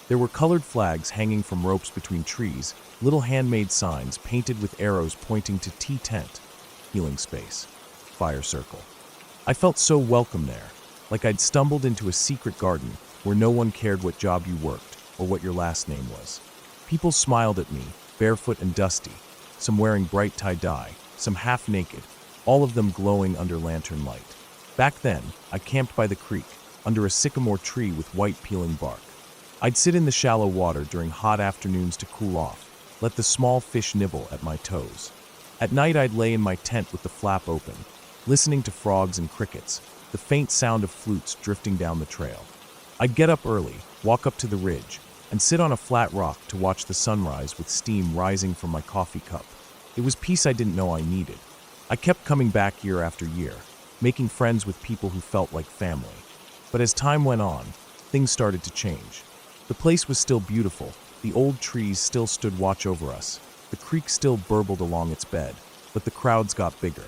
There were colored flags hanging from ropes between trees, little handmade signs painted with arrows pointing to tea tent, healing space, fire circle. I felt so welcome there, like I'd stumbled into a secret garden where no one cared what job you worked or what your last name was. People smiled at me, barefoot and dusty, some wearing bright tie-dye, some half-naked, all of them glowing under lantern light. Back then, I camped by the creek, under a sycamore tree with white peeling bark. I'd sit in the shallow water during hot afternoons to cool off, let the small fish nibble at my toes. At night I'd lay in my tent with the flap open, listening to frogs and crickets, the faint sound of flutes drifting down the trail. I'd get up early, walk up to the ridge, and sit on a flat rock to watch the sunrise with steam rising from my coffee cup. It was peace I didn't know I needed. I kept coming back year after year, making friends with people who felt like family. But as time went on, things started to change. The place was still beautiful, the old trees still stood watch over us, the creek still burbled along its bed, but the crowds got bigger.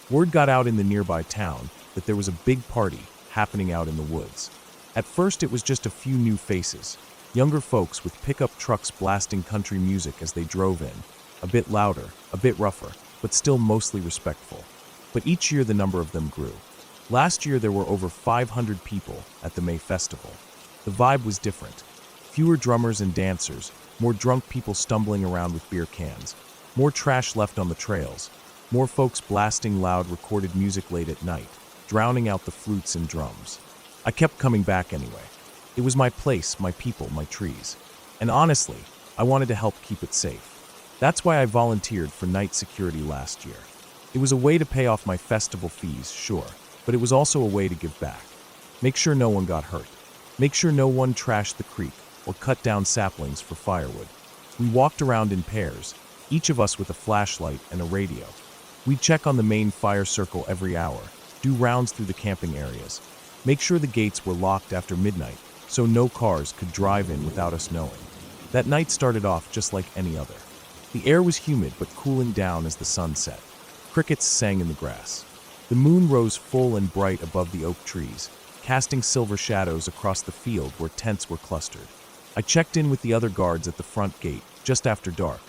Word got out in the nearby town that there was a big party happening out in the woods. At first it was just a few new faces, younger folks with pickup trucks blasting country music as they drove in, a bit louder, a bit rougher, but still mostly respectful. But each year the number of them grew. Last year there were over 500 people at the May Festival. The vibe was different. Fewer drummers and dancers, more drunk people stumbling around with beer cans, more trash left on the trails, more folks blasting loud recorded music late at night, drowning out the flutes and drums. I kept coming back anyway. It was my place, my people, my trees. And honestly, I wanted to help keep it safe. That's why I volunteered for night security last year. It was a way to pay off my festival fees, sure, but it was also a way to give back. Make sure no one got hurt. Make sure no one trashed the creek or cut down saplings for firewood. We walked around in pairs, each of us with a flashlight and a radio. We'd check on the main fire circle every hour, do rounds through the camping areas, make sure the gates were locked after midnight so no cars could drive in without us knowing. That night started off just like any other. The air was humid but cooling down as the sun set. Crickets sang in the grass. The moon rose full and bright above the oak trees, casting silver shadows across the field where tents were clustered. I checked in with the other guards at the front gate just after dark,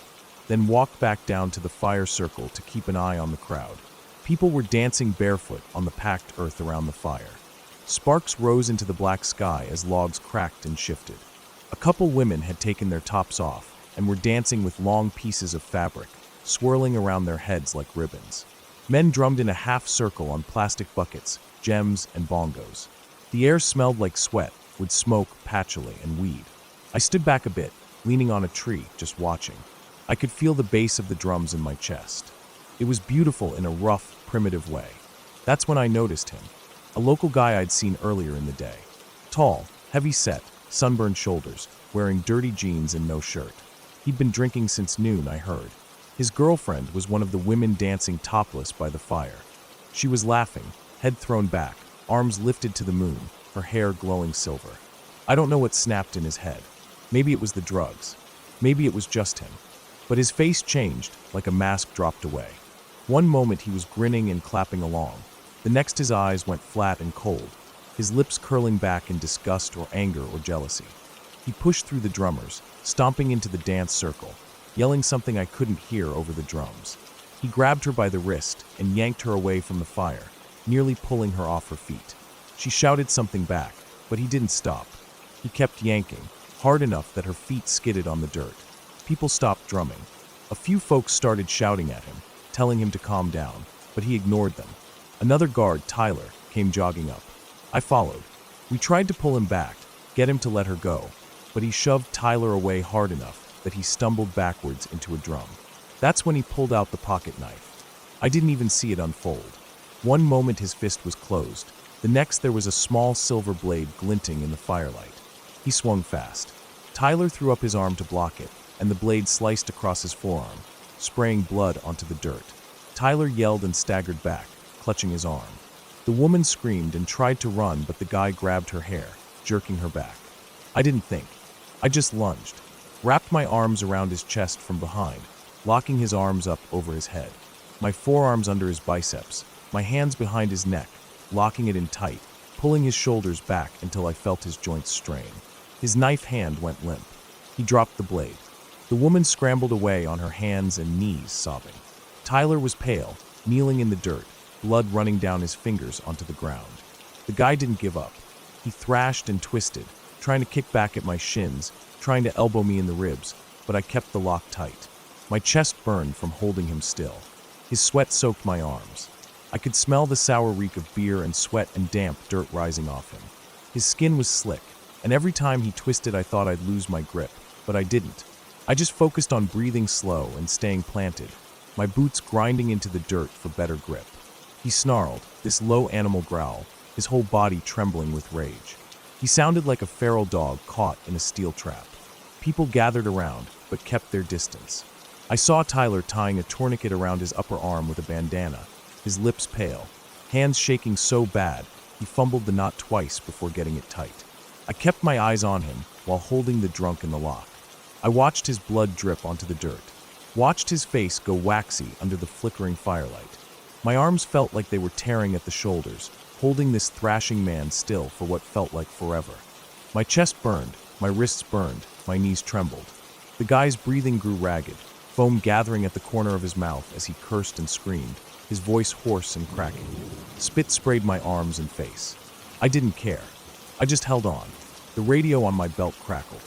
then walked back down to the fire circle to keep an eye on the crowd. People were dancing barefoot on the packed earth around the fire. Sparks rose into the black sky as logs cracked and shifted. A couple women had taken their tops off and were dancing with long pieces of fabric, swirling around their heads like ribbons. Men drummed in a half circle on plastic buckets, gems, and bongos. The air smelled like sweat, with smoke, patchouli, and weed. I stood back a bit, leaning on a tree, just watching. I could feel the bass of the drums in my chest. It was beautiful in a rough, primitive way. That's when I noticed him. A local guy I'd seen earlier in the day. Tall, heavy-set, sunburned shoulders, wearing dirty jeans and no shirt. He'd been drinking since noon, I heard. His girlfriend was one of the women dancing topless by the fire. She was laughing, head thrown back, arms lifted to the moon, her hair glowing silver. I don't know what snapped in his head. Maybe it was the drugs. Maybe it was just him. But his face changed, like a mask dropped away. One moment he was grinning and clapping along. The next his eyes went flat and cold, his lips curling back in disgust or anger or jealousy. He pushed through the drummers, stomping into the dance circle, yelling something I couldn't hear over the drums. He grabbed her by the wrist and yanked her away from the fire, nearly pulling her off her feet. She shouted something back, but he didn't stop. He kept yanking, hard enough that her feet skidded on the dirt. People stopped drumming. A few folks started shouting at him, telling him to calm down, but he ignored them. Another guard, Tyler, came jogging up. I followed. We tried to pull him back, get him to let her go, but he shoved Tyler away hard enough that he stumbled backwards into a drum. That's when he pulled out the pocket knife. I didn't even see it unfold. One moment his fist was closed. The next there was a small silver blade glinting in the firelight. He swung fast. Tyler threw up his arm to block it, and the blade sliced across his forearm, spraying blood onto the dirt. Tyler yelled and staggered back, clutching his arm. The woman screamed and tried to run, but the guy grabbed her hair, jerking her back. I didn't think. I just lunged, wrapped my arms around his chest from behind, locking his arms up over his head, my forearms under his biceps, my hands behind his neck, locking it in tight, pulling his shoulders back until I felt his joints strain. His knife hand went limp. He dropped the blade. The woman scrambled away on her hands and knees, sobbing. Tyler was pale, kneeling in the dirt, blood running down his fingers onto the ground. The guy didn't give up. He thrashed and twisted, trying to kick back at my shins, trying to elbow me in the ribs, but I kept the lock tight. My chest burned from holding him still. His sweat soaked my arms. I could smell the sour reek of beer and sweat and damp dirt rising off him. His skin was slick, and every time he twisted I thought I'd lose my grip, but I didn't. I just focused on breathing slow and staying planted, my boots grinding into the dirt for better grip. He snarled, this low animal growl, his whole body trembling with rage. He sounded like a feral dog caught in a steel trap. People gathered around, but kept their distance. I saw Tyler tying a tourniquet around his upper arm with a bandana, his lips pale, hands shaking so bad he fumbled the knot twice before getting it tight. I kept my eyes on him while holding the drunk in the lock. I watched his blood drip onto the dirt, watched his face go waxy under the flickering firelight. My arms felt like they were tearing at the shoulders, holding this thrashing man still for what felt like forever. My chest burned, my wrists burned, my knees trembled. The guy's breathing grew ragged, foam gathering at the corner of his mouth as he cursed and screamed, his voice hoarse and cracking. Spit sprayed my arms and face. I didn't care. I just held on. The radio on my belt crackled.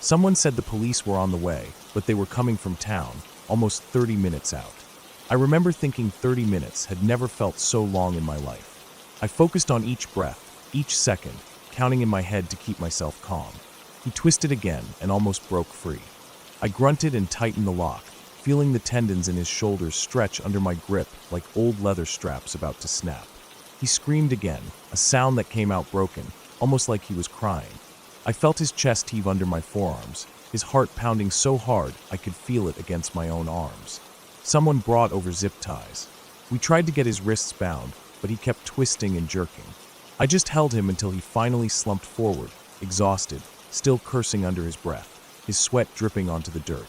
Someone said the police were on the way, but they were coming from town, almost 30 minutes out. I remember thinking 30 minutes had never felt so long in my life. I focused on each breath, each second, counting in my head to keep myself calm. He twisted again and almost broke free. I grunted and tightened the lock, feeling the tendons in his shoulders stretch under my grip like old leather straps about to snap. He screamed again, a sound that came out broken, almost like he was crying. I felt his chest heave under my forearms, his heart pounding so hard I could feel it against my own arms. Someone brought over zip ties. We tried to get his wrists bound, but he kept twisting and jerking. I just held him until he finally slumped forward, exhausted, still cursing under his breath, his sweat dripping onto the dirt.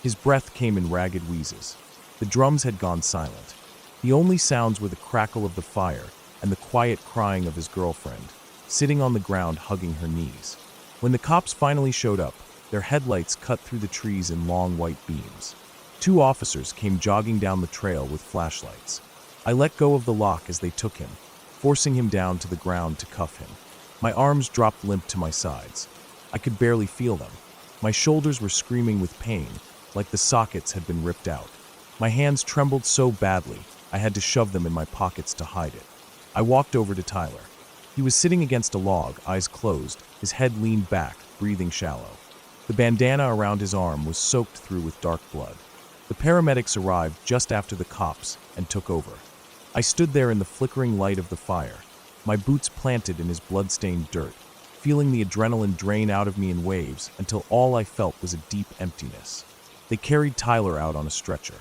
His breath came in ragged wheezes. The drums had gone silent. The only sounds were the crackle of the fire and the quiet crying of his girlfriend, sitting on the ground hugging her knees. When the cops finally showed up, their headlights cut through the trees in long white beams. 2 officers came jogging down the trail with flashlights. I let go of the lock as they took him, forcing him down to the ground to cuff him. My arms dropped limp to my sides. I could barely feel them. My shoulders were screaming with pain, like the sockets had been ripped out. My hands trembled so badly, I had to shove them in my pockets to hide it. I walked over to Tyler. He was sitting against a log, eyes closed, his head leaned back, breathing shallow. The bandana around his arm was soaked through with dark blood. The paramedics arrived just after the cops and took over. I stood there in the flickering light of the fire, my boots planted in his blood-stained dirt, feeling the adrenaline drain out of me in waves until all I felt was a deep emptiness. They carried Tyler out on a stretcher.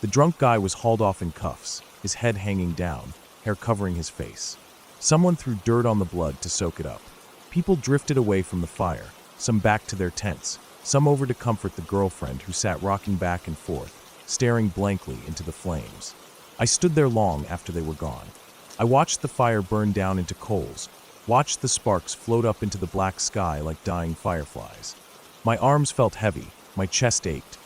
The drunk guy was hauled off in cuffs, his head hanging down, hair covering his face. Someone threw dirt on the blood to soak it up. People drifted away from the fire, some back to their tents, some over to comfort the girlfriend who sat rocking back and forth, staring blankly into the flames. I stood there long after they were gone. I watched the fire burn down into coals, watched the sparks float up into the black sky like dying fireflies. My arms felt heavy, my chest ached,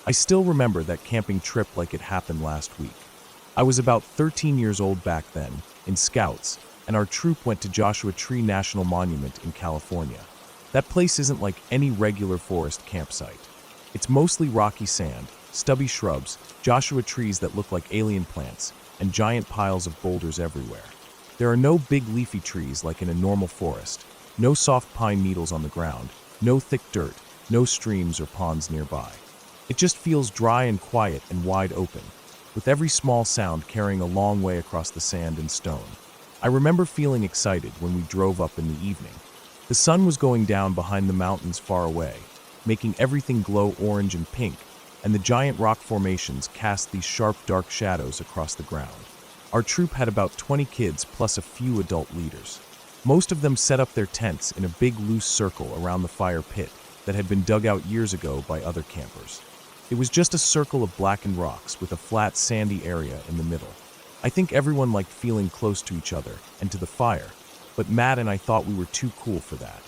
I still remember that camping trip like it happened last week. I was about 13 years old back then, in Scouts, and our troop went to Joshua Tree National Monument in California. That place isn't like any regular forest campsite. It's mostly rocky sand, stubby shrubs, Joshua trees that look like alien plants, and giant piles of boulders everywhere. There are no big leafy trees like in a normal forest, no soft pine needles on the ground, no thick dirt, no streams or ponds nearby. It just feels dry and quiet and wide open, with every small sound carrying a long way across the sand and stone. I remember feeling excited when we drove up in the evening. The sun was going down behind the mountains far away, making everything glow orange and pink, and the giant rock formations cast these sharp, dark shadows across the ground. Our troop had about 20 kids plus a few adult leaders. Most of them set up their tents in a big loose circle around the fire pit that had been dug out years ago by other campers. It was just a circle of blackened rocks with a flat, sandy area in the middle. I think everyone liked feeling close to each other and to the fire, but Matt and I thought we were too cool for that.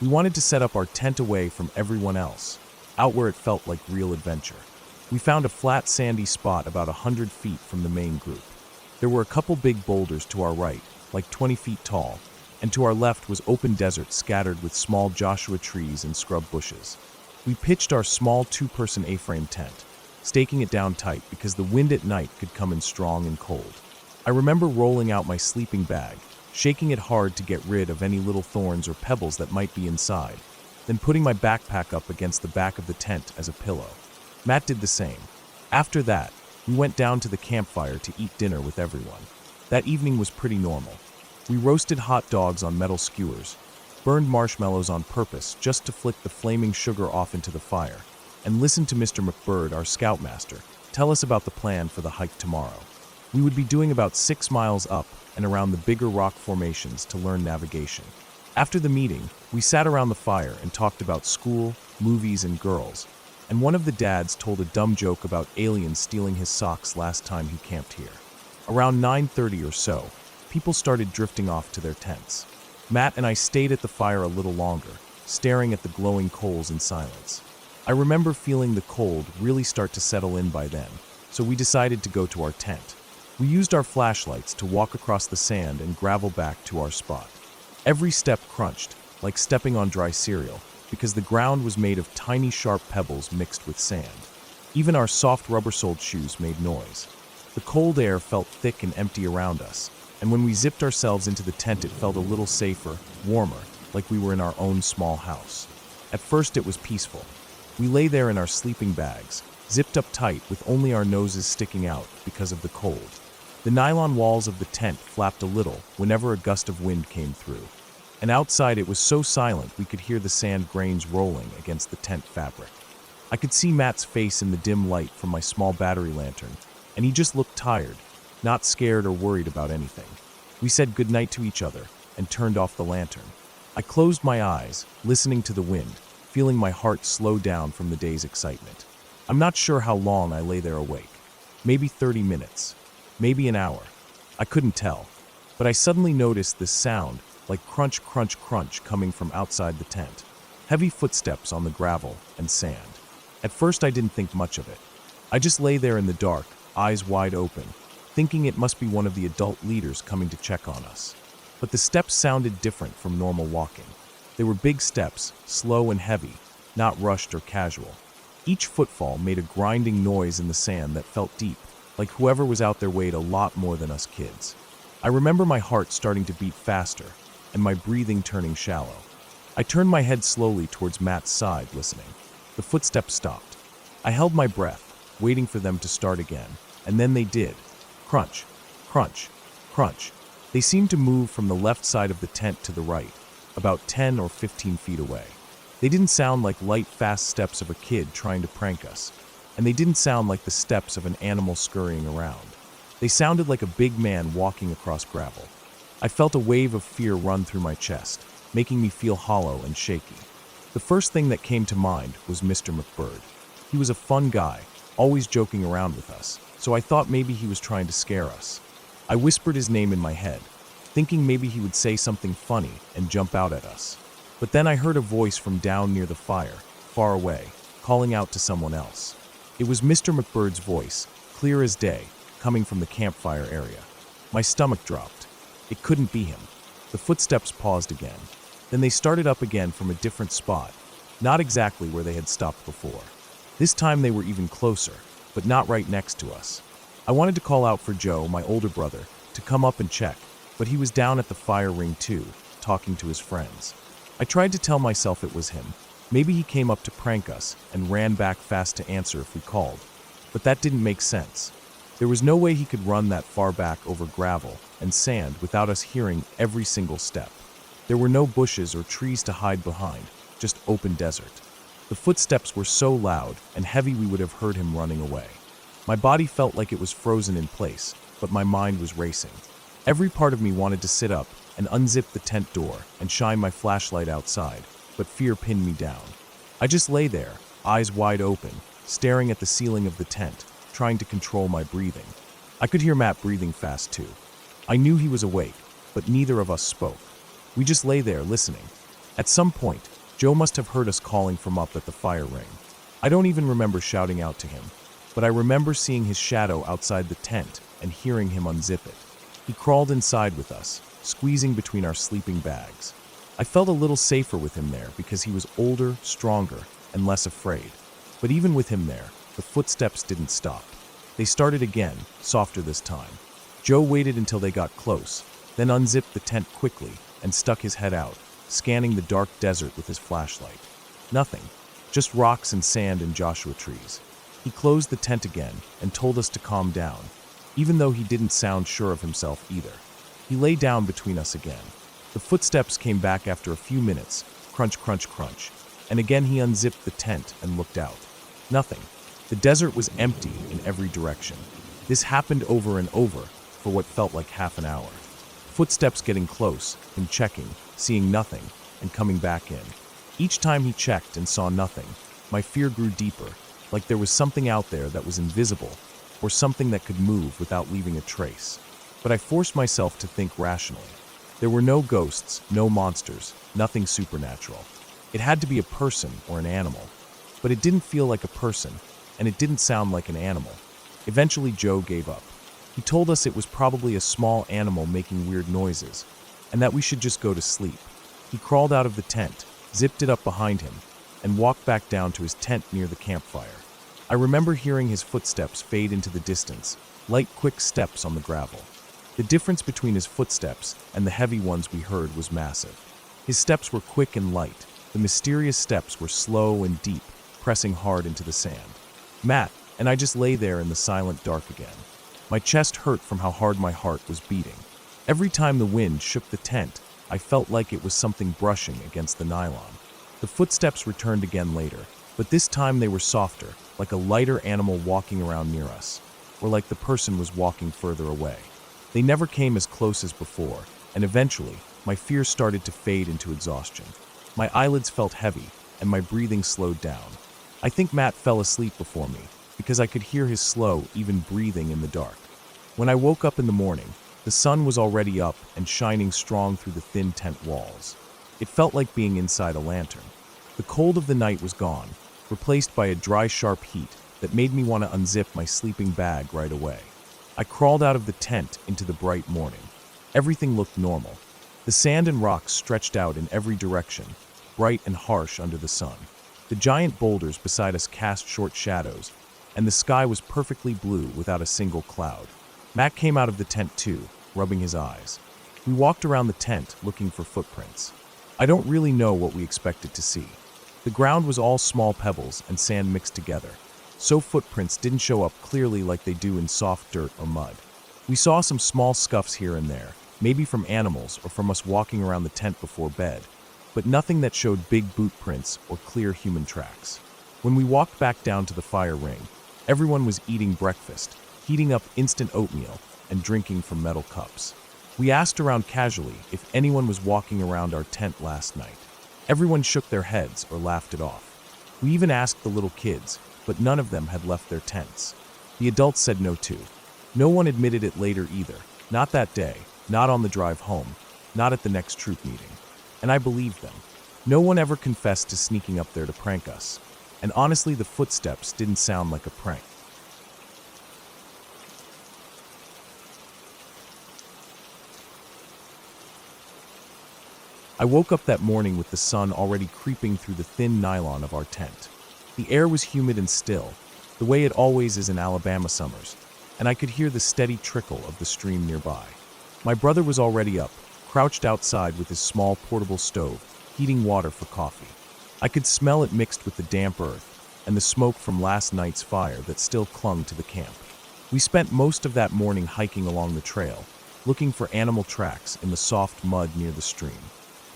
We wanted to set up our tent away from everyone else, out where it felt like real adventure. We found a flat, sandy spot about 100 feet from the main group. There were a couple big boulders to our right, like 20 feet tall, and to our left was open desert scattered with small Joshua trees and scrub bushes. We pitched our small 2-person A-frame tent, staking it down tight because the wind at night could come in strong and cold. I remember rolling out my sleeping bag, shaking it hard to get rid of any little thorns or pebbles that might be inside, then putting my backpack up against the back of the tent as a pillow. Matt did the same. After that, we went down to the campfire to eat dinner with everyone. That evening was pretty normal. We roasted hot dogs on metal skewers, burned marshmallows on purpose just to flick the flaming sugar off into the fire, and listened to Mr. McBird, our scoutmaster, tell us about the plan for the hike tomorrow. We would be doing about 6 miles up and around the bigger rock formations to learn navigation. After the meeting, we sat around the fire and talked about school, movies, and girls, and one of the dads told a dumb joke about aliens stealing his socks last time he camped here. Around 9:30 or so, people started drifting off to their tents. Matt and I stayed at the fire a little longer, staring at the glowing coals in silence. I remember feeling the cold really start to settle in by then, so we decided to go to our tent. We used our flashlights to walk across the sand and gravel back to our spot. Every step crunched, like stepping on dry cereal, because the ground was made of tiny sharp pebbles mixed with sand. Even our soft rubber-soled shoes made noise. The cold air felt thick and empty around us, and when we zipped ourselves into the tent it felt a little safer, warmer, like we were in our own small house. At first it was peaceful. We lay there in our sleeping bags, zipped up tight with only our noses sticking out because of the cold. The nylon walls of the tent flapped a little whenever a gust of wind came through. And outside it was so silent we could hear the sand grains rolling against the tent fabric. I could see Matt's face in the dim light from my small battery lantern, and he just looked tired, not scared or worried about anything. We said goodnight to each other and turned off the lantern. I closed my eyes, listening to the wind, feeling my heart slow down from the day's excitement. I'm not sure how long I lay there awake. Maybe 30 minutes. Maybe an hour. I couldn't tell. But I suddenly noticed this sound, like crunch, crunch, crunch, coming from outside the tent. Heavy footsteps on the gravel and sand. At first I didn't think much of it. I just lay there in the dark, eyes wide open, thinking it must be one of the adult leaders coming to check on us. But the steps sounded different from normal walking. They were big steps, slow and heavy, not rushed or casual. Each footfall made a grinding noise in the sand that felt deep, like whoever was out there weighed a lot more than us kids. I remember my heart starting to beat faster, and my breathing turning shallow. I turned my head slowly towards Matt's side, listening. The footsteps stopped. I held my breath, waiting for them to start again, and then they did. Crunch, crunch, crunch. They seemed to move from the left side of the tent to the right, about 10 or 15 feet away. They didn't sound like light, fast steps of a kid trying to prank us, and they didn't sound like the steps of an animal scurrying around. They sounded like a big man walking across gravel. I felt a wave of fear run through my chest, making me feel hollow and shaky. The first thing that came to mind was Mr. McBird. He was a fun guy, always joking around with us, so I thought maybe he was trying to scare us. I whispered his name in my head, thinking maybe he would say something funny and jump out at us. But then I heard a voice from down near the fire, far away, calling out to someone else. It was Mr. McBird's voice, clear as day, coming from the campfire area. My stomach dropped. It couldn't be him. The footsteps paused again. Then they started up again from a different spot, not exactly where they had stopped before. This time they were even closer, but not right next to us. I wanted to call out for Joe, my older brother, to come up and check, but he was down at the fire ring too, talking to his friends. I tried to tell myself it was him. Maybe he came up to prank us and ran back fast to answer if we called. But that didn't make sense. There was no way he could run that far back over gravel and sand without us hearing every single step. There were no bushes or trees to hide behind, just open desert. The footsteps were so loud and heavy we would have heard him running away. My body felt like it was frozen in place, but my mind was racing. Every part of me wanted to sit up and unzip the tent door and shine my flashlight outside, but fear pinned me down. I just lay there, eyes wide open, staring at the ceiling of the tent, trying to control my breathing. I could hear Matt breathing fast too. I knew he was awake, but neither of us spoke. We just lay there listening. At some point, Joe must have heard us calling from up at the fire ring. I don't even remember shouting out to him, but I remember seeing his shadow outside the tent and hearing him unzip it. He crawled inside with us, squeezing between our sleeping bags. I felt a little safer with him there because he was older, stronger, and less afraid. But even with him there, the footsteps didn't stop. They started again, softer this time. Joe waited until they got close, then unzipped the tent quickly and stuck his head out, scanning the dark desert with his flashlight. Nothing, just rocks and sand and Joshua trees. He closed the tent again and told us to calm down, even though he didn't sound sure of himself either. He lay down between us again. The footsteps came back after a few minutes, crunch, crunch, crunch, and again he unzipped the tent and looked out. Nothing. The desert was empty in every direction. This happened over and over for what felt like half an hour. Footsteps getting close, him checking, seeing nothing, and coming back in. Each time he checked and saw nothing, my fear grew deeper, like there was something out there that was invisible, or something that could move without leaving a trace. But I forced myself to think rationally. There were no ghosts, no monsters, nothing supernatural. It had to be a person or an animal. But it didn't feel like a person, and it didn't sound like an animal. Eventually Joe gave up. He told us it was probably a small animal making weird noises, and that we should just go to sleep. He crawled out of the tent, zipped it up behind him, and walked back down to his tent near the campfire. I remember hearing his footsteps fade into the distance, light, quick steps on the gravel. The difference between his footsteps and the heavy ones we heard was massive. His steps were quick and light. The mysterious steps were slow and deep, pressing hard into the sand. Matt, and I just lay there in the silent dark again. My chest hurt from how hard my heart was beating. Every time the wind shook the tent, I felt like it was something brushing against the nylon. The footsteps returned again later, but this time they were softer, like a lighter animal walking around near us, or like the person was walking further away. They never came as close as before, and eventually, my fear started to fade into exhaustion. My eyelids felt heavy, and my breathing slowed down. I think Matt fell asleep before me, because I could hear his slow, even breathing in the dark. When I woke up in the morning, the sun was already up and shining strong through the thin tent walls. It felt like being inside a lantern. The cold of the night was gone, replaced by a dry, sharp heat that made me want to unzip my sleeping bag right away. I crawled out of the tent into the bright morning. Everything looked normal. The sand and rocks stretched out in every direction, bright and harsh under the sun. The giant boulders beside us cast short shadows, and the sky was perfectly blue without a single cloud. Matt came out of the tent too, rubbing his eyes. We walked around the tent looking for footprints. I don't really know what we expected to see. The ground was all small pebbles and sand mixed together, so footprints didn't show up clearly like they do in soft dirt or mud. We saw some small scuffs here and there, maybe from animals or from us walking around the tent before bed, but nothing that showed big boot prints or clear human tracks. When we walked back down to the fire ring, everyone was eating breakfast, heating up instant oatmeal, and drinking from metal cups. We asked around casually if anyone was walking around our tent last night. Everyone shook their heads or laughed it off. We even asked the little kids, but none of them had left their tents. The adults said no too. No one admitted it later either. Not that day, not on the drive home, not at the next troop meeting. And I believed them. No one ever confessed to sneaking up there to prank us. And honestly, the footsteps didn't sound like a prank. I woke up that morning with the sun already creeping through the thin nylon of our tent. The air was humid and still, the way it always is in Alabama summers, and I could hear the steady trickle of the stream nearby. My brother was already up, crouched outside with his small portable stove, heating water for coffee. I could smell it mixed with the damp earth and the smoke from last night's fire that still clung to the camp. We spent most of that morning hiking along the trail, looking for animal tracks in the soft mud near the stream.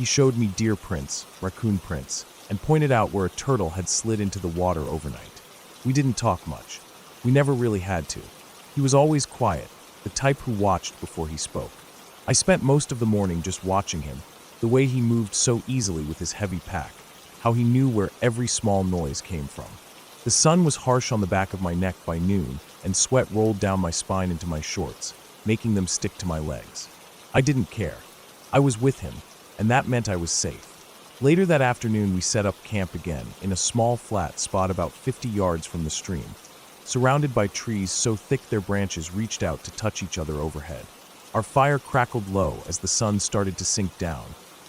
He showed me deer prints, raccoon prints, and pointed out where a turtle had slid into the water overnight. We didn't talk much. We never really had to. He was always quiet, the type who watched before he spoke. I spent most of the morning just watching him, the way he moved so easily with his heavy pack, how he knew where every small noise came from. The sun was harsh on the back of my neck by noon, and sweat rolled down my spine into my shorts, making them stick to my legs. I didn't care. I was with him, and that meant I was safe. Later that afternoon, we set up camp again in a small flat spot about 50 yards from the stream, surrounded by trees so thick their branches reached out to touch each other overhead. Our fire crackled low as the sun started to sink down,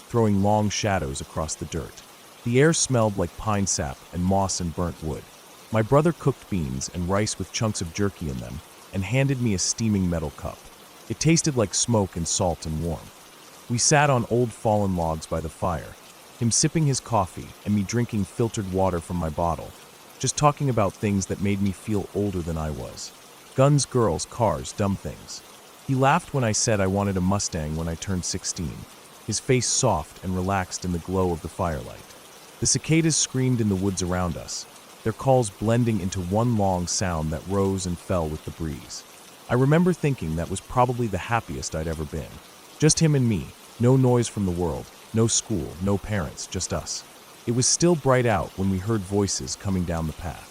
throwing long shadows across the dirt. The air smelled like pine sap and moss and burnt wood. My brother cooked beans and rice with chunks of jerky in them and handed me a steaming metal cup. It tasted like smoke and salt and warm. We sat on old fallen logs by the fire, him sipping his coffee and me drinking filtered water from my bottle, just talking about things that made me feel older than I was. Guns, girls, cars, dumb things. He laughed when I said I wanted a Mustang when I turned 16, his face soft and relaxed in the glow of the firelight. The cicadas screamed in the woods around us, their calls blending into one long sound that rose and fell with the breeze. I remember thinking that was probably the happiest I'd ever been. Just him and me, no noise from the world, no school, no parents, just us. It was still bright out when we heard voices coming down the path.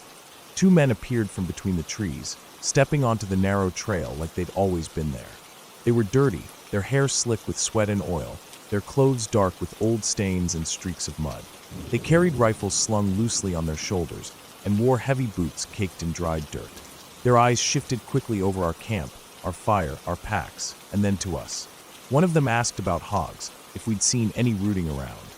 Two men appeared from between the trees, stepping onto the narrow trail like they'd always been there. They were dirty, their hair slick with sweat and oil, their clothes dark with old stains and streaks of mud. They carried rifles slung loosely on their shoulders and wore heavy boots caked in dried dirt. Their eyes shifted quickly over our camp, our fire, our packs, and then to us. One of them asked about hogs, if we'd seen any rooting around.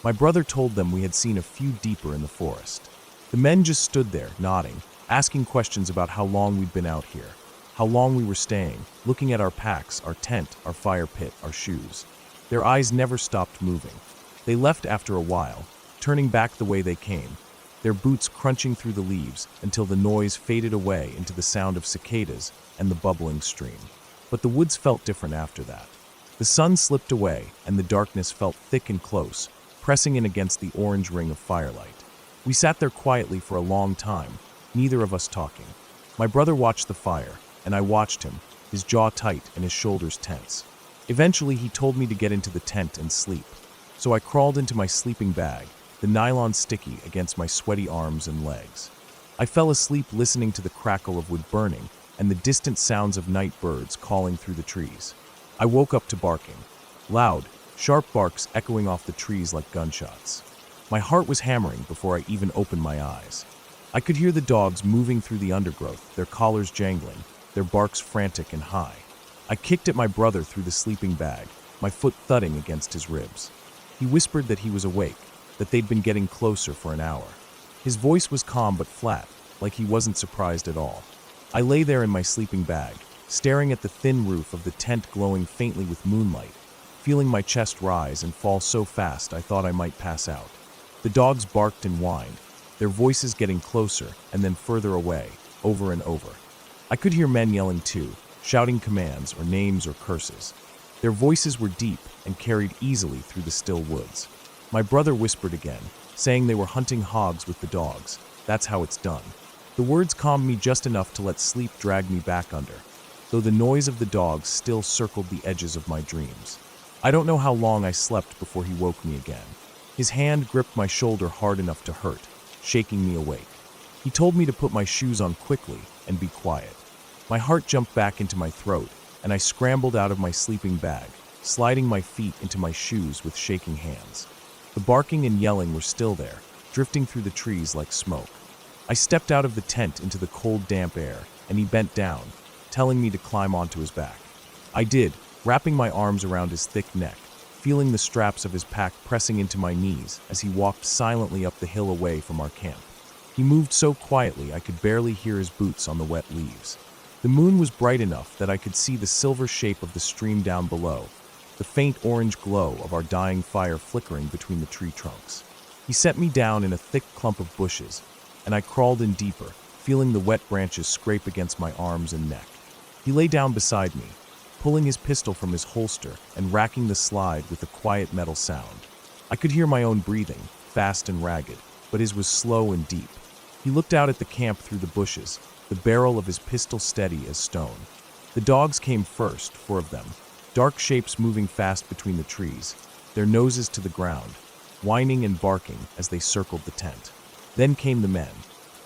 My brother told them we had seen a few deeper in the forest. The men just stood there, nodding, asking questions about how long we'd been out here, how long we were staying, looking at our packs, our tent, our fire pit, our shoes. Their eyes never stopped moving. They left after a while, turning back the way they came, their boots crunching through the leaves until the noise faded away into the sound of cicadas and the bubbling stream. But the woods felt different after that. The sun slipped away and the darkness felt thick and close, pressing in against the orange ring of firelight. We sat there quietly for a long time, neither of us talking. My brother watched the fire, and I watched him, his jaw tight and his shoulders tense. Eventually, he told me to get into the tent and sleep. So I crawled into my sleeping bag, the nylon sticky against my sweaty arms and legs. I fell asleep listening to the crackle of wood burning and the distant sounds of night birds calling through the trees. I woke up to barking. Loud, sharp barks echoing off the trees like gunshots. My heart was hammering before I even opened my eyes. I could hear the dogs moving through the undergrowth, their collars jangling, their barks frantic and high. I kicked at my brother through the sleeping bag, my foot thudding against his ribs. He whispered that he was awake, that they'd been getting closer for an hour. His voice was calm but flat, like he wasn't surprised at all. I lay there in my sleeping bag, staring at the thin roof of the tent glowing faintly with moonlight, feeling my chest rise and fall so fast I thought I might pass out. The dogs barked and whined, their voices getting closer and then further away, over and over. I could hear men yelling too, shouting commands or names or curses. Their voices were deep and carried easily through the still woods. My brother whispered again, saying they were hunting hogs with the dogs. That's how it's done. The words calmed me just enough to let sleep drag me back under, though the noise of the dogs still circled the edges of my dreams. I don't know how long I slept before he woke me again. His hand gripped my shoulder hard enough to hurt, shaking me awake. He told me to put my shoes on quickly and be quiet. My heart jumped back into my throat, and I scrambled out of my sleeping bag, sliding my feet into my shoes with shaking hands. The barking and yelling were still there, drifting through the trees like smoke. I stepped out of the tent into the cold, damp air, and he bent down, telling me to climb onto his back. I did, wrapping my arms around his thick neck, feeling the straps of his pack pressing into my knees as he walked silently up the hill away from our camp. He moved so quietly I could barely hear his boots on the wet leaves. The moon was bright enough that I could see the silver shape of the stream down below, the faint orange glow of our dying fire flickering between the tree trunks. He set me down in a thick clump of bushes, and I crawled in deeper, feeling the wet branches scrape against my arms and neck. He lay down beside me, pulling his pistol from his holster and racking the slide with a quiet metal sound. I could hear my own breathing, fast and ragged, but his was slow and deep. He looked out at the camp through the bushes, the barrel of his pistol steady as stone. The dogs came first, 4 of them, dark shapes moving fast between the trees, their noses to the ground, whining and barking as they circled the tent. Then came the men,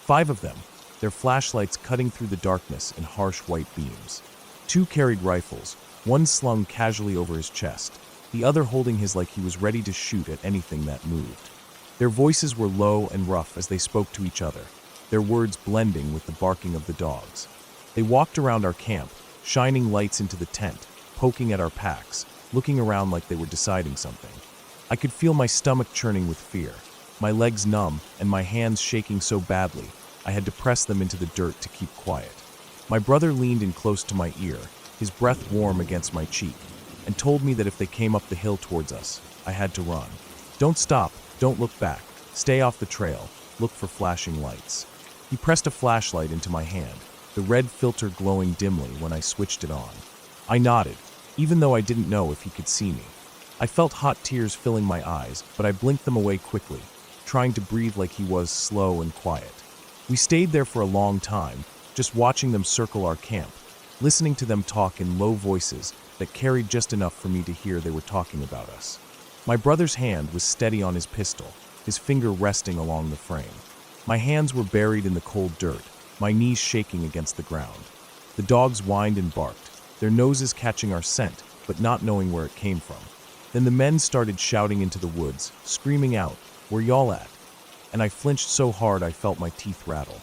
5 of them, their flashlights cutting through the darkness in harsh white beams. 2 carried rifles, one slung casually over his chest, the other holding his like he was ready to shoot at anything that moved. Their voices were low and rough as they spoke to each other, their words blending with the barking of the dogs. They walked around our camp, shining lights into the tent, poking at our packs, looking around like they were deciding something. I could feel my stomach churning with fear, my legs numb and my hands shaking so badly I had to press them into the dirt to keep quiet. My brother leaned in close to my ear, his breath warm against my cheek, and told me that if they came up the hill towards us, I had to run. Don't stop, don't look back, stay off the trail, look for flashing lights. He pressed a flashlight into my hand, the red filter glowing dimly when I switched it on. I nodded, even though I didn't know if he could see me. I felt hot tears filling my eyes, but I blinked them away quickly, trying to breathe like he was, slow and quiet. We stayed there for a long time, just watching them circle our camp, listening to them talk in low voices that carried just enough for me to hear they were talking about us. My brother's hand was steady on his pistol, his finger resting along the frame. My hands were buried in the cold dirt, my knees shaking against the ground. The dogs whined and barked, their noses catching our scent, but not knowing where it came from. Then the men started shouting into the woods, screaming out, "Where y'all at?" And I flinched so hard I felt my teeth rattle.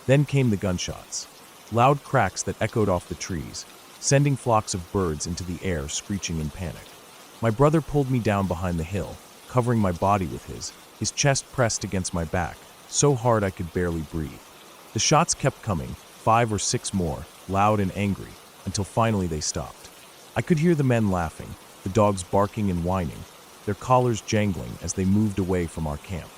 Then came the gunshots, loud cracks that echoed off the trees, sending flocks of birds into the air screeching in panic. My brother pulled me down behind the hill, covering my body with his chest pressed against my back, so hard I could barely breathe. The shots kept coming, 5 or 6 more, loud and angry, until finally they stopped. I could hear the men laughing, the dogs barking and whining, their collars jangling as they moved away from our camp.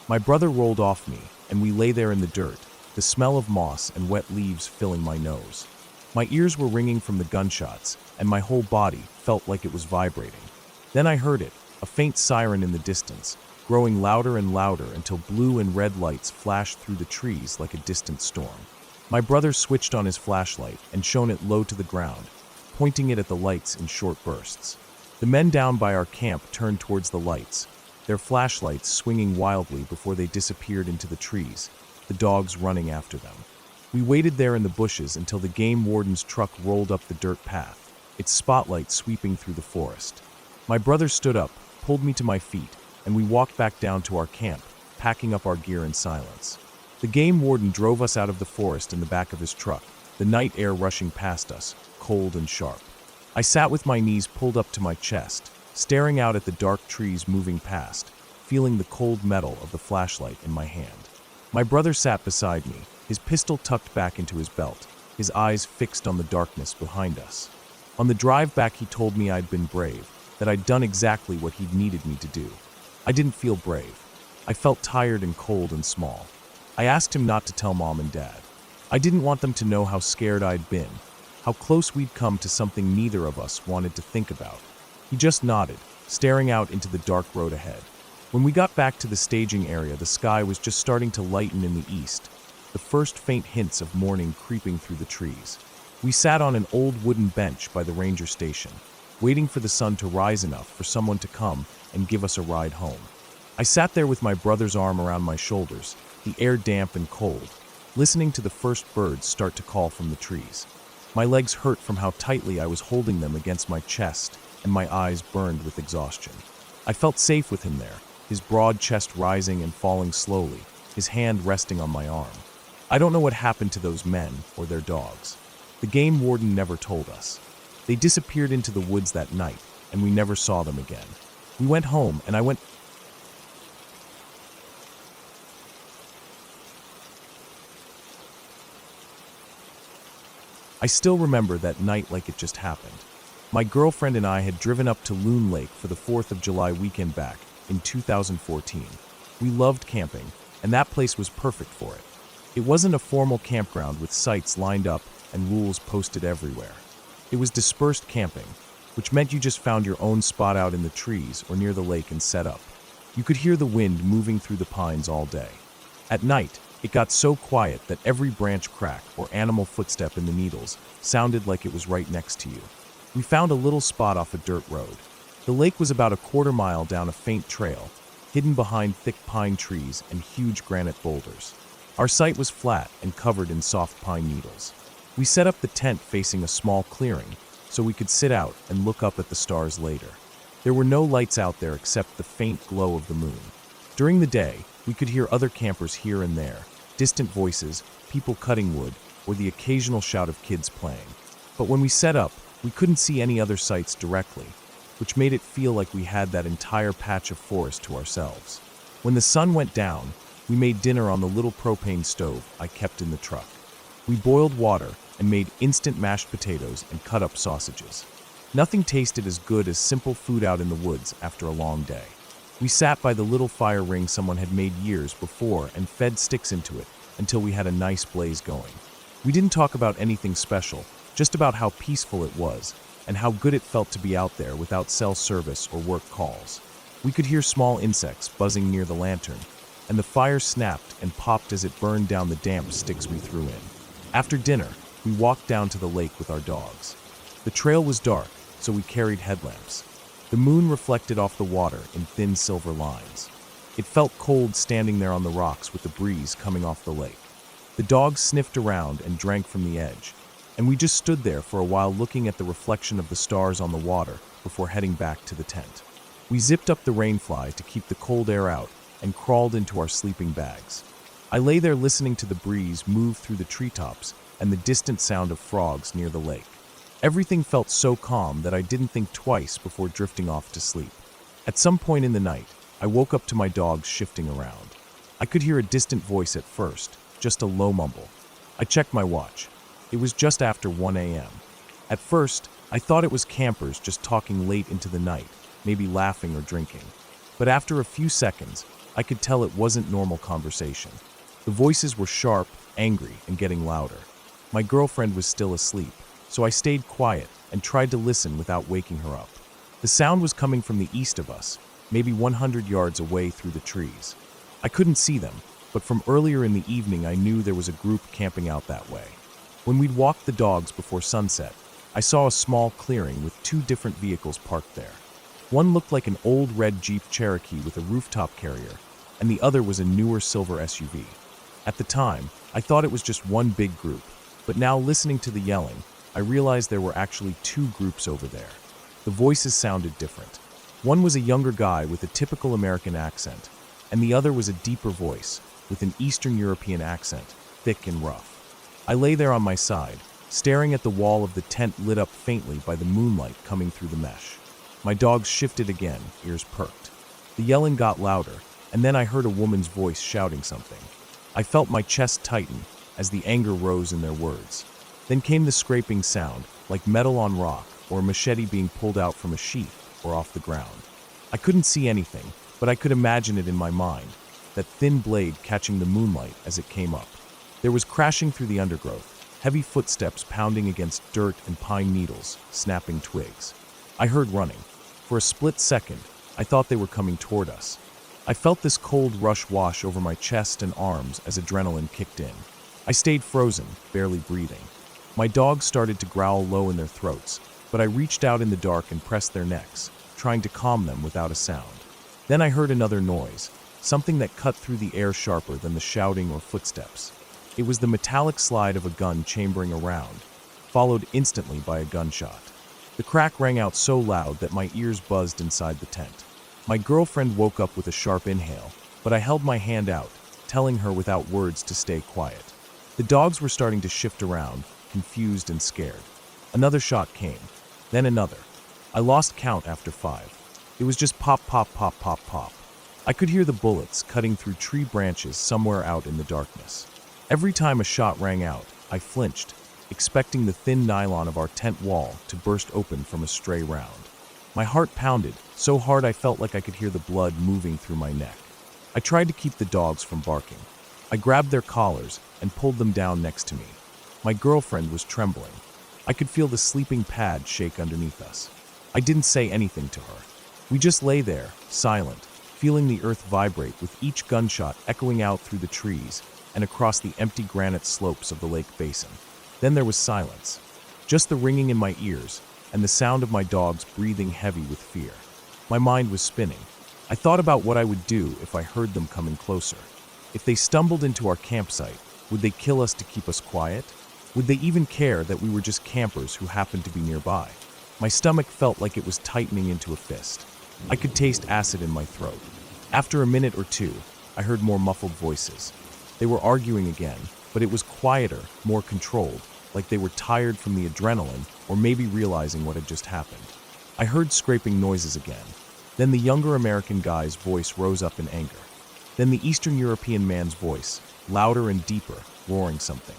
My brother rolled off me, and we lay there in the dirt, the smell of moss and wet leaves filling my nose. My ears were ringing from the gunshots, and my whole body felt like it was vibrating. Then I heard it, a faint siren in the distance, growing louder and louder until blue and red lights flashed through the trees like a distant storm. My brother switched on his flashlight and shone it low to the ground, pointing it at the lights in short bursts. The men down by our camp turned towards the lights, their flashlights swinging wildly before they disappeared into the trees, the dogs running after them. We waited there in the bushes until the game warden's truck rolled up the dirt path, its spotlight sweeping through the forest. My brother stood up, pulled me to my feet, and we walked back down to our camp, packing up our gear in silence. The game warden drove us out of the forest in the back of his truck, the night air rushing past us, cold and sharp. I sat with my knees pulled up to my chest, staring out at the dark trees moving past, feeling the cold metal of the flashlight in my hand. My brother sat beside me, his pistol tucked back into his belt, his eyes fixed on the darkness behind us. On the drive back, he told me I'd been brave, that I'd done exactly what he'd needed me to do. I didn't feel brave. I felt tired and cold and small. I asked him not to tell Mom and Dad. I didn't want them to know how scared I'd been, how close we'd come to something neither of us wanted to think about. He just nodded, staring out into the dark road ahead. When we got back to the staging area, the sky was just starting to lighten in the east, the first faint hints of morning creeping through the trees. We sat on an old wooden bench by the ranger station, waiting for the sun to rise enough for someone to come and give us a ride home. I sat there with my brother's arm around my shoulders, the air damp and cold, listening to the first birds start to call from the trees. My legs hurt from how tightly I was holding them against my chest, and my eyes burned with exhaustion. I felt safe with him there, his broad chest rising and falling slowly, his hand resting on my arm. I don't know what happened to those men or their dogs. The game warden never told us. They disappeared into the woods that night, and we never saw them again. We went home, and I still remember that night like it just happened. My girlfriend and I had driven up to Loon Lake for the 4th of July weekend back in 2014. We loved camping, and that place was perfect for it. It wasn't a formal campground with sites lined up and rules posted everywhere. It was dispersed camping, which meant you just found your own spot out in the trees or near the lake and set up. You could hear the wind moving through the pines all day. At night, it got so quiet that every branch crack or animal footstep in the needles sounded like it was right next to you. We found a little spot off a dirt road. The lake was about a quarter mile down a faint trail, hidden behind thick pine trees and huge granite boulders. Our site was flat and covered in soft pine needles. We set up the tent facing a small clearing so we could sit out and look up at the stars later. There were no lights out there except the faint glow of the moon. During the day, we could hear other campers here and there, distant voices, people cutting wood, or the occasional shout of kids playing. But when we set up, we couldn't see any other sights directly, which made it feel like we had that entire patch of forest to ourselves. When the sun went down, we made dinner on the little propane stove I kept in the truck. We boiled water and made instant mashed potatoes and cut up sausages. Nothing tasted as good as simple food out in the woods after a long day. We sat by the little fire ring someone had made years before and fed sticks into it until we had a nice blaze going. We didn't talk about anything special, just about how peaceful it was and how good it felt to be out there without cell service or work calls. We could hear small insects buzzing near the lantern, and the fire snapped and popped as it burned down the damp sticks we threw in. After dinner, we walked down to the lake with our dogs. The trail was dark, so we carried headlamps. The moon reflected off the water in thin silver lines. It felt cold standing there on the rocks with the breeze coming off the lake. The dogs sniffed around and drank from the edge, and we just stood there for a while looking at the reflection of the stars on the water before heading back to the tent. We zipped up the rainfly to keep the cold air out and crawled into our sleeping bags. I lay there listening to the breeze move through the treetops and the distant sound of frogs near the lake. Everything felt so calm that I didn't think twice before drifting off to sleep. At some point in the night, I woke up to my dogs shifting around. I could hear a distant voice at first, just a low mumble. I checked my watch. It was just after 1 a.m. At first, I thought it was campers just talking late into the night, maybe laughing or drinking. But after a few seconds, I could tell it wasn't normal conversation. The voices were sharp, angry, and getting louder. My girlfriend was still asleep, so I stayed quiet and tried to listen without waking her up. The sound was coming from the east of us, maybe 100 yards away through the trees. I couldn't see them, but from earlier in the evening I knew there was a group camping out that way. When we'd walked the dogs before sunset, I saw a small clearing with 2 different vehicles parked there. One looked like an old red Jeep Cherokee with a rooftop carrier, and the other was a newer silver SUV. At the time, I thought it was just one big group, but now listening to the yelling, I realized there were actually 2 groups over there. The voices sounded different. One was a younger guy with a typical American accent, and the other was a deeper voice with an Eastern European accent, thick and rough. I lay there on my side, staring at the wall of the tent lit up faintly by the moonlight coming through the mesh. My dogs shifted again, ears perked. The yelling got louder, and then I heard a woman's voice shouting something. I felt my chest tighten as the anger rose in their words. Then came the scraping sound, like metal on rock or a machete being pulled out from a sheath or off the ground. I couldn't see anything, but I could imagine it in my mind, that thin blade catching the moonlight as it came up. There was crashing through the undergrowth, heavy footsteps pounding against dirt and pine needles, snapping twigs. I heard running. For a split second, I thought they were coming toward us. I felt this cold rush wash over my chest and arms as adrenaline kicked in. I stayed frozen, barely breathing. My dogs started to growl low in their throats, but I reached out in the dark and pressed their necks, trying to calm them without a sound. Then I heard another noise, something that cut through the air sharper than the shouting or footsteps. It was the metallic slide of a gun chambering around, followed instantly by a gunshot. The crack rang out so loud that my ears buzzed inside the tent. My girlfriend woke up with a sharp inhale, but I held my hand out, telling her without words to stay quiet. The dogs were starting to shift around, confused and scared. Another shot came, then another. I lost count after 5. It was just pop, pop, pop, pop, pop. I could hear the bullets cutting through tree branches somewhere out in the darkness. Every time a shot rang out, I flinched, expecting the thin nylon of our tent wall to burst open from a stray round. My heart pounded, so hard I felt like I could hear the blood moving through my neck. I tried to keep the dogs from barking. I grabbed their collars and pulled them down next to me. My girlfriend was trembling. I could feel the sleeping pad shake underneath us. I didn't say anything to her. We just lay there, silent, feeling the earth vibrate with each gunshot echoing out through the trees and across the empty granite slopes of the lake basin. Then there was silence, just the ringing in my ears and the sound of my dogs breathing heavy with fear. My mind was spinning. I thought about what I would do if I heard them coming closer. If they stumbled into our campsite, would they kill us to keep us quiet? Would they even care that we were just campers who happened to be nearby? My stomach felt like it was tightening into a fist. I could taste acid in my throat. After a minute or two, I heard more muffled voices. They were arguing again, but it was quieter, more controlled, like they were tired from the adrenaline or maybe realizing what had just happened. I heard scraping noises again. Then the younger American guy's voice rose up in anger. Then the Eastern European man's voice, louder and deeper, roaring something.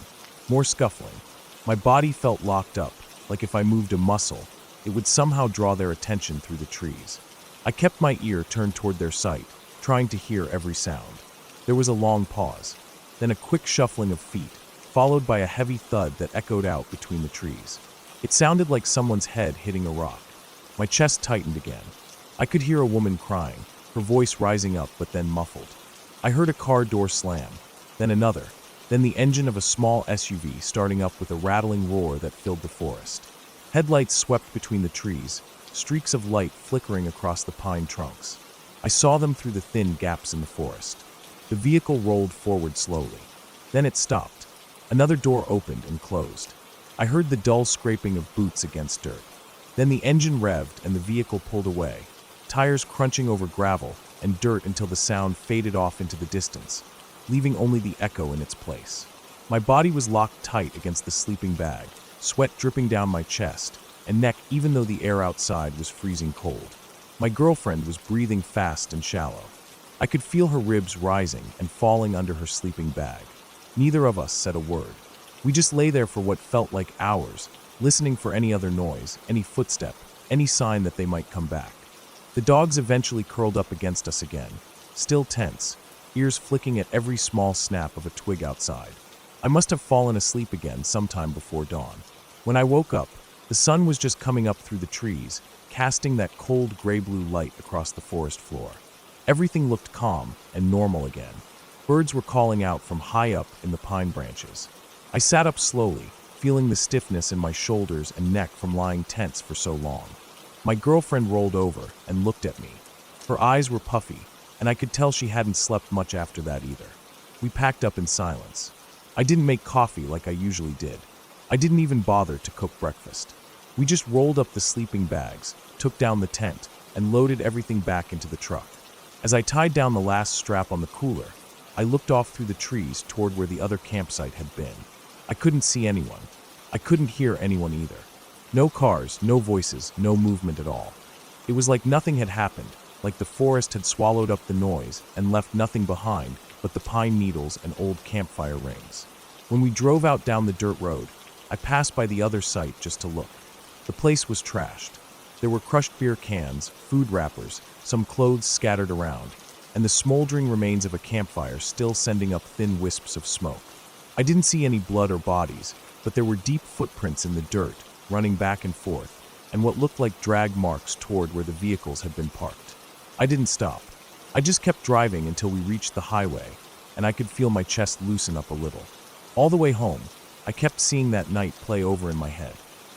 More scuffling. My body felt locked up, like if I moved a muscle, it would somehow draw their attention through the trees. I kept my ear turned toward their sight, trying to hear every sound. There was a long pause, then a quick shuffling of feet, followed by a heavy thud that echoed out between the trees. It sounded like someone's head hitting a rock. My chest tightened again. I could hear a woman crying, her voice rising up but then muffled. I heard a car door slam, then another, then the engine of a small SUV starting up with a rattling roar that filled the forest. Headlights swept between the trees, streaks of light flickering across the pine trunks. I saw them through the thin gaps in the forest. The vehicle rolled forward slowly. Then it stopped. Another door opened and closed. I heard the dull scraping of boots against dirt. Then the engine revved and the vehicle pulled away, tires crunching over gravel and dirt until the sound faded off into the distance, leaving only the echo in its place. My body was locked tight against the sleeping bag, sweat dripping down my chest and neck even though the air outside was freezing cold. My girlfriend was breathing fast and shallow. I could feel her ribs rising and falling under her sleeping bag. Neither of us said a word. We just lay there for what felt like hours, listening for any other noise, any footstep, any sign that they might come back. The dogs eventually curled up against us again, still tense, ears flicking at every small snap of a twig outside. I must have fallen asleep again sometime before dawn. When I woke up, the sun was just coming up through the trees, casting that cold gray-blue light across the forest floor. Everything looked calm and normal again. Birds were calling out from high up in the pine branches. I sat up slowly, feeling the stiffness in my shoulders and neck from lying tense for so long. My girlfriend rolled over and looked at me. Her eyes were puffy, and I could tell she hadn't slept much after that either. We packed up in silence. I didn't make coffee like I usually did. I didn't even bother to cook breakfast. We just rolled up the sleeping bags, took down the tent, and loaded everything back into the truck. As I tied down the last strap on the cooler, I looked off through the trees toward where the other campsite had been. I couldn't see anyone. I couldn't hear anyone either. No cars, no voices, no movement at all. It was like nothing had happened, like the forest had swallowed up the noise and left nothing behind but the pine needles and old campfire rings. When we drove out down the dirt road, I passed by the other site just to look. The place was trashed. There were crushed beer cans, food wrappers, some clothes scattered around, and the smoldering remains of a campfire still sending up thin wisps of smoke. I didn't see any blood or bodies, but there were deep footprints in the dirt, running back and forth, and what looked like drag marks toward where the vehicles had been parked. I didn't stop. I just kept driving until we reached the highway, and I could feel my chest loosen up a little. All the way home, I kept seeing that night play over in my head.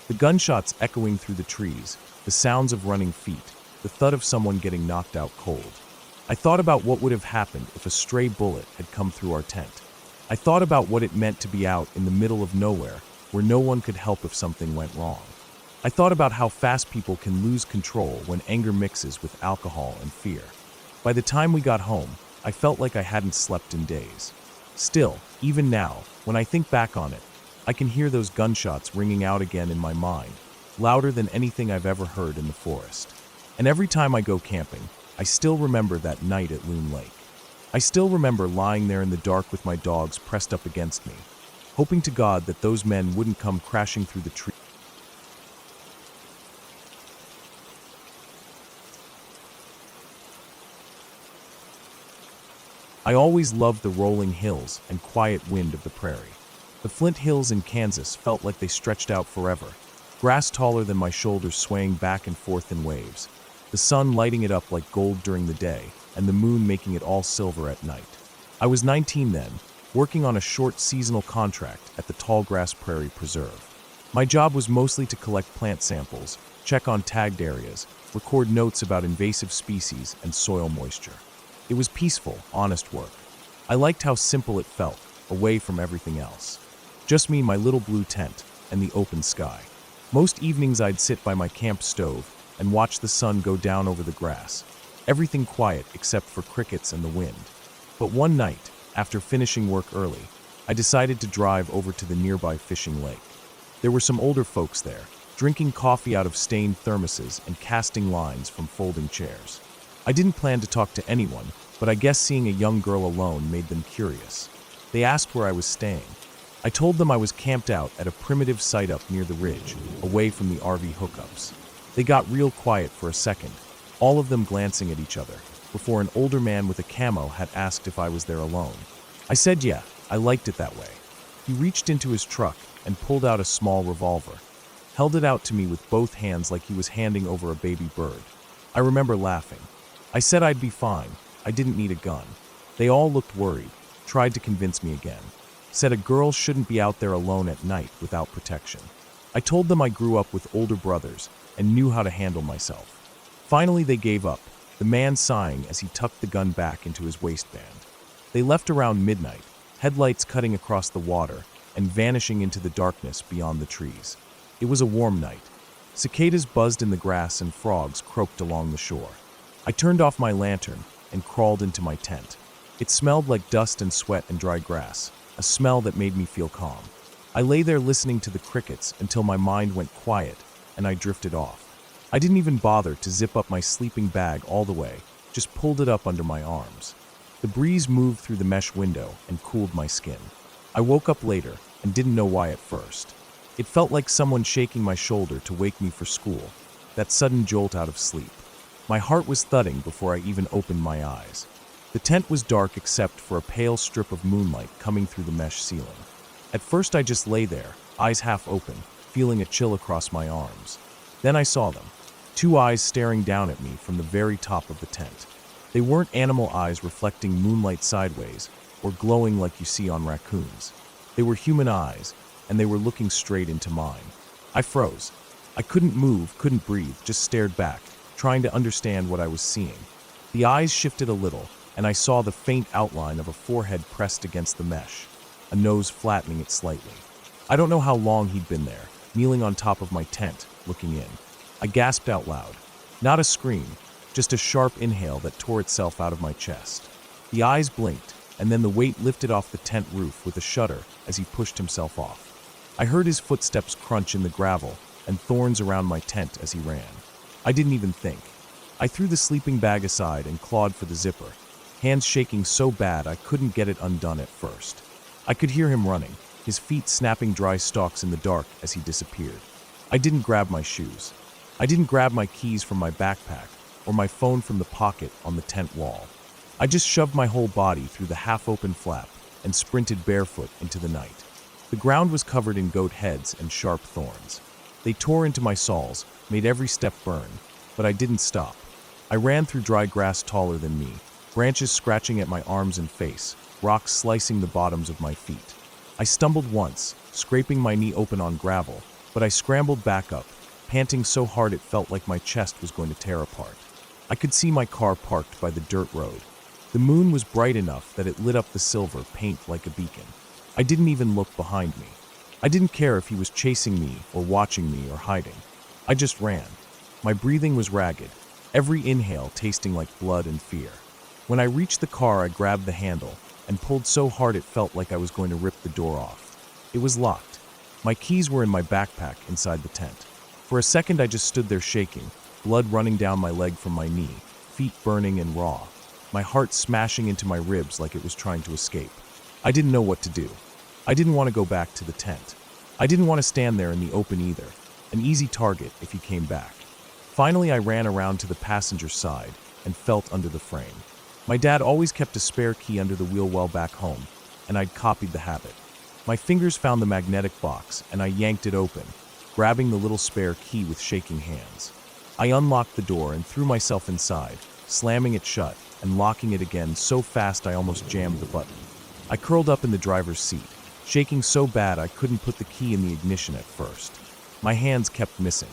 The gunshots echoing through the trees, the sounds of running feet, the thud of someone getting knocked out cold. I thought about what would have happened if a stray bullet had come through our tent. I thought about what it meant to be out in the middle of nowhere, where no one could help if something went wrong. I thought about how fast people can lose control when anger mixes with alcohol and fear. By the time we got home, I felt like I hadn't slept in days. Still, even now, when I think back on it, I can hear those gunshots ringing out again in my mind, louder than anything I've ever heard in the forest. And every time I go camping, I still remember that night at Loon Lake. I still remember lying there in the dark with my dogs pressed up against me, hoping to God that those men wouldn't come crashing through the trees. I always loved the rolling hills and quiet wind of the prairie. The Flint Hills in Kansas felt like they stretched out forever, grass taller than my shoulders swaying back and forth in waves, the sun lighting it up like gold during the day, and the moon making it all silver at night. I was 19 then, working on a short seasonal contract at the Tallgrass Prairie Preserve. My job was mostly to collect plant samples, check on tagged areas, record notes about invasive species and soil moisture. It was peaceful, honest work. I liked how simple it felt, away from everything else. Just me, my little blue tent, and the open sky. Most evenings I'd sit by my camp stove and watch the sun go down over the grass. Everything quiet except for crickets and the wind. But one night, after finishing work early, I decided to drive over to the nearby fishing lake. There were some older folks there, drinking coffee out of stained thermoses and casting lines from folding chairs. I didn't plan to talk to anyone, but I guess seeing a young girl alone made them curious. They asked where I was staying. I told them I was camped out at a primitive site up near the ridge, away from the RV hookups. They got real quiet for a second, all of them glancing at each other, before an older man with a camo had asked if I was there alone. I said yeah, I liked it that way. He reached into his truck and pulled out a small revolver, held it out to me with both hands like he was handing over a baby bird. I remember laughing. I said I'd be fine, I didn't need a gun. They all looked worried, tried to convince me again. Said a girl shouldn't be out there alone at night without protection. I told them I grew up with older brothers and knew how to handle myself. Finally they gave up, the man sighing as he tucked the gun back into his waistband. They left around midnight, headlights cutting across the water and vanishing into the darkness beyond the trees. It was a warm night. Cicadas buzzed in the grass and frogs croaked along the shore. I turned off my lantern and crawled into my tent. It smelled like dust and sweat and dry grass, a smell that made me feel calm. I lay there listening to the crickets until my mind went quiet and I drifted off. I didn't even bother to zip up my sleeping bag all the way, just pulled it up under my arms. The breeze moved through the mesh window and cooled my skin. I woke up later and didn't know why at first. It felt like someone shaking my shoulder to wake me for school, that sudden jolt out of sleep. My heart was thudding before I even opened my eyes. The tent was dark except for a pale strip of moonlight coming through the mesh ceiling. At first I just lay there, eyes half open, feeling a chill across my arms. Then I saw them, two eyes staring down at me from the very top of the tent. They weren't animal eyes reflecting moonlight sideways or glowing like you see on raccoons. They were human eyes, and they were looking straight into mine. I froze. I couldn't move, couldn't breathe, just stared back, trying to understand what I was seeing. The eyes shifted a little, and I saw the faint outline of a forehead pressed against the mesh, a nose flattening it slightly. I don't know how long he'd been there, kneeling on top of my tent, looking in. I gasped out loud. Not a scream, just a sharp inhale that tore itself out of my chest. The eyes blinked, and then the weight lifted off the tent roof with a shudder as he pushed himself off. I heard his footsteps crunch in the gravel and thorns around my tent as he ran. I didn't even think. I threw the sleeping bag aside and clawed for the zipper, hands shaking so bad I couldn't get it undone at first. I could hear him running, his feet snapping dry stalks in the dark as he disappeared. I didn't grab my shoes. I didn't grab my keys from my backpack or my phone from the pocket on the tent wall. I just shoved my whole body through the half-open flap and sprinted barefoot into the night. The ground was covered in goat heads and sharp thorns. They tore into my soles, made every step burn, but I didn't stop. I ran through dry grass taller than me, branches scratching at my arms and face, rocks slicing the bottoms of my feet. I stumbled once, scraping my knee open on gravel, but I scrambled back up, panting so hard it felt like my chest was going to tear apart. I could see my car parked by the dirt road. The moon was bright enough that it lit up the silver paint like a beacon. I didn't even look behind me. I didn't care if he was chasing me or watching me or hiding. I just ran. My breathing was ragged, every inhale tasting like blood and fear. When I reached the car, I grabbed the handle and pulled so hard it felt like I was going to rip the door off. It was locked. My keys were in my backpack inside the tent. For a second I just stood there shaking, blood running down my leg from my knee, feet burning and raw, my heart smashing into my ribs like it was trying to escape. I didn't know what to do. I didn't want to go back to the tent. I didn't want to stand there in the open either, an easy target if he came back. Finally, I ran around to the passenger side and felt under the frame. My dad always kept a spare key under the wheel well back home, and I'd copied the habit. My fingers found the magnetic box, and I yanked it open, grabbing the little spare key with shaking hands. I unlocked the door and threw myself inside, slamming it shut and locking it again so fast I almost jammed the button. I curled up in the driver's seat, shaking so bad I couldn't put the key in the ignition at first. My hands kept missing.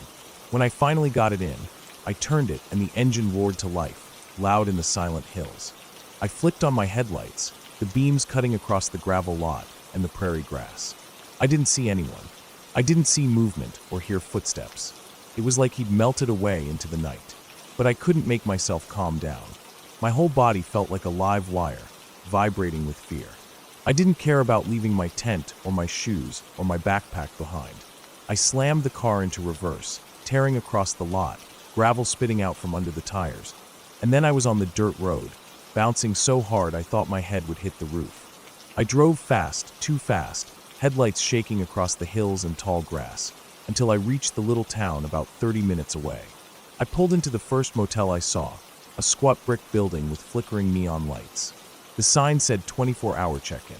When I finally got it in, I turned it and the engine roared to life, loud in the silent hills. I flicked on my headlights, the beams cutting across the gravel lot and the prairie grass. I didn't see anyone. I didn't see movement or hear footsteps. It was like he'd melted away into the night. But I couldn't make myself calm down. My whole body felt like a live wire, vibrating with fear. I didn't care about leaving my tent or my shoes or my backpack behind. I slammed the car into reverse, tearing across the lot, gravel spitting out from under the tires. And then I was on the dirt road, bouncing so hard I thought my head would hit the roof. I drove fast, too fast, headlights shaking across the hills and tall grass, until I reached the little town about 30 minutes away. I pulled into the first motel I saw, a squat brick building with flickering neon lights. The sign said 24-hour check-in.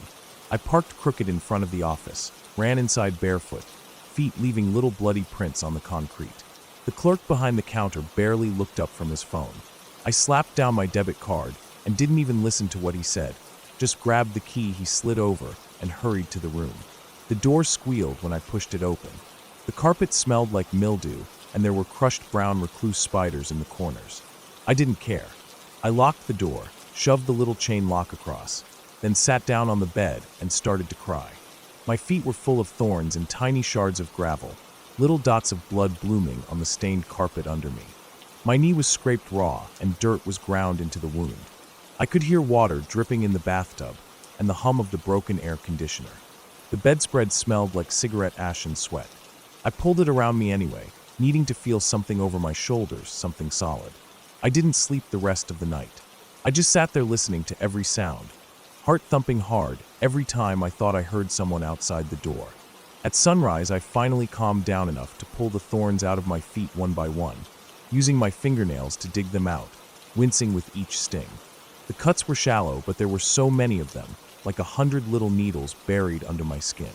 I parked crooked in front of the office, ran inside barefoot, feet leaving little bloody prints on the concrete. The clerk behind the counter barely looked up from his phone. I slapped down my debit card and didn't even listen to what he said, just grabbed the key he slid over and hurried to the room. The door squealed when I pushed it open. The carpet smelled like mildew, and there were crushed brown recluse spiders in the corners. I didn't care. I locked the door, shoved the little chain lock across, then sat down on the bed and started to cry. My feet were full of thorns and tiny shards of gravel, little dots of blood blooming on the stained carpet under me. My knee was scraped raw, and dirt was ground into the wound. I could hear water dripping in the bathtub and the hum of the broken air conditioner. The bedspread smelled like cigarette ash and sweat. I pulled it around me anyway, needing to feel something over my shoulders, something solid. I didn't sleep the rest of the night. I just sat there listening to every sound. heart thumping hard every time I thought I heard someone outside the door. At sunrise, I finally calmed down enough to pull the thorns out of my feet one by one, using my fingernails to dig them out, wincing with each sting. The cuts were shallow, but there were so many of them, like 100 little needles buried under my skin.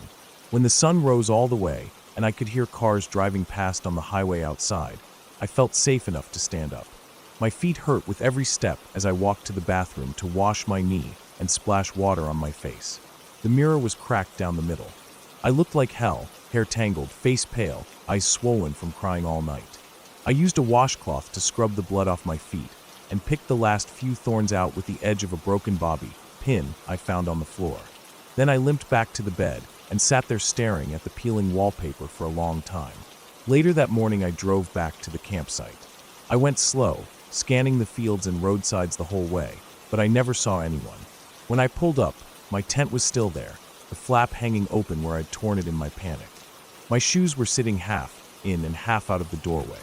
When the sun rose all the way, and I could hear cars driving past on the highway outside, I felt safe enough to stand up. My feet hurt with every step as I walked to the bathroom to wash my knee and splash water on my face. The mirror was cracked down the middle. I looked like hell, hair tangled, face pale, eyes swollen from crying all night. I used a washcloth to scrub the blood off my feet and picked the last few thorns out with the edge of a broken bobby pin I found on the floor. Then I limped back to the bed and sat there staring at the peeling wallpaper for a long time. Later that morning, I drove back to the campsite. I went slow, scanning the fields and roadsides the whole way, but I never saw anyone. When I pulled up, my tent was still there, the flap hanging open where I'd torn it in my panic. My shoes were sitting half in and half out of the doorway.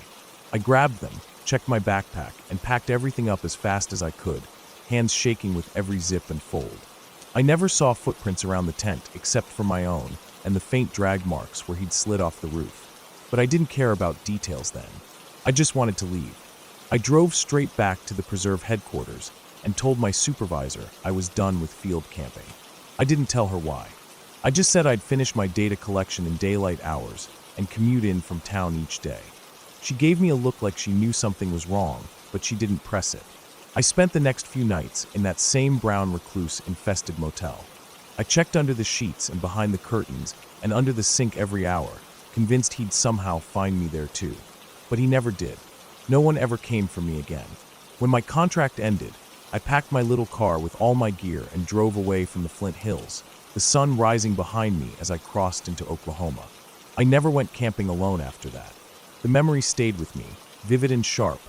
I grabbed them, checked my backpack, and packed everything up as fast as I could, hands shaking with every zip and fold. I never saw footprints around the tent except for my own and the faint drag marks where he'd slid off the roof. But I didn't care about details then. I just wanted to leave. I drove straight back to the preserve headquarters and told my supervisor I was done with field camping. I didn't tell her why. I just said I'd finish my data collection in daylight hours and commute in from town each day. She gave me a look like she knew something was wrong, but she didn't press it. I spent the next few nights in that same brown recluse-infested motel. I checked under the sheets and behind the curtains and under the sink every hour, convinced he'd somehow find me there too. But he never did. No one ever came for me again. When my contract ended, I packed my little car with all my gear and drove away from the Flint Hills, the sun rising behind me as I crossed into Oklahoma. I never went camping alone after that. The memory stayed with me, vivid and sharp,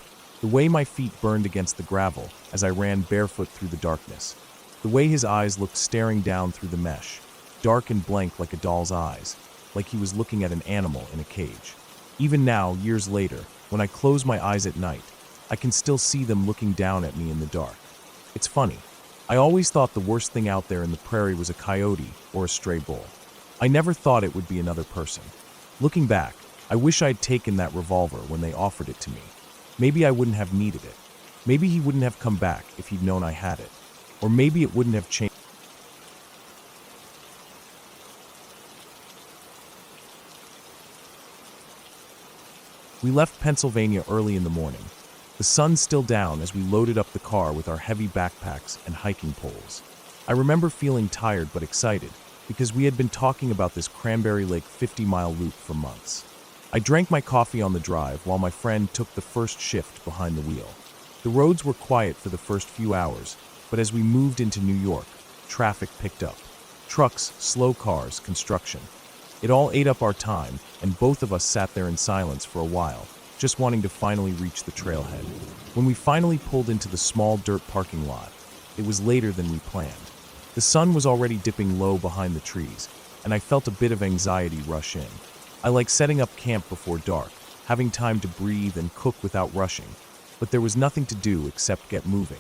the way my feet burned against the gravel as I ran barefoot through the darkness, the way his eyes looked staring down through the mesh, dark and blank like a doll's eyes, like he was looking at an animal in a cage. Even now, years later, when I close my eyes at night, I can still see them looking down at me in the dark. It's funny. I always thought the worst thing out there in the prairie was a coyote or a stray bull. I never thought it would be another person. Looking back, I wish I'd taken that revolver when they offered it to me. Maybe I wouldn't have needed it. Maybe he wouldn't have come back if he'd known I had it. Or maybe it wouldn't have changed. We left Pennsylvania early in the morning, the sun still down as we loaded up the car with our heavy backpacks and hiking poles. I remember feeling tired but excited because we had been talking about this Cranberry Lake 50-mile loop for months. I drank my coffee on the drive while my friend took the first shift behind the wheel. The roads were quiet for the first few hours, but as we moved into New York, traffic picked up. Trucks, slow cars, construction. It all ate up our time, and both of us sat there in silence for a while, just wanting to finally reach the trailhead. When we finally pulled into the small dirt parking lot, it was later than we planned. The sun was already dipping low behind the trees, and I felt a bit of anxiety rush in. I like setting up camp before dark, having time to breathe and cook without rushing, but there was nothing to do except get moving.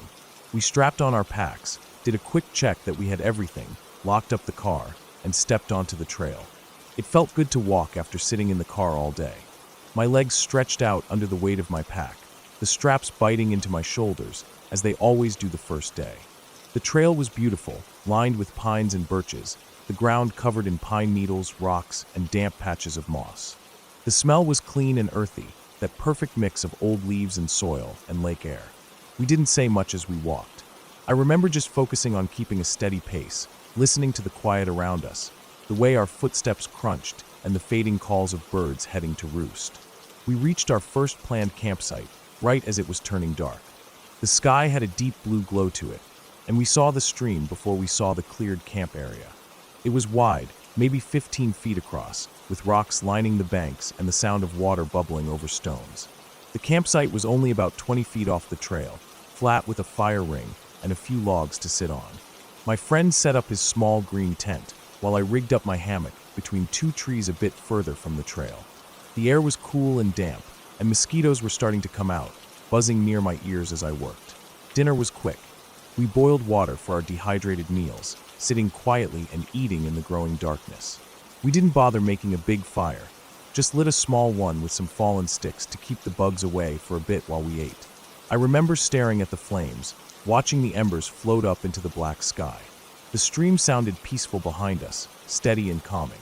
We strapped on our packs, did a quick check that we had everything, locked up the car, and stepped onto the trail. It felt good to walk after sitting in the car all day. My legs stretched out under the weight of my pack, the straps biting into my shoulders, as they always do the first day. The trail was beautiful, lined with pines and birches, the ground covered in pine needles, rocks, and damp patches of moss. The smell was clean and earthy, that perfect mix of old leaves and soil and lake air. We didn't say much as we walked. I remember just focusing on keeping a steady pace, listening to the quiet around us, the way our footsteps crunched and the fading calls of birds heading to roost. We reached our first planned campsite, right as it was turning dark. The sky had a deep blue glow to it, and we saw the stream before we saw the cleared camp area. It was wide, maybe 15 feet across, with rocks lining the banks and the sound of water bubbling over stones. The campsite was only about 20 feet off the trail, flat with a fire ring and a few logs to sit on. My friend set up his small green tent, while I rigged up my hammock between two trees a bit further from the trail. The air was cool and damp, and mosquitoes were starting to come out, buzzing near my ears as I worked. Dinner was quick. We boiled water for our dehydrated meals, sitting quietly and eating in the growing darkness. We didn't bother making a big fire, just lit a small one with some fallen sticks to keep the bugs away for a bit while we ate. I remember staring at the flames, watching the embers float up into the black sky. The stream sounded peaceful behind us, steady and calming.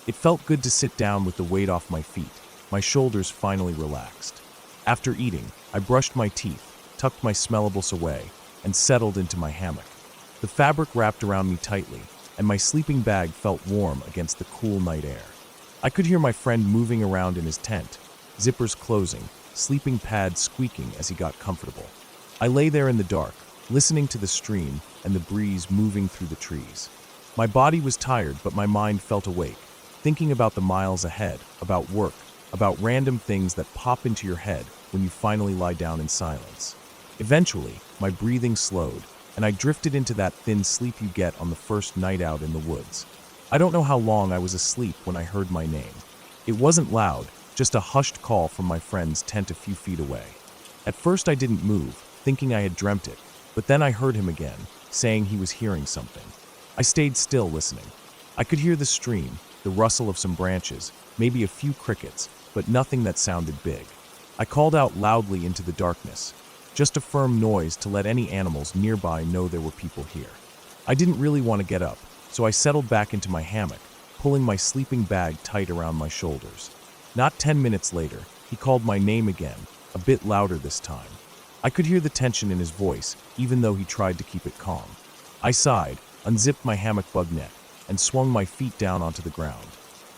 It felt good to sit down with the weight off my feet. My shoulders finally relaxed. After eating, I brushed my teeth, tucked my smellables away, and settled into my hammock. The fabric wrapped around me tightly, and my sleeping bag felt warm against the cool night air. I could hear my friend moving around in his tent, zippers closing, sleeping pads squeaking as he got comfortable. I lay there in the dark, listening to the stream and the breeze moving through the trees. My body was tired, but my mind felt awake, thinking about the miles ahead, about work, about random things that pop into your head when you finally lie down in silence. Eventually, my breathing slowed, and I drifted into that thin sleep you get on the first night out in the woods. I don't know how long I was asleep when I heard my name. It wasn't loud, just a hushed call from my friend's tent a few feet away. At first I didn't move, thinking I had dreamt it, but then I heard him again, saying he was hearing something. I stayed still listening. I could hear the stream, the rustle of some branches, maybe a few crickets, but nothing that sounded big. I called out loudly into the darkness, just a firm noise to let any animals nearby know there were people here. I didn't really want to get up, so I settled back into my hammock, pulling my sleeping bag tight around my shoulders. Not 10 minutes later, he called my name again, a bit louder this time. I could hear the tension in his voice, even though he tried to keep it calm. I sighed, unzipped my hammock bug net, and swung my feet down onto the ground.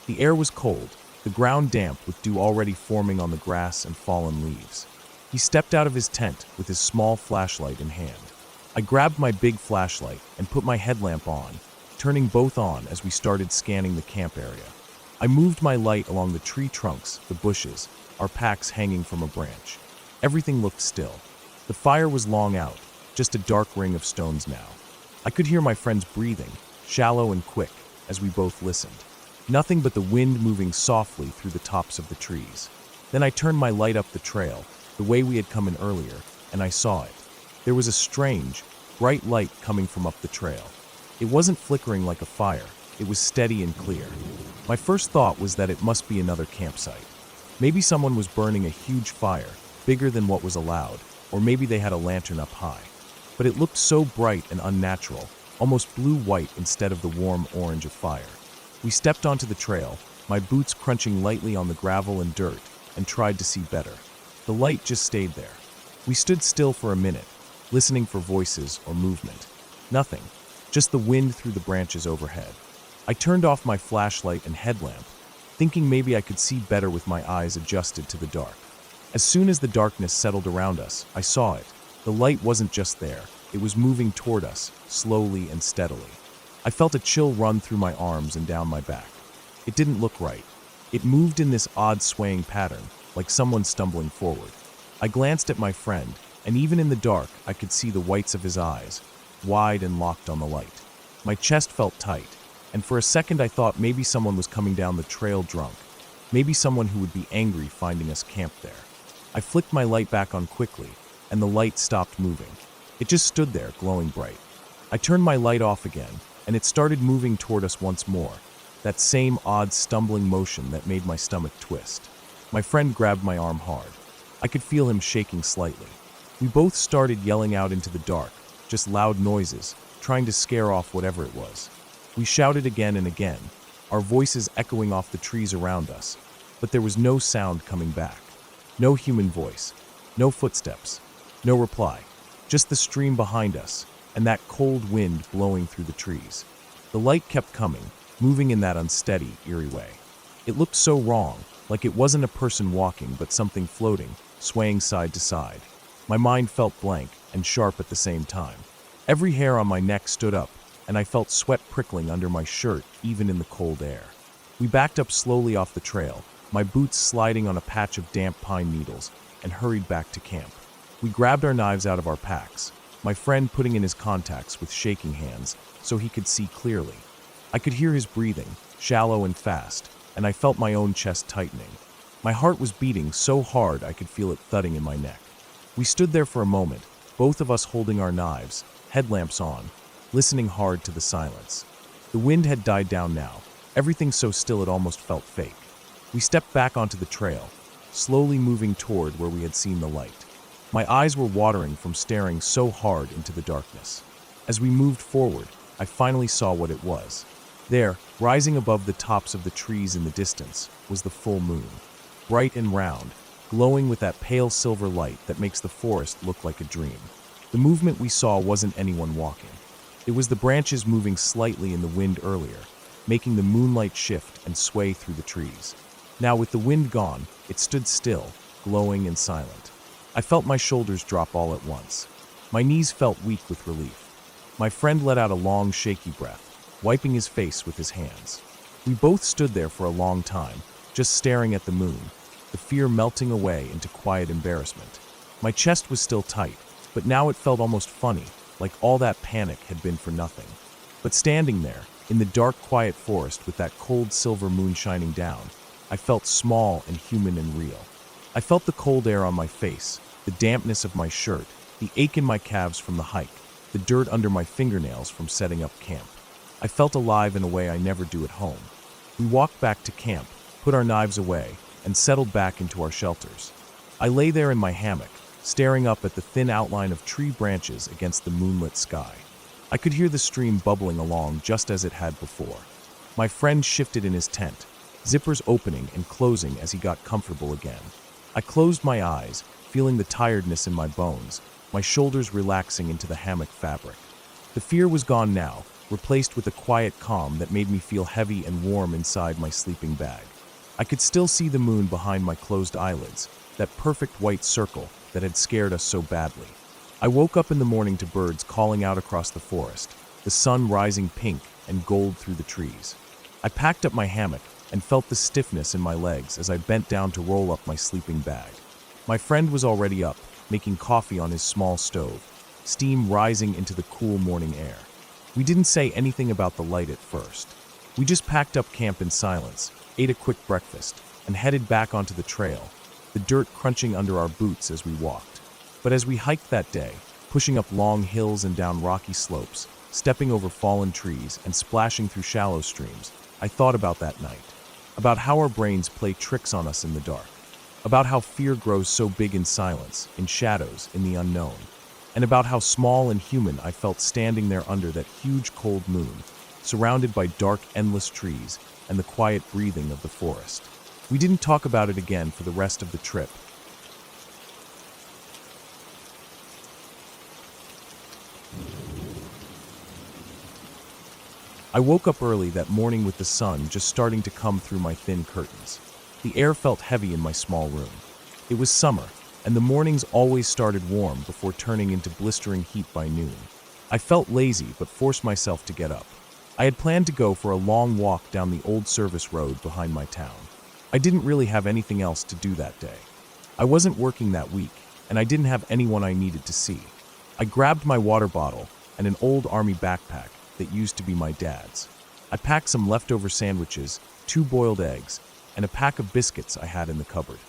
The air was cold, the ground damp with dew already forming on the grass and fallen leaves. He stepped out of his tent with his small flashlight in hand. I grabbed my big flashlight and put my headlamp on, turning both on as we started scanning the camp area. I moved my light along the tree trunks, the bushes, our packs hanging from a branch. Everything looked still. The fire was long out, just a dark ring of stones now. I could hear my friend's breathing, shallow and quick, as we both listened. Nothing but the wind moving softly through the tops of the trees. Then I turned my light up the trail, the way we had come in earlier, and I saw it. There was a strange, bright light coming from up the trail. It wasn't flickering like a fire, it was steady and clear. My first thought was that it must be another campsite. Maybe someone was burning a huge fire, bigger than what was allowed, or maybe they had a lantern up high. But it looked so bright and unnatural, almost blue-white instead of the warm orange of fire. We stepped onto the trail, my boots crunching lightly on the gravel and dirt, and tried to see better. The light just stayed there. We stood still for a minute, listening for voices or movement. Nothing, just the wind through the branches overhead. I turned off my flashlight and headlamp, thinking maybe I could see better with my eyes adjusted to the dark. As soon as the darkness settled around us, I saw it. The light wasn't just there, it was moving toward us, slowly and steadily. I felt a chill run through my arms and down my back. It didn't look right. It moved in this odd swaying pattern, like someone stumbling forward. I glanced at my friend, and even in the dark, I could see the whites of his eyes, wide and locked on the light. My chest felt tight, and for a second I thought maybe someone was coming down the trail drunk, maybe someone who would be angry finding us camped there. I flicked my light back on quickly, and the light stopped moving. It just stood there, glowing bright. I turned my light off again, and it started moving toward us once more, that same odd stumbling motion that made my stomach twist. My friend grabbed my arm hard. I could feel him shaking slightly. We both started yelling out into the dark, just loud noises, trying to scare off whatever it was. We shouted again and again, our voices echoing off the trees around us, but there was no sound coming back. No human voice, no footsteps, no reply, just the stream behind us and that cold wind blowing through the trees. The light kept coming, moving in that unsteady, eerie way. It looked so wrong, like it wasn't a person walking but something floating, swaying side to side. My mind felt blank and sharp at the same time. Every hair on my neck stood up, and I felt sweat prickling under my shirt even in the cold air. We backed up slowly off the trail, my boots sliding on a patch of damp pine needles, and hurried back to camp. We grabbed our knives out of our packs, my friend putting in his contacts with shaking hands so he could see clearly. I could hear his breathing, shallow and fast, and I felt my own chest tightening. My heart was beating so hard I could feel it thudding in my neck. We stood there for a moment, both of us holding our knives, headlamps on, listening hard to the silence. The wind had died down now, everything so still it almost felt fake. We stepped back onto the trail, slowly moving toward where we had seen the light. My eyes were watering from staring so hard into the darkness. As we moved forward, I finally saw what it was. There, rising above the tops of the trees in the distance, was the full moon. Bright and round, glowing with that pale silver light that makes the forest look like a dream. The movement we saw wasn't anyone walking. It was the branches moving slightly in the wind earlier, making the moonlight shift and sway through the trees. Now, with the wind gone, it stood still, glowing and silent. I felt my shoulders drop all at once. My knees felt weak with relief. My friend let out a long, shaky breath, wiping his face with his hands. We both stood there for a long time, just staring at the moon, the fear melting away into quiet embarrassment. My chest was still tight, but now it felt almost funny, like all that panic had been for nothing. But standing there, in the dark, quiet forest with that cold silver moon shining down, I felt small and human and real. I felt the cold air on my face, the dampness of my shirt, the ache in my calves from the hike, the dirt under my fingernails from setting up camp. I felt alive in a way I never do at home. We walked back to camp, put our knives away, and settled back into our shelters. I lay there in my hammock, staring up at the thin outline of tree branches against the moonlit sky. I could hear the stream bubbling along just as it had before. My friend shifted in his tent, zippers opening and closing as he got comfortable again. I closed my eyes, feeling the tiredness in my bones, my shoulders relaxing into the hammock fabric. The fear was gone now, replaced with a quiet calm that made me feel heavy and warm inside my sleeping bag. I could still see the moon behind my closed eyelids, that perfect white circle that had scared us so badly. I woke up in the morning to birds calling out across the forest, the sun rising pink and gold through the trees. I packed up my hammock and felt the stiffness in my legs as I bent down to roll up my sleeping bag. My friend was already up, making coffee on his small stove, steam rising into the cool morning air. We didn't say anything about the light at first. We just packed up camp in silence, ate a quick breakfast, and headed back onto the trail, the dirt crunching under our boots as we walked. But as we hiked that day, pushing up long hills and down rocky slopes, stepping over fallen trees and splashing through shallow streams, I thought about that night, about how our brains play tricks on us in the dark, about how fear grows so big in silence, in shadows, in the unknown, and about how small and human I felt standing there under that huge cold moon, surrounded by dark, endless trees and the quiet breathing of the forest. We didn't talk about it again for the rest of the trip. I woke up early that morning with the sun just starting to come through my thin curtains. The air felt heavy in my small room. It was summer, and the mornings always started warm before turning into blistering heat by noon. I felt lazy but forced myself to get up. I had planned to go for a long walk down the old service road behind my town. I didn't really have anything else to do that day. I wasn't working that week, and I didn't have anyone I needed to see. I grabbed my water bottle and an old army backpack that used to be my dad's. I packed some leftover sandwiches, 2 boiled eggs, and a pack of biscuits I had in the cupboard.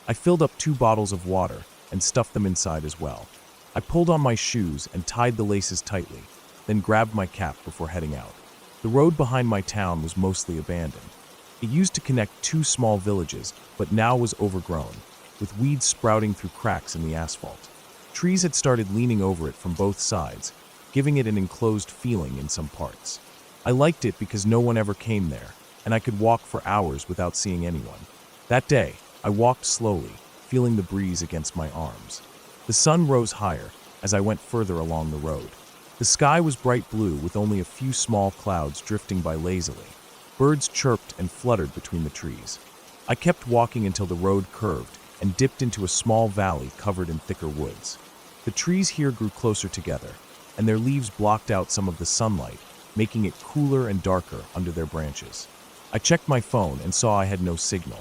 I filled up 2 bottles of water and stuffed them inside as well. I pulled on my shoes and tied the laces tightly, then grabbed my cap before heading out. The road behind my town was mostly abandoned. It used to connect 2 small villages, but now was overgrown, with weeds sprouting through cracks in the asphalt. Trees had started leaning over it from both sides, giving it an enclosed feeling in some parts. I liked it because no one ever came there, and I could walk for hours without seeing anyone. That day, I walked slowly, feeling the breeze against my arms. The sun rose higher as I went further along the road. The sky was bright blue with only a few small clouds drifting by lazily. Birds chirped and fluttered between the trees. I kept walking until the road curved and dipped into a small valley covered in thicker woods. The trees here grew closer together, and their leaves blocked out some of the sunlight, making it cooler and darker under their branches. I checked my phone and saw I had no signal.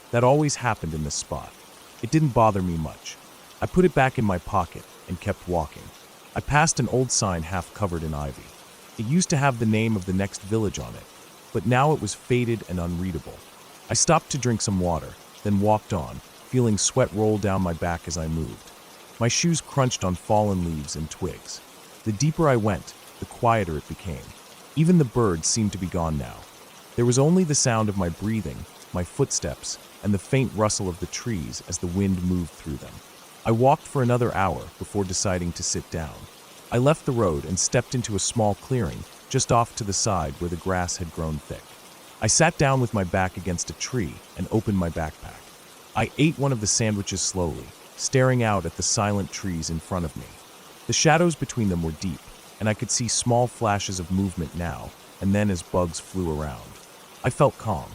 That always happened in this spot. It didn't bother me much. I put it back in my pocket and kept walking. I passed an old sign half covered in ivy. It used to have the name of the next village on it, but now it was faded and unreadable. I stopped to drink some water, then walked on, feeling sweat roll down my back as I moved. My shoes crunched on fallen leaves and twigs. The deeper I went, the quieter it became. Even the birds seemed to be gone now. There was only the sound of my breathing, my footsteps, and the faint rustle of the trees as the wind moved through them. I walked for another hour before deciding to sit down. I left the road and stepped into a small clearing just off to the side where the grass had grown thick. I sat down with my back against a tree and opened my backpack. I ate one of the sandwiches slowly, staring out at the silent trees in front of me. The shadows between them were deep, and I could see small flashes of movement now and then as bugs flew around. I felt calm.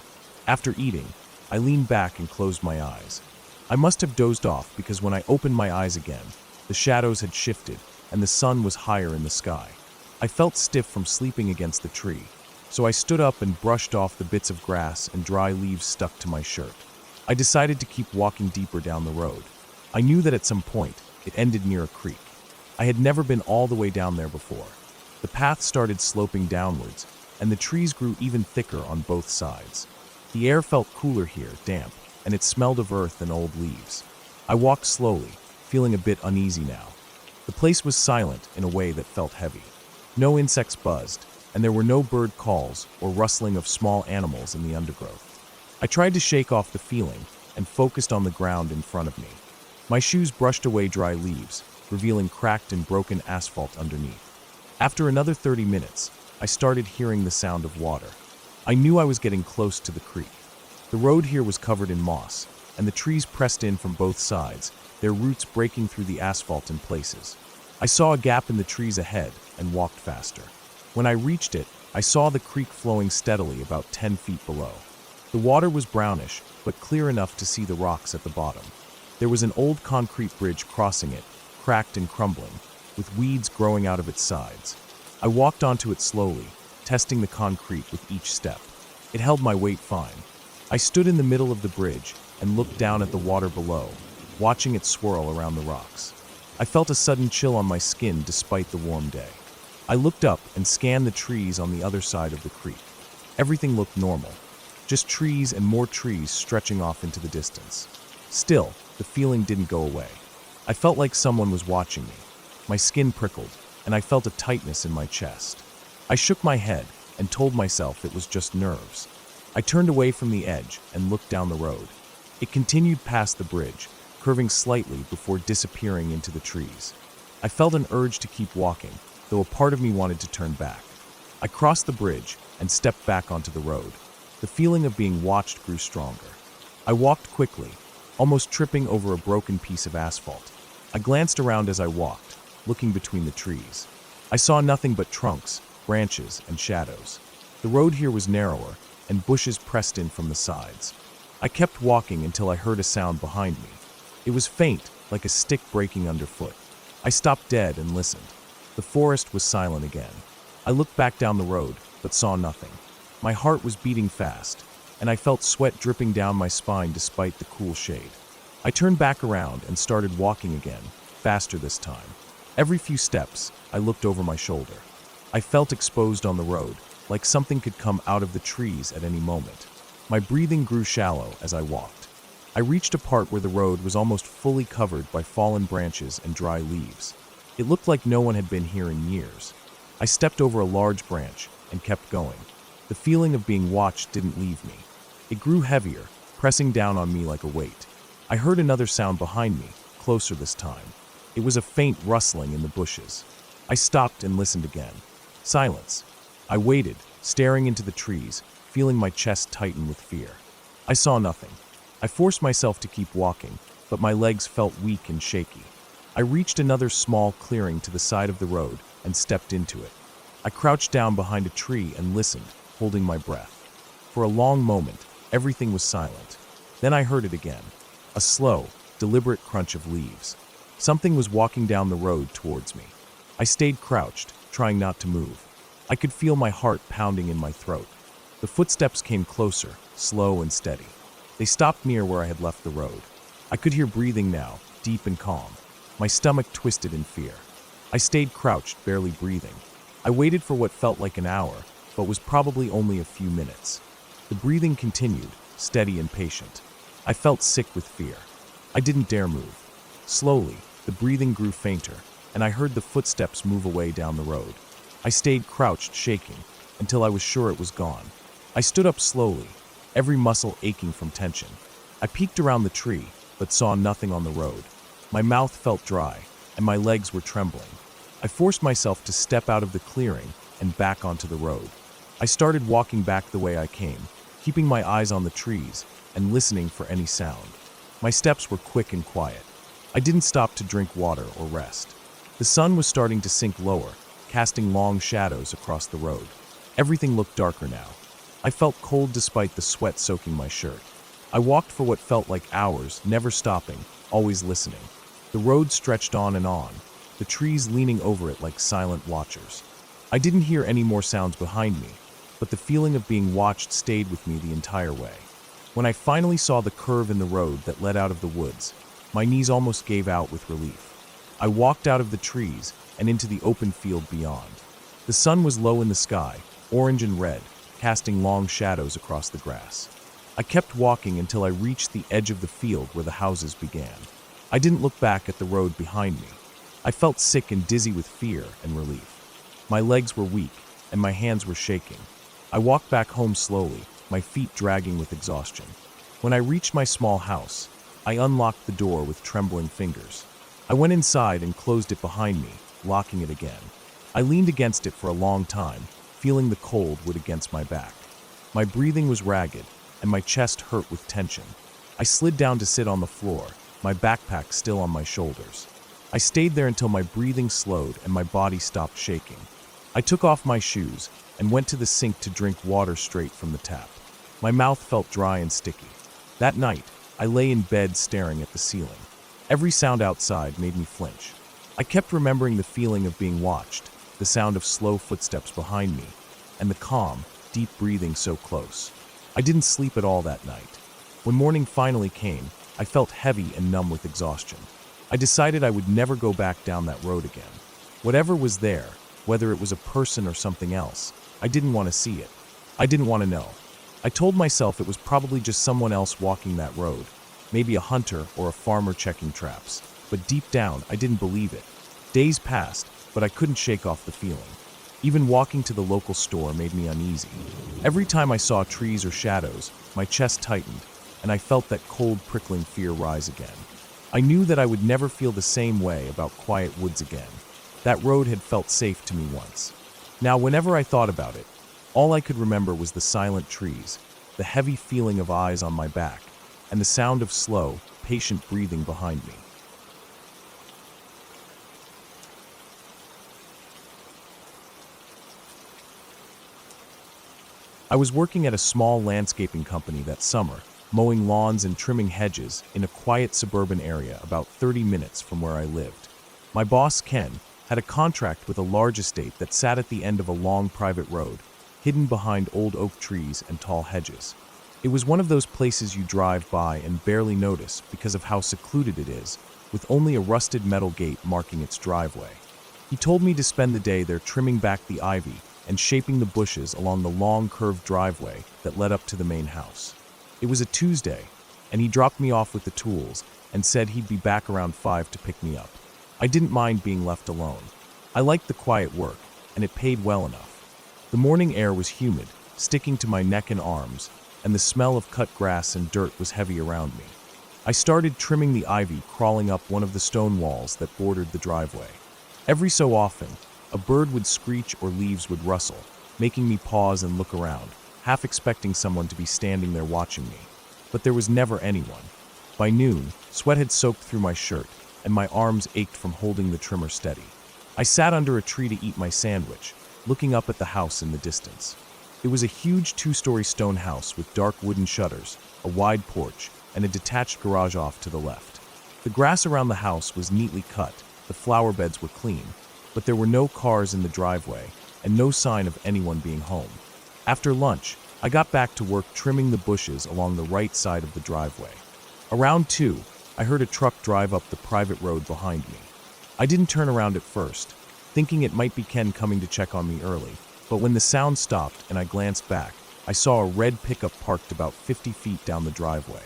After eating, I leaned back and closed my eyes. I must have dozed off because when I opened my eyes again, the shadows had shifted and the sun was higher in the sky. I felt stiff from sleeping against the tree, so I stood up and brushed off the bits of grass and dry leaves stuck to my shirt. I decided to keep walking deeper down the road. I knew that at some point, it ended near a creek. I had never been all the way down there before. The path started sloping downwards, and the trees grew even thicker on both sides. The air felt cooler here, damp, and it smelled of earth and old leaves. I walked slowly, feeling a bit uneasy now. The place was silent in a way that felt heavy. No insects buzzed, and there were no bird calls or rustling of small animals in the undergrowth. I tried to shake off the feeling and focused on the ground in front of me. My shoes brushed away dry leaves, revealing cracked and broken asphalt underneath. After another 30 minutes, I started hearing the sound of water. I knew I was getting close to the creek. The road here was covered in moss, and the trees pressed in from both sides, their roots breaking through the asphalt in places. I saw a gap in the trees ahead and walked faster. When I reached it, I saw the creek flowing steadily about 10 feet below. The water was brownish, but clear enough to see the rocks at the bottom. There was an old concrete bridge crossing it, cracked and crumbling, with weeds growing out of its sides. I walked onto it slowly, testing the concrete with each step. It held my weight fine. I stood in the middle of the bridge and looked down at the water below, watching it swirl around the rocks. I felt a sudden chill on my skin despite the warm day. I looked up and scanned the trees on the other side of the creek. Everything looked normal, just trees and more trees stretching off into the distance. Still, the feeling didn't go away. I felt like someone was watching me. My skin prickled, and I felt a tightness in my chest. I shook my head and told myself it was just nerves. I turned away from the edge and looked down the road. It continued past the bridge, curving slightly before disappearing into the trees. I felt an urge to keep walking, though a part of me wanted to turn back. I crossed the bridge and stepped back onto the road. The feeling of being watched grew stronger. I walked quickly, almost tripping over a broken piece of asphalt. I glanced around as I walked, looking between the trees. I saw nothing but trunks, branches, and shadows. The road here was narrower, and bushes pressed in from the sides. I kept walking until I heard a sound behind me. It was faint, like a stick breaking underfoot. I stopped dead and listened. The forest was silent again. I looked back down the road, but saw nothing. My heart was beating fast, and I felt sweat dripping down my spine despite the cool shade. I turned back around and started walking again, faster this time. Every few steps, I looked over my shoulder. I felt exposed on the road, like something could come out of the trees at any moment. My breathing grew shallow as I walked. I reached a part where the road was almost fully covered by fallen branches and dry leaves. It looked like no one had been here in years. I stepped over a large branch and kept going. The feeling of being watched didn't leave me. It grew heavier, pressing down on me like a weight. I heard another sound behind me, closer this time. It was a faint rustling in the bushes. I stopped and listened again. Silence. I waited, staring into the trees, feeling my chest tighten with fear. I saw nothing. I forced myself to keep walking, but my legs felt weak and shaky. I reached another small clearing to the side of the road and stepped into it. I crouched down behind a tree and listened, holding my breath. For a long moment, everything was silent. Then I heard it again. A slow, deliberate crunch of leaves. Something was walking down the road towards me. I stayed crouched, trying not to move. I could feel my heart pounding in my throat. The footsteps came closer, slow and steady. They stopped near where I had left the road. I could hear breathing now, deep and calm. My stomach twisted in fear. I stayed crouched, barely breathing. I waited for what felt like an hour, but was probably only a few minutes. The breathing continued, steady and patient. I felt sick with fear. I didn't dare move. Slowly, the breathing grew fainter, and I heard the footsteps move away down the road. I stayed crouched, shaking, until I was sure it was gone. I stood up slowly, every muscle aching from tension. I peeked around the tree, but saw nothing on the road. My mouth felt dry, and my legs were trembling. I forced myself to step out of the clearing and back onto the road. I started walking back the way I came, keeping my eyes on the trees and listening for any sound. My steps were quick and quiet. I didn't stop to drink water or rest. The sun was starting to sink lower, casting long shadows across the road. Everything looked darker now. I felt cold despite the sweat soaking my shirt. I walked for what felt like hours, never stopping, always listening. The road stretched on and on, the trees leaning over it like silent watchers. I didn't hear any more sounds behind me, but the feeling of being watched stayed with me the entire way. When I finally saw the curve in the road that led out of the woods, my knees almost gave out with relief. I walked out of the trees and into the open field beyond. The sun was low in the sky, orange and red, casting long shadows across the grass. I kept walking until I reached the edge of the field where the houses began. I didn't look back at the road behind me. I felt sick and dizzy with fear and relief. My legs were weak, and my hands were shaking. I walked back home slowly, my feet dragging with exhaustion. When I reached my small house, I unlocked the door with trembling fingers. I went inside and closed it behind me, locking it again. I leaned against it for a long time, feeling the cold wood against my back. My breathing was ragged, and my chest hurt with tension. I slid down to sit on the floor, my backpack still on my shoulders. I stayed there until my breathing slowed and my body stopped shaking. I took off my shoes and went to the sink to drink water straight from the tap. My mouth felt dry and sticky. That night, I lay in bed staring at the ceiling. Every sound outside made me flinch. I kept remembering the feeling of being watched, the sound of slow footsteps behind me, and the calm, deep breathing so close. I didn't sleep at all that night. When morning finally came, I felt heavy and numb with exhaustion. I decided I would never go back down that road again. Whatever was there, whether it was a person or something else, I didn't want to see it. I didn't want to know. I told myself it was probably just someone else walking that road, maybe a hunter or a farmer checking traps. But deep down, I didn't believe it. Days passed, but I couldn't shake off the feeling. Even walking to the local store made me uneasy. Every time I saw trees or shadows, my chest tightened, and I felt that cold, prickling fear rise again. I knew that I would never feel the same way about quiet woods again. That road had felt safe to me once. Now, whenever I thought about it, all I could remember was the silent trees, the heavy feeling of eyes on my back, and the sound of slow, patient breathing behind me. I was working at a small landscaping company that summer, mowing lawns and trimming hedges in a quiet suburban area about 30 minutes from where I lived. My boss, Ken, had a contract with a large estate that sat at the end of a long private road, hidden behind old oak trees and tall hedges. It was one of those places you drive by and barely notice because of how secluded it is, with only a rusted metal gate marking its driveway. He told me to spend the day there trimming back the ivy and shaping the bushes along the long curved driveway that led up to the main house. It was a Tuesday, and he dropped me off with the tools and said he'd be back around 5 to pick me up. I didn't mind being left alone. I liked the quiet work, and it paid well enough. The morning air was humid, sticking to my neck and arms, and the smell of cut grass and dirt was heavy around me. I started trimming the ivy crawling up one of the stone walls that bordered the driveway. Every so often, a bird would screech or leaves would rustle, making me pause and look around, half expecting someone to be standing there watching me. But there was never anyone. By noon, sweat had soaked through my shirt, and my arms ached from holding the trimmer steady. I sat under a tree to eat my sandwich, looking up at the house in the distance. It was a huge 2-story stone house with dark wooden shutters, a wide porch, and a detached garage off to the left. The grass around the house was neatly cut, the flower beds were clean, but there were no cars in the driveway and no sign of anyone being home. After lunch, I got back to work trimming the bushes along the right side of the driveway. Around 2, I heard a truck drive up the private road behind me. I didn't turn around at first, thinking it might be Ken coming to check on me early, but when the sound stopped and I glanced back, I saw a red pickup parked about 50 feet down the driveway.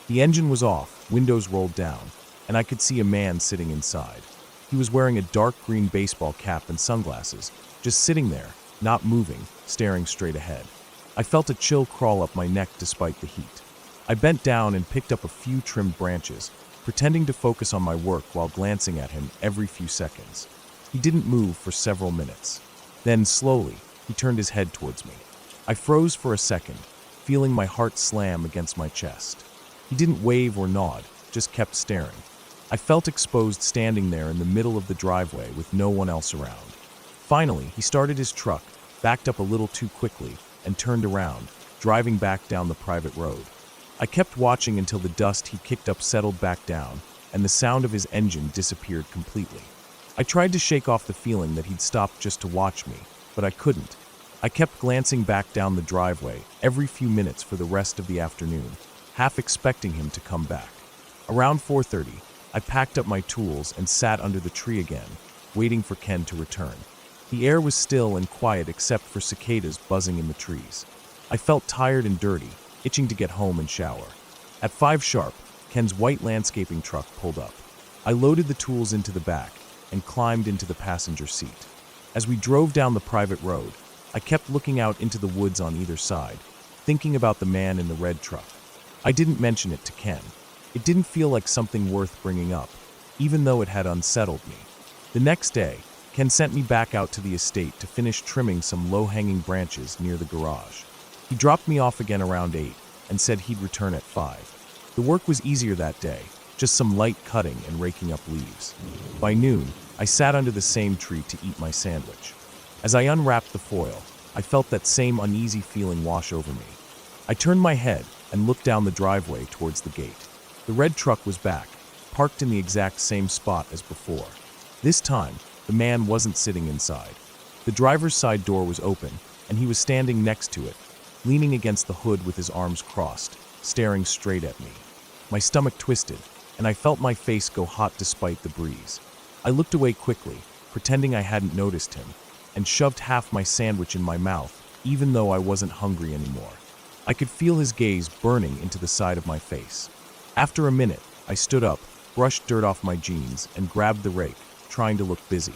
The engine was off, windows rolled down, and I could see a man sitting inside. He was wearing a dark green baseball cap and sunglasses, just sitting there, not moving, staring straight ahead. I felt a chill crawl up my neck despite the heat. I bent down and picked up a few trimmed branches, pretending to focus on my work while glancing at him every few seconds. He didn't move for several minutes. Then, slowly, he turned his head towards me. I froze for a second, feeling my heart slam against my chest. He didn't wave or nod, just kept staring. I felt exposed standing there in the middle of the driveway with no one else around. Finally, he started his truck, backed up a little too quickly, and turned around, driving back down the private road. I kept watching until the dust he kicked up settled back down, and the sound of his engine disappeared completely. I tried to shake off the feeling that he'd stopped just to watch me, but I couldn't. I kept glancing back down the driveway every few minutes for the rest of the afternoon, half expecting him to come back. Around 4:30, I packed up my tools and sat under the tree again, waiting for Ken to return. The air was still and quiet except for cicadas buzzing in the trees. I felt tired and dirty, itching to get home and shower. At 5 sharp, Ken's white landscaping truck pulled up. I loaded the tools into the back and climbed into the passenger seat. As we drove down the private road, I kept looking out into the woods on either side, thinking about the man in the red truck. I didn't mention it to Ken. It didn't feel like something worth bringing up, even though it had unsettled me. The next day, Ken sent me back out to the estate to finish trimming some low-hanging branches near the garage. He dropped me off again around 8 and said he'd return at 5. The work was easier that day, just some light cutting and raking up leaves. By noon, I sat under the same tree to eat my sandwich. As I unwrapped the foil, I felt that same uneasy feeling wash over me. I turned my head and looked down the driveway towards the gate. The red truck was back, parked in the exact same spot as before. This time, the man wasn't sitting inside. The driver's side door was open, and he was standing next to it, leaning against the hood with his arms crossed, staring straight at me. My stomach twisted, and I felt my face go hot despite the breeze. I looked away quickly, pretending I hadn't noticed him, and shoved half my sandwich in my mouth, even though I wasn't hungry anymore. I could feel his gaze burning into the side of my face. After a minute, I stood up, brushed dirt off my jeans, and grabbed the rake, trying to look busy.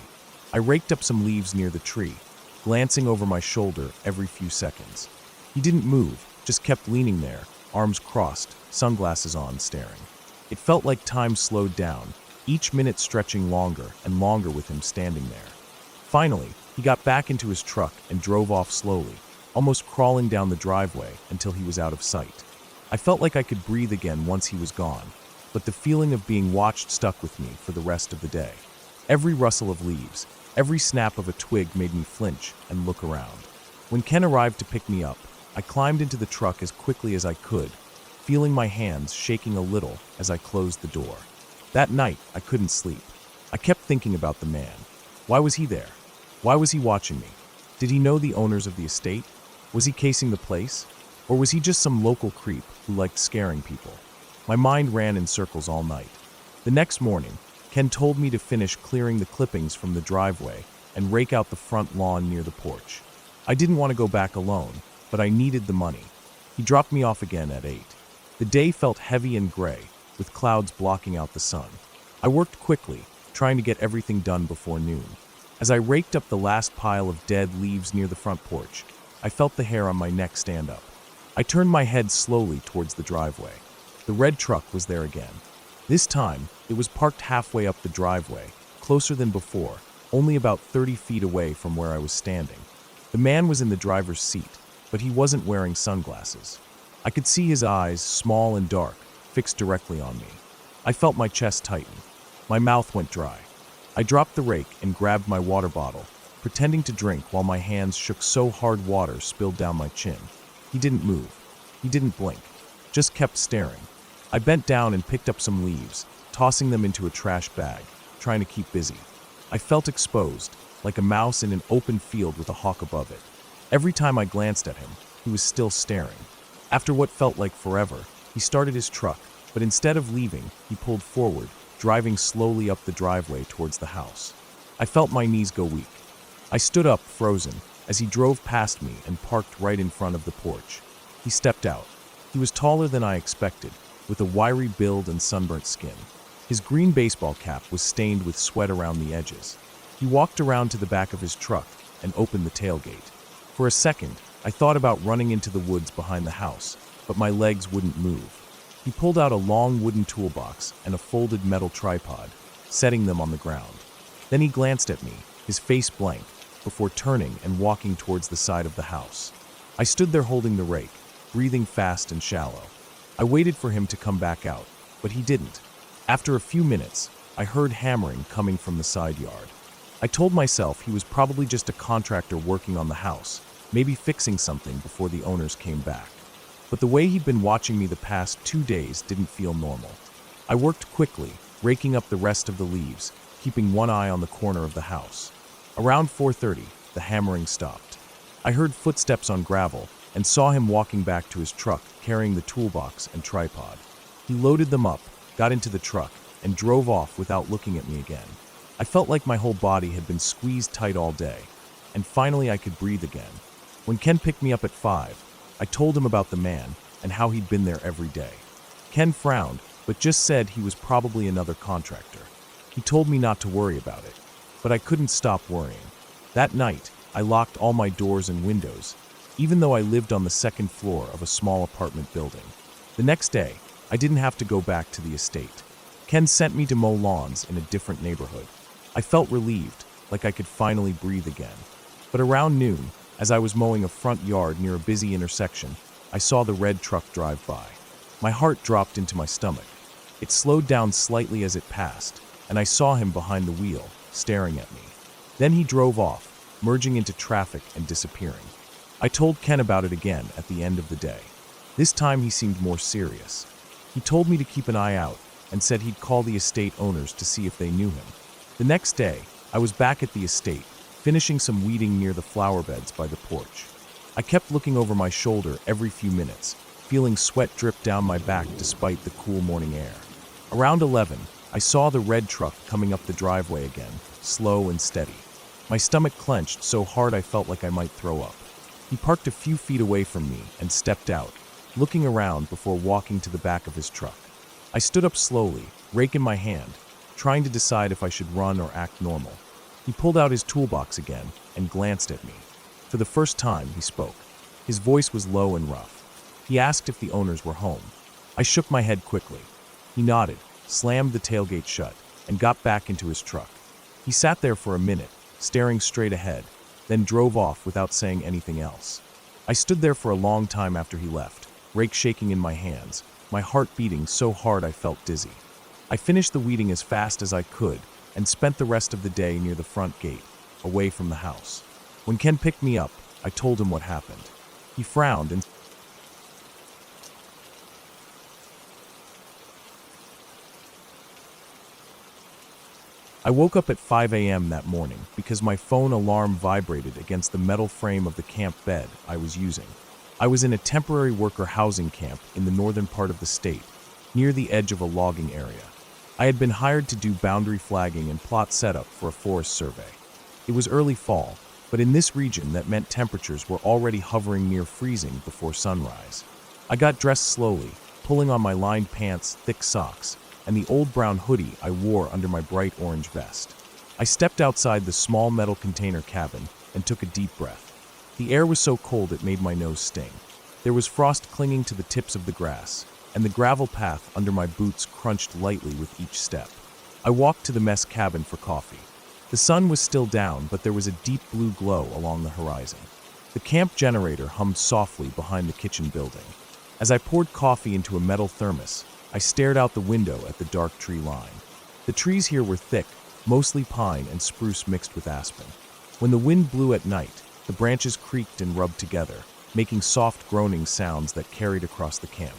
I raked up some leaves near the tree, glancing over my shoulder every few seconds. He didn't move, just kept leaning there, arms crossed, sunglasses on, staring. It felt like time slowed down, each minute stretching longer and longer with him standing there. Finally, he got back into his truck and drove off slowly, almost crawling down the driveway until he was out of sight. I felt like I could breathe again once he was gone, but the feeling of being watched stuck with me for the rest of the day. Every rustle of leaves, every snap of a twig made me flinch and look around. When Ken arrived to pick me up, I climbed into the truck as quickly as I could, feeling my hands shaking a little as I closed the door. That night, I couldn't sleep. I kept thinking about the man. Why was he there? Why was he watching me? Did he know the owners of the estate? Was he casing the place? Or was he just some local creep who liked scaring people? My mind ran in circles all night. The next morning, Ken told me to finish clearing the clippings from the driveway and rake out the front lawn near the porch. I didn't want to go back alone, but I needed the money. He dropped me off again at 8. The day felt heavy and gray, with clouds blocking out the sun. I worked quickly, trying to get everything done before noon. As I raked up the last pile of dead leaves near the front porch, I felt the hair on my neck stand up. I turned my head slowly towards the driveway. The red truck was there again. This time, it was parked halfway up the driveway, closer than before, only about 30 feet away from where I was standing. The man was in the driver's seat, but he wasn't wearing sunglasses. I could see his eyes, small and dark, fixed directly on me. I felt my chest tighten. My mouth went dry. I dropped the rake and grabbed my water bottle, pretending to drink while my hands shook so hard water spilled down my chin. He didn't move. He didn't blink. Just kept staring. I bent down and picked up some leaves, tossing them into a trash bag, trying to keep busy. I felt exposed, like a mouse in an open field with a hawk above it. Every time I glanced at him, he was still staring. After what felt like forever, he started his truck, but instead of leaving, he pulled forward, driving slowly up the driveway towards the house. I felt my knees go weak. I stood up, frozen, as he drove past me and parked right in front of the porch. He stepped out. He was taller than I expected, with a wiry build and sunburnt skin. His green baseball cap was stained with sweat around the edges. He walked around to the back of his truck and opened the tailgate. For a second, I thought about running into the woods behind the house, but my legs wouldn't move. He pulled out a long wooden toolbox and a folded metal tripod, setting them on the ground. Then he glanced at me, his face blank, before turning and walking towards the side of the house. I stood there holding the rake, breathing fast and shallow. I waited for him to come back out, but he didn't. After a few minutes, I heard hammering coming from the side yard. I told myself he was probably just a contractor working on the house, maybe fixing something before the owners came back. But the way he'd been watching me the past 2 days didn't feel normal. I worked quickly, raking up the rest of the leaves, keeping one eye on the corner of the house. Around 4:30, the hammering stopped. I heard footsteps on gravel and saw him walking back to his truck carrying the toolbox and tripod. He loaded them up, got into the truck, and drove off without looking at me again. I felt like my whole body had been squeezed tight all day, and finally I could breathe again. When Ken picked me up at 5, I told him about the man and how he'd been there every day. Ken frowned, but just said he was probably another contractor. He told me not to worry about it, but I couldn't stop worrying. That night, I locked all my doors and windows, even though I lived on the second floor of a small apartment building. The next day, I didn't have to go back to the estate. Ken sent me to mow lawns in a different neighborhood. I felt relieved, like I could finally breathe again. But around noon, as I was mowing a front yard near a busy intersection, I saw the red truck drive by. My heart dropped into my stomach. It slowed down slightly as it passed, and I saw him behind the wheel, staring at me. Then he drove off, merging into traffic and disappearing. I told Ken about it again at the end of the day. This time he seemed more serious. He told me to keep an eye out and said he'd call the estate owners to see if they knew him. The next day, I was back at the estate, finishing some weeding near the flower beds by the porch. I kept looking over my shoulder every few minutes, feeling sweat drip down my back despite the cool morning air. Around 11, I saw the red truck coming up the driveway again, slow and steady. My stomach clenched so hard I felt like I might throw up. He parked a few feet away from me and stepped out, looking around before walking to the back of his truck. I stood up slowly, rake in my hand, trying to decide if I should run or act normal. He pulled out his toolbox again and glanced at me. For the first time, he spoke. His voice was low and rough. He asked if the owners were home. I shook my head quickly. He nodded, slammed the tailgate shut, and got back into his truck. He sat there for a minute, staring straight ahead, then drove off without saying anything else. I stood there for a long time after he left, rake shaking in my hands, my heart beating so hard I felt dizzy. I finished the weeding as fast as I could and spent the rest of the day near the front gate, away from the house. When Ken picked me up, I told him what happened. He frowned and I woke up at 5 a.m. that morning because my phone alarm vibrated against the metal frame of the camp bed I was using. I was in a temporary worker housing camp in the northern part of the state, near the edge of a logging area. I had been hired to do boundary flagging and plot setup for a forest survey. It was early fall, but in this region that meant temperatures were already hovering near freezing before sunrise. I got dressed slowly, pulling on my lined pants, thick socks, and the old brown hoodie I wore under my bright orange vest. I stepped outside the small metal container cabin and took a deep breath. The air was so cold it made my nose sting. There was frost clinging to the tips of the grass, and the gravel path under my boots crunched lightly with each step. I walked to the mess cabin for coffee. The sun was still down, but there was a deep blue glow along the horizon. The camp generator hummed softly behind the kitchen building. As I poured coffee into a metal thermos, I stared out the window at the dark tree line. The trees here were thick, mostly pine and spruce mixed with aspen. When the wind blew at night, the branches creaked and rubbed together, making soft groaning sounds that carried across the camp.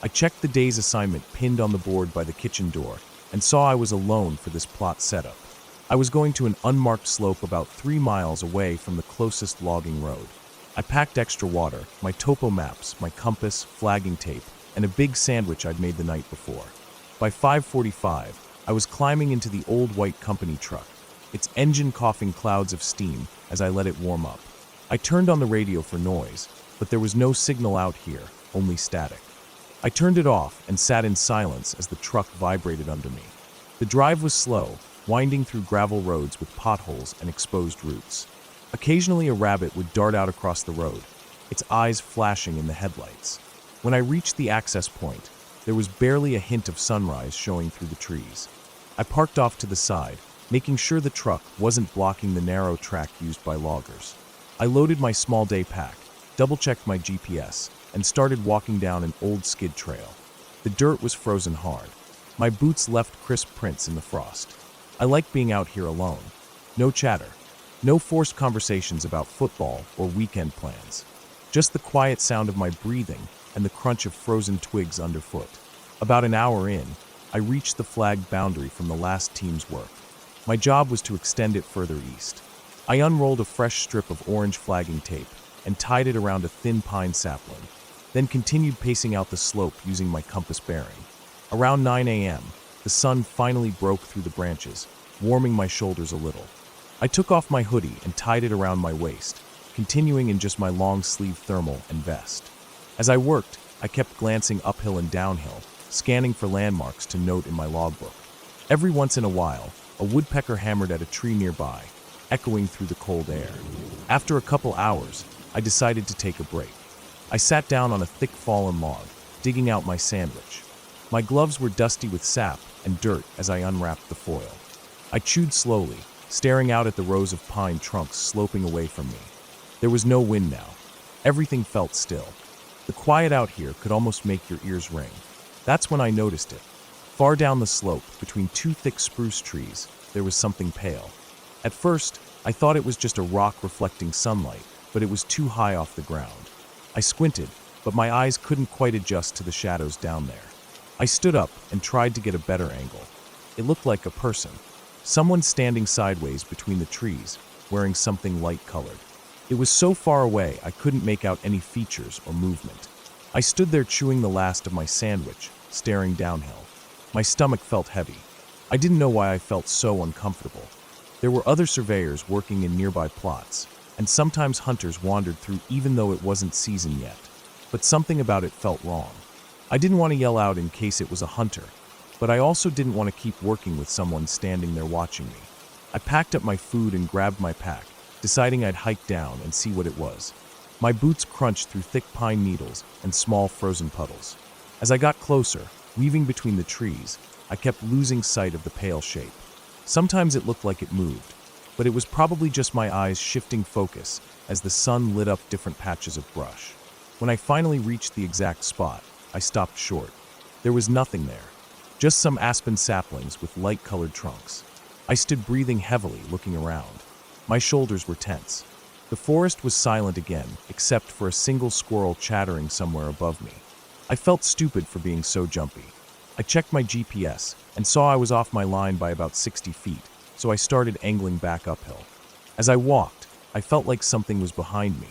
I checked the day's assignment pinned on the board by the kitchen door and saw I was alone for this plot setup. I was going to an unmarked slope about 3 miles away from the closest logging road. I packed extra water, my topo maps, my compass, flagging tape, and a big sandwich I'd made the night before. By 5:45, I was climbing into the old white company truck, its engine coughing clouds of steam as I let it warm up. I turned on the radio for noise, but there was no signal out here, only static. I turned it off and sat in silence as the truck vibrated under me. The drive was slow, winding through gravel roads with potholes and exposed roots. Occasionally a rabbit would dart out across the road, its eyes flashing in the headlights. When I reached the access point, there was barely a hint of sunrise showing through the trees. I parked off to the side, making sure the truck wasn't blocking the narrow track used by loggers. I loaded my small day pack, double-checked my GPS, and started walking down an old skid trail. The dirt was frozen hard. My boots left crisp prints in the frost. I like being out here alone. No chatter. No forced conversations about football or weekend plans. Just the quiet sound of my breathing and the crunch of frozen twigs underfoot. About an hour in, I reached the flagged boundary from the last team's work. My job was to extend it further east. I unrolled a fresh strip of orange flagging tape and tied it around a thin pine sapling, then continued pacing out the slope using my compass bearing. Around 9 a.m., the sun finally broke through the branches, warming my shoulders a little. I took off my hoodie and tied it around my waist, continuing in just my long-sleeve thermal and vest. As I worked, I kept glancing uphill and downhill, scanning for landmarks to note in my logbook. Every once in a while, a woodpecker hammered at a tree nearby, echoing through the cold air. After a couple hours, I decided to take a break. I sat down on a thick fallen log, digging out my sandwich. My gloves were dusty with sap and dirt as I unwrapped the foil. I chewed slowly, staring out at the rows of pine trunks sloping away from me. There was no wind now. Everything felt still. The quiet out here could almost make your ears ring. That's when I noticed it. Far down the slope, between two thick spruce trees, there was something pale. At first, I thought it was just a rock reflecting sunlight, but it was too high off the ground. I squinted, but my eyes couldn't quite adjust to the shadows down there. I stood up and tried to get a better angle. It looked like a person. Someone standing sideways between the trees, wearing something light-colored. It was so far away I couldn't make out any features or movement. I stood there chewing the last of my sandwich, staring downhill. My stomach felt heavy. I didn't know why I felt so uncomfortable. There were other surveyors working in nearby plots, and sometimes hunters wandered through even though it wasn't season yet. But something about it felt wrong. I didn't want to yell out in case it was a hunter, but I also didn't want to keep working with someone standing there watching me. I packed up my food and grabbed my pack, deciding I'd hike down and see what it was. My boots crunched through thick pine needles and small frozen puddles. As I got closer, weaving between the trees, I kept losing sight of the pale shape. Sometimes it looked like it moved, but it was probably just my eyes shifting focus as the sun lit up different patches of brush. When I finally reached the exact spot, I stopped short. There was nothing there, just some aspen saplings with light-colored trunks. I stood breathing heavily, looking around. My shoulders were tense. The forest was silent again, except for a single squirrel chattering somewhere above me. I felt stupid for being so jumpy. I checked my GPS and saw I was off my line by about 60 feet, so I started angling back uphill. As I walked, I felt like something was behind me.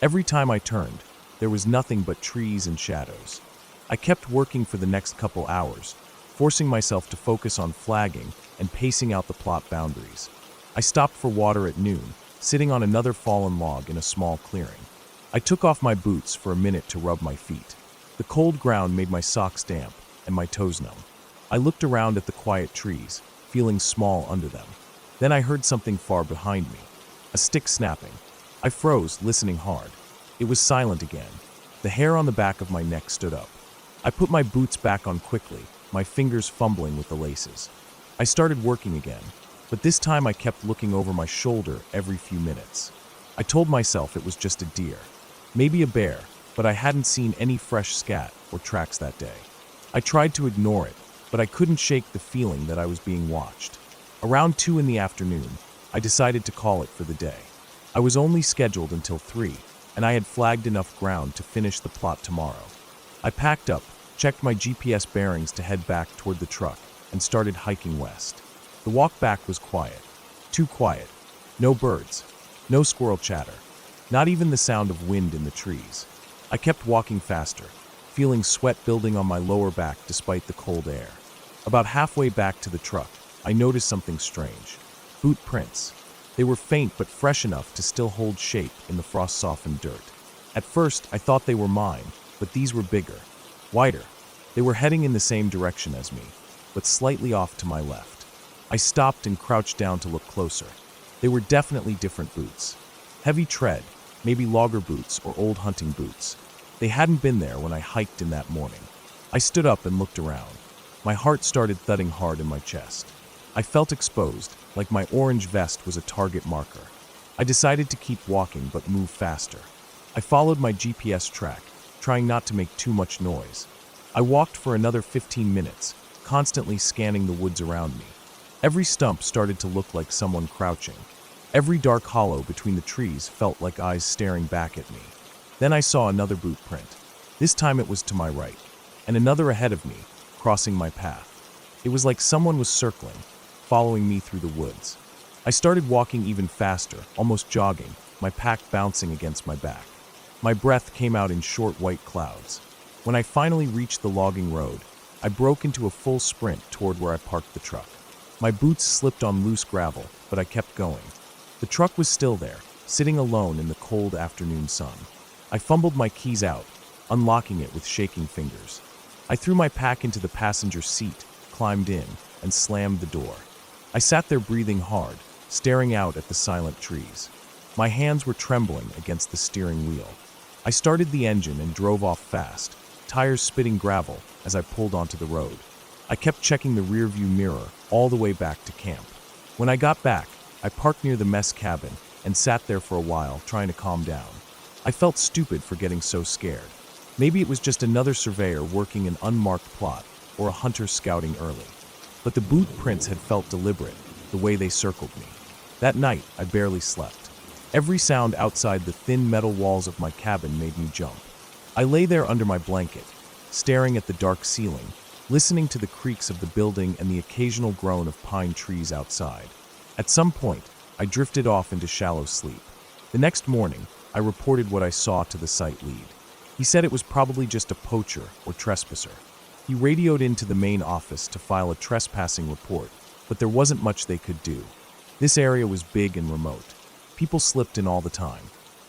Every time I turned, there was nothing but trees and shadows. I kept working for the next couple hours, forcing myself to focus on flagging and pacing out the plot boundaries. I stopped for water at noon, sitting on another fallen log in a small clearing. I took off my boots for a minute to rub my feet. The cold ground made my socks damp and my toes numb. I looked around at the quiet trees, feeling small under them. Then I heard something far behind me, a stick snapping. I froze, listening hard. It was silent again. The hair on the back of my neck stood up. I put my boots back on quickly, my fingers fumbling with the laces. I started working again, but this time I kept looking over my shoulder every few minutes. I told myself it was just a deer, maybe a bear, but I hadn't seen any fresh scat or tracks that day. I tried to ignore it, but I couldn't shake the feeling that I was being watched. Around 2 in the afternoon, I decided to call it for the day. I was only scheduled until 3, and I had flagged enough ground to finish the plot tomorrow. I packed up, checked my GPS bearings to head back toward the truck, and started hiking west. The walk back was quiet. Too quiet. No birds. No squirrel chatter. Not even the sound of wind in the trees. I kept walking faster, feeling sweat building on my lower back despite the cold air. About halfway back to the truck, I noticed something strange. Boot prints. They were faint but fresh enough to still hold shape in the frost-softened dirt. At first, I thought they were mine, but these were bigger, wider. They were heading in the same direction as me. but slightly off to my left. I stopped and crouched down to look closer. They were definitely different boots. Heavy tread, maybe logger boots or old hunting boots. They hadn't been there when I hiked in that morning. I stood up and looked around. My heart started thudding hard in my chest. I felt exposed, like my orange vest was a target marker. I decided to keep walking but move faster. I followed my GPS track, trying not to make too much noise. I walked for another 15 minutes, constantly scanning the woods around me. Every stump started to look like someone crouching. Every dark hollow between the trees felt like eyes staring back at me. Then I saw another boot print. This time it was to my right, and another ahead of me, crossing my path. It was like someone was circling, following me through the woods. I started walking even faster, almost jogging, my pack bouncing against my back. My breath came out in short white clouds. When I finally reached the logging road, I broke into a full sprint toward where I parked the truck. My boots slipped on loose gravel, but I kept going. The truck was still there, sitting alone in the cold afternoon sun. I fumbled my keys out, unlocking it with shaking fingers. I threw my pack into the passenger seat, climbed in, and slammed the door. I sat there breathing hard, staring out at the silent trees. My hands were trembling against the steering wheel. I started the engine and drove off fast, tires spitting gravel as I pulled onto the road. I kept checking the rearview mirror all the way back to camp. When I got back, I parked near the mess cabin and sat there for a while, trying to calm down. I felt stupid for getting so scared. Maybe it was just another surveyor working an unmarked plot or a hunter scouting early. But the boot prints had felt deliberate, the way they circled me. That night, I barely slept. Every sound outside the thin metal walls of my cabin made me jump. I lay there under my blanket, staring at the dark ceiling, listening to the creaks of the building and the occasional groan of pine trees outside. At some point, I drifted off into shallow sleep. The next morning, I reported what I saw to the site lead. He said it was probably just a poacher or trespasser. He radioed into the main office to file a trespassing report, but there wasn't much they could do. This area was big and remote. People slipped in all the time.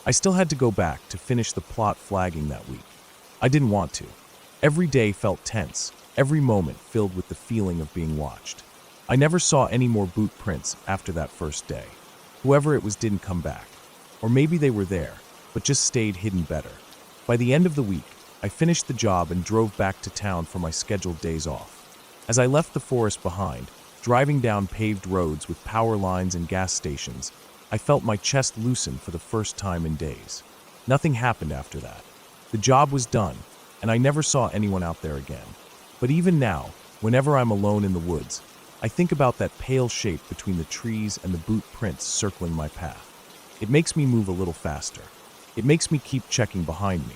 I still had to go back to finish the plot flagging that week. I didn't want to. Every day felt tense, every moment filled with the feeling of being watched. I never saw any more boot prints after that first day. Whoever it was didn't come back. Or maybe they were there, but just stayed hidden better. By the end of the week, I finished the job and drove back to town for my scheduled days off. As I left the forest behind, driving down paved roads with power lines and gas stations, I felt my chest loosen for the first time in days. Nothing happened after that. The job was done, and I never saw anyone out there again. But even now, whenever I'm alone in the woods, I think about that pale shape between the trees and the boot prints circling my path. It makes me move a little faster. It makes me keep checking behind me.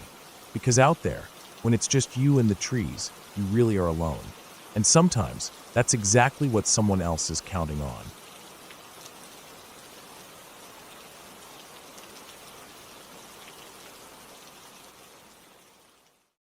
Because out there, when it's just you and the trees, you really are alone. And sometimes, that's exactly what someone else is counting on.